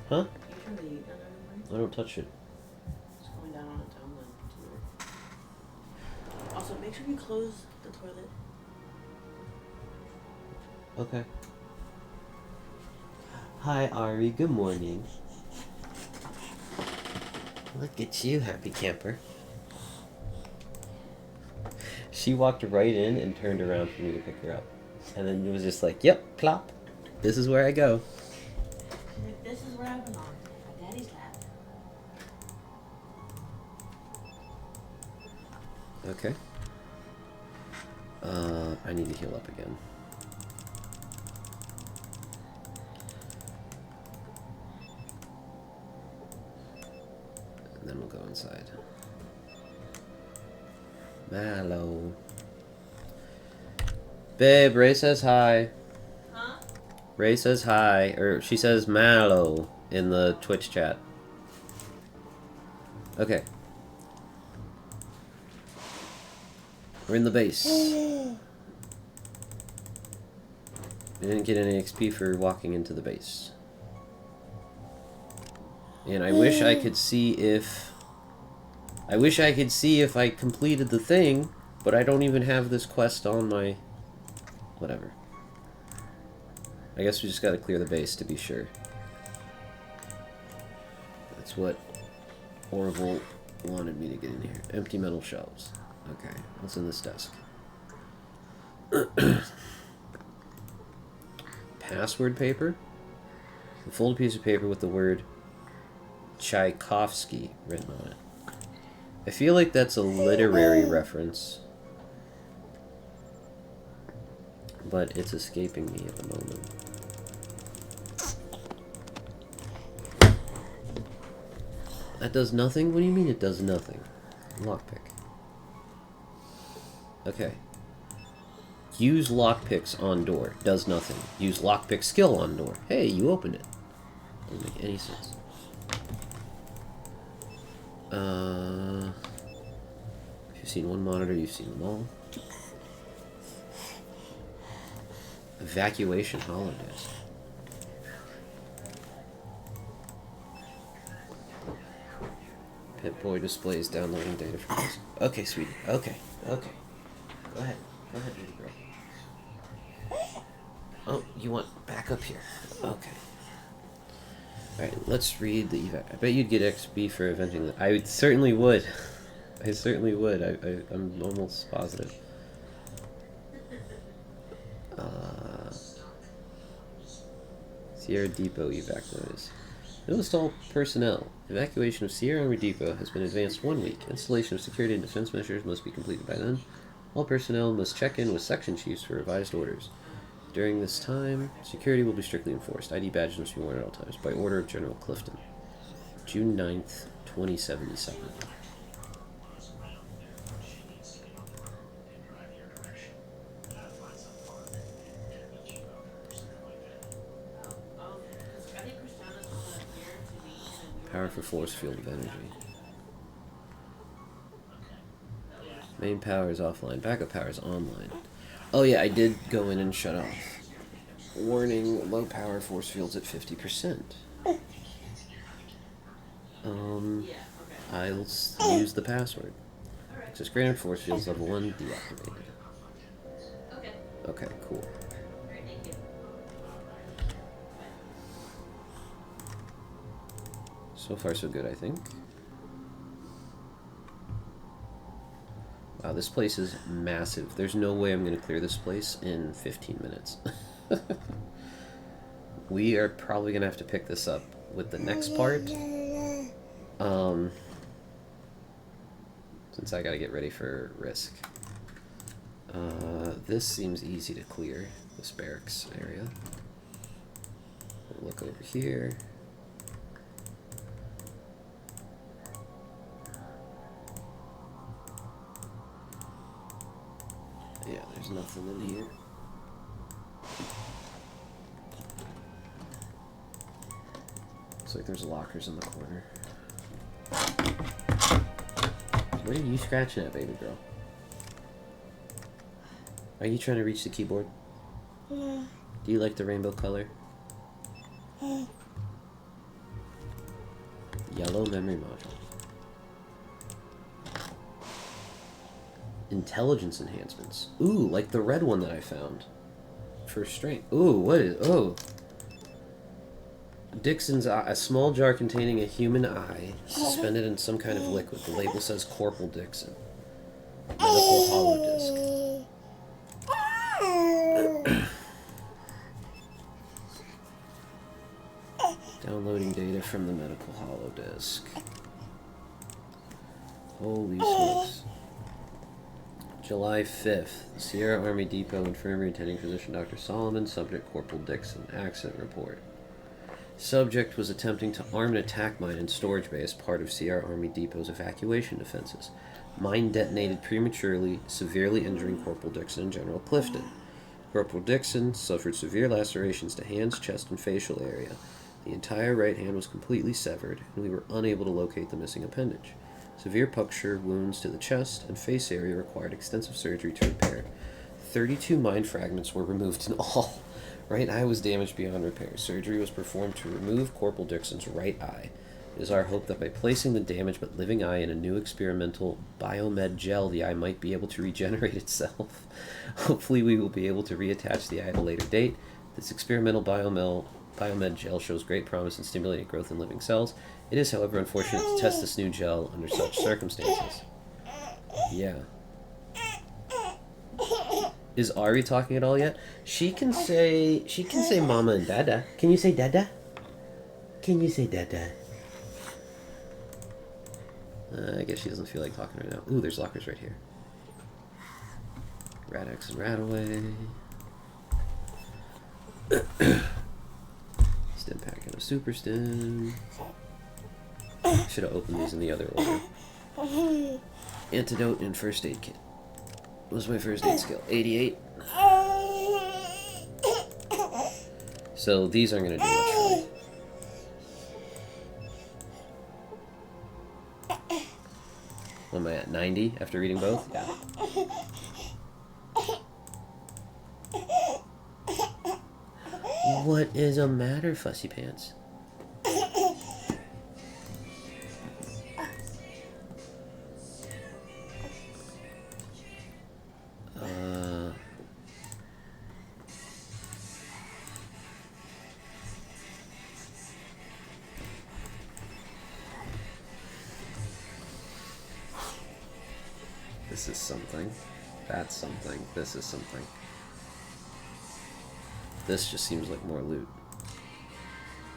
Huh? I don't touch it. It's going down on its own then. Also, make sure you close the toilet. Okay. Hi, Ari. Good morning. Look at you, happy camper. She walked right in and turned around for me to pick her up. And then it was just like, yep, plop. This is where I go. This is where I belong. My daddy's lap. Okay. I need to heal up again. And then we'll go inside. Mallow. Babe, Ray says hi. Huh? Ray says hi, or she says Mallow in the Twitch chat. Okay. We're in the base. We didn't get any XP for walking into the base. And I wish I could see if... I wish I could see if I completed the thing, but I don't even have this quest on my... Whatever. I guess we just gotta clear the base to be sure. That's what Orville wanted me to get in here. Empty metal shelves. Okay, what's in this desk? Password paper? A folded piece of paper with the word Tchaikovsky written on it. I feel like that's a literary reference, but it's escaping me at the moment. That does nothing? What do you mean it does nothing? Lockpick. Okay. Use lockpicks on door. Does nothing. Use lockpick skill on door. Hey, you opened it. Doesn't make any sense. If you've seen one monitor, you've seen them all. Evacuation holodesk. Pip-Boy displays downloading data from this. Okay, sweetie. Okay. Okay. Go ahead. Go ahead, baby girl. Oh, you want back up here. Okay. Alright, let's read the evac. I bet you'd get XP for avenging the... I certainly would. I certainly would. I'm almost positive. Sierra Depot evac notice. Notice to all personnel. Evacuation of Sierra Army Depot has been advanced 1 week. Installation of security and defense measures must be completed by then. All personnel must check in with section chiefs for revised orders. During this time, security will be strictly enforced. ID badges must be worn at all times. By order of General Clifton. June 9th, 2077. Power for force field of energy. Main power is offline. Backup power is online. Oh yeah, I did go in and shut off. Warning, low power force fields at 50%. I'll use the password. Access granted, force fields level 1 deactivated. Okay, cool. So far so good, I think. Wow, this place is massive. There's no way I'm going to clear this place in 15 minutes. We are probably going to have to pick this up with the next part. Since I got to get ready for Risk. This seems easy to clear, this barracks area. We'll look over here. Yeah, there's nothing in here. Looks like there's lockers in the corner. What are you scratching at, baby girl? Are you trying to reach the keyboard? Do you like the rainbow color? Yellow memory module. Intelligence enhancements. Ooh, like the red one that I found. For strength. Ooh, what is... Oh. Dixon's eye. A small jar containing a human eye suspended in some kind of liquid. The label says Corporal Dixon. Medical holodisc. Downloading data from the medical holodisk. Holy smokes. July 5th. Sierra Army Depot Infirmary Attending Physician Dr. Solomon. Subject Corporal Dixon. Accident report. Subject was attempting to arm an attack mine in storage bay as part of Sierra Army Depot's evacuation defenses. Mine detonated prematurely, severely injuring Corporal Dixon and General Clifton. Corporal Dixon suffered severe lacerations to hands, chest, and facial area. The entire right hand was completely severed, and we were unable to locate the missing appendage. Severe puncture wounds to the chest and face area required extensive surgery to repair. 32 mine fragments were removed in all. Right eye was damaged beyond repair. Surgery was performed to remove Corporal Dixon's right eye. It is our hope that by placing the damaged but living eye in a new experimental biomed gel, the eye might be able to regenerate itself. Hopefully we will be able to reattach the eye at a later date. This experimental biomed gel shows great promise in stimulating growth in living cells. It is, however, unfortunate to test this new gel under such circumstances. Yeah. Is Ari talking at all yet? She can say mama and dada. Can you say dada? Can you say dada? I guess she doesn't feel like talking right now. Ooh, there's lockers right here. Radex and Radaway. Stim pack and a super stim. Should have opened these in the other order. Antidote and first aid kit. What was my first aid skill? 88. So these aren't going to do much for me. What am I at? 90 after reading both? Yeah. What is the matter, Fussy Pants? This is something. That's something. This is something. This just seems like more loot.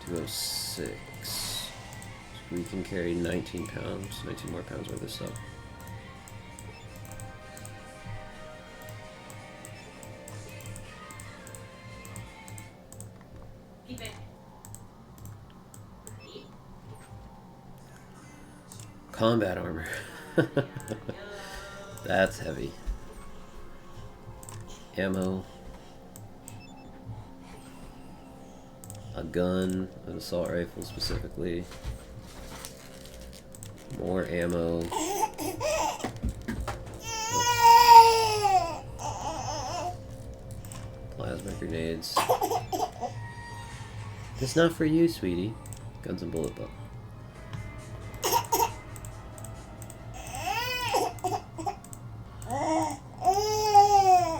206. We can carry 19 pounds. 19 more pounds worth of stuff. Keep it. Combat armor. That's heavy. Ammo. A gun, an assault rifle specifically. More ammo. Plasma grenades. That's not for you, sweetie. Guns and bullet book.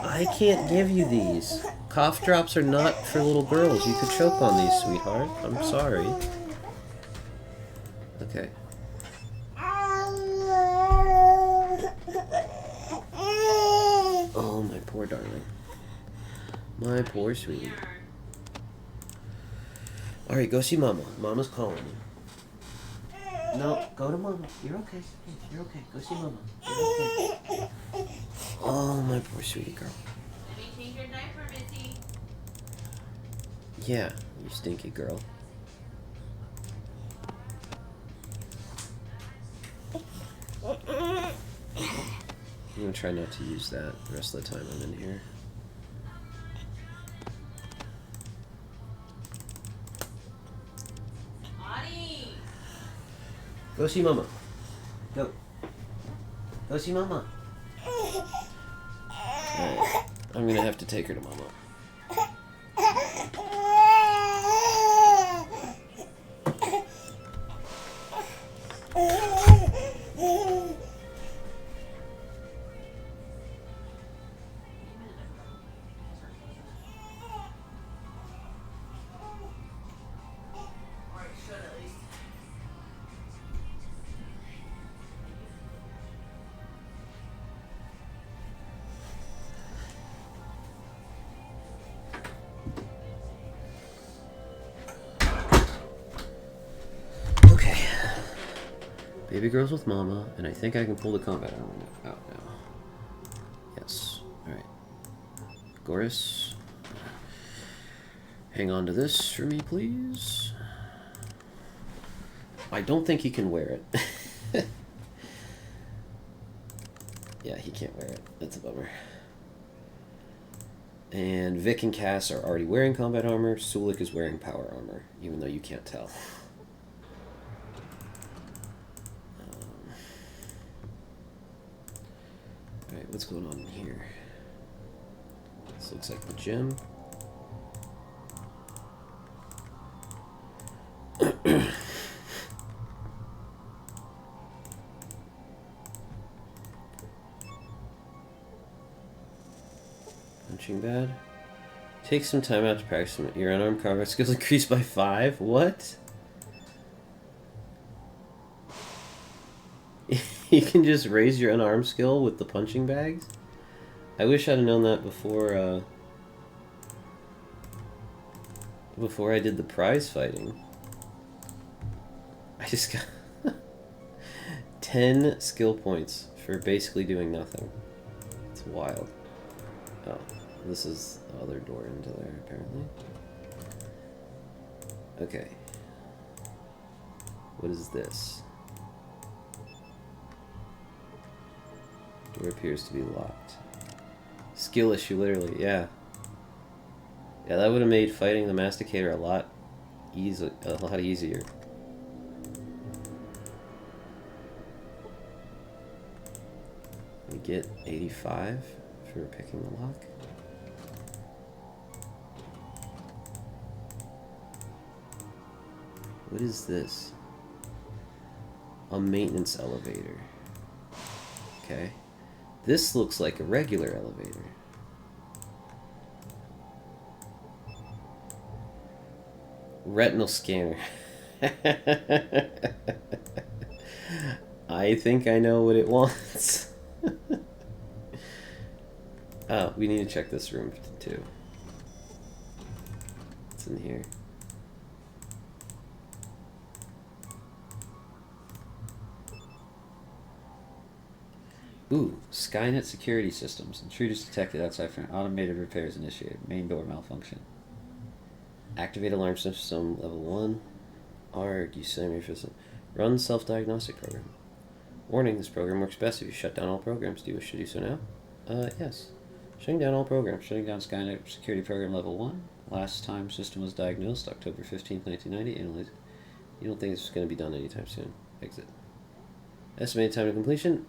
I can't give you these. Cough drops are not for little girls. You could choke on these, sweetheart. I'm sorry. Okay. Oh, my poor darling. My poor sweetie. Alright, go see Mama. Mama's calling you. No, go to Mama. You're okay. You're okay. Go see Mama. You're okay. Oh, my poor sweetie girl. Let me change your diaper, Missy. Yeah, you stinky girl. I'm gonna try not to use that the rest of the time I'm in here. Audie! Go see Mama. Go. Go see Mama. Alright, I'm gonna have to take her to Mama. Baby girl's with Mama, and I think I can pull the combat armor out now. Yes. Alright. Goris. Hang on to this for me, please. I don't think he can wear it. Yeah, he can't wear it. That's a bummer. And Vic and Cass are already wearing combat armor. Sulik is wearing power armor, even though you can't tell. Alright, what's going on in here? This looks like the gym. Punching bad. Take some time out to practice your unarmed combat skills increased by 5. What? You can just raise your unarmed skill with the punching bags? I wish I'd have known that before before I did the prize fighting. I just got 10 skill points for basically doing nothing. It's wild. Oh, this is the other door into there, apparently. Okay. What is this? Door appears to be locked. Skill issue, literally, yeah. Yeah, that would have made fighting the Masticator a lot easier. We get 85 for picking the lock. What is this? A maintenance elevator. Okay. This looks like a regular elevator. Retinal scanner. I think I know what it wants. Oh, we need to check this room too. What's in here? Ooh, Skynet security systems. Intruders detected outside front. Automated repairs initiated. Main door malfunction. Activate alarm system level 1. ARG, use semi-efficient. Run self-diagnostic program. Warning, this program works best if you shut down all programs. Do you wish to do so now? Yes. Shutting down all programs. Shutting down Skynet security program level 1. Last time system was diagnosed, October 15th, 1990. You don't think it's going to be done anytime soon. Exit. Estimated time of completion?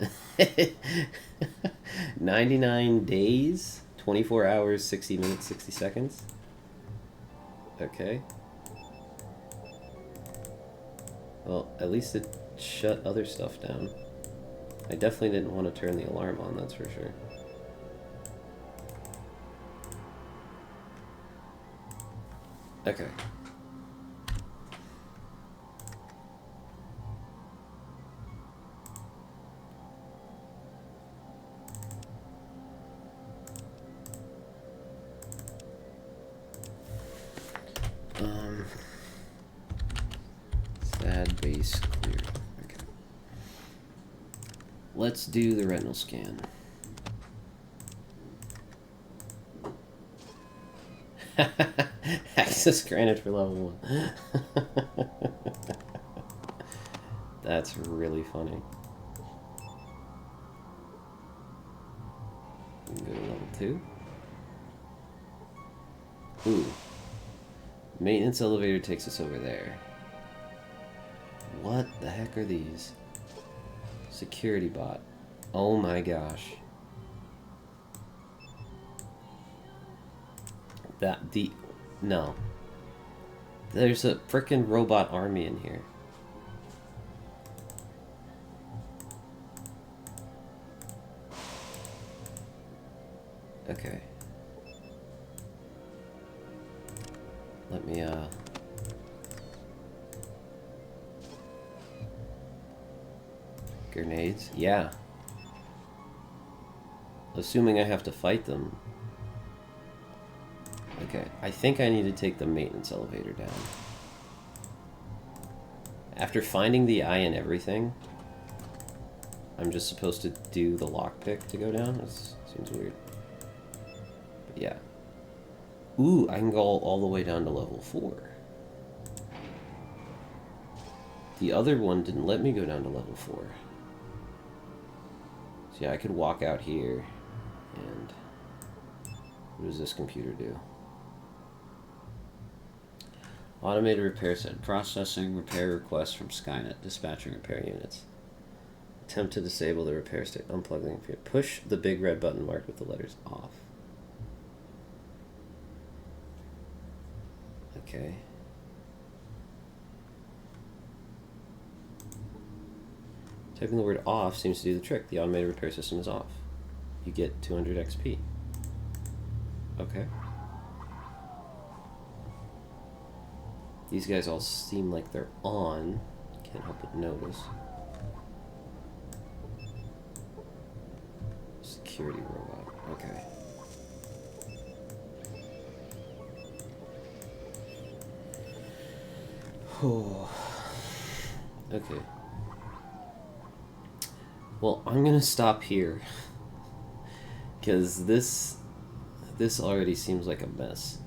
99 days, 24 hours, 60 minutes, 60 seconds. Okay. Well, at least it shut other stuff down. I definitely didn't want to turn the alarm on, that's for sure. Okay. Sad base clear. Okay. Let's do the retinal scan. Access granted for level 1. That's really funny. We can go to level 2. Ooh. Maintenance elevator takes us over there. What the heck are these? Security bot. Oh my gosh. No. There's a frickin' robot army in here. Okay. Let me, Grenades? Yeah. Assuming I have to fight them. Okay, I think I need to take the maintenance elevator down. After finding the eye and everything, I'm just supposed to do the lockpick to go down. This seems weird. But yeah. Ooh, I can go all the way down to level 4. The other one didn't let me go down to level 4. So yeah, I could walk out here and... What does this computer do? Automated repair set. Processing repair requests from Skynet. Dispatching repair units. Attempt to disable the repair state. Unplug the computer. Push the big red button marked with the letters off. Okay. Typing the word off seems to do the trick. The automated repair system is off. You get 200 XP. Okay. These guys all seem like they're on. Can't help but notice. Security robot. Okay. Oh. Okay. Well, I'm gonna stop here. Because this already seems like a mess.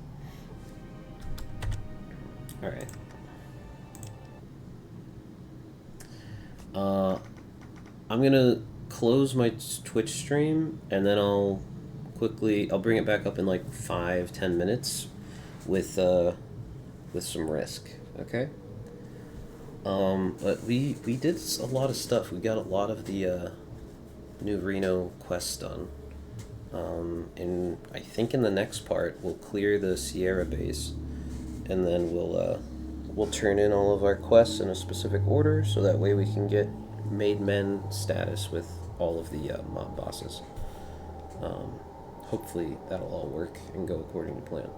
Alright. I'm gonna close my Twitch stream and then I'll bring it back up in like 5-10 minutes with some risk, okay? But we did a lot of stuff. We got a lot of the new Reno quests done. And I think in the next part we'll clear the Sierra base, and then we'll turn in all of our quests in a specific order, so that way we can get made men status with all of the mob bosses. Hopefully that'll all work and go according to plan.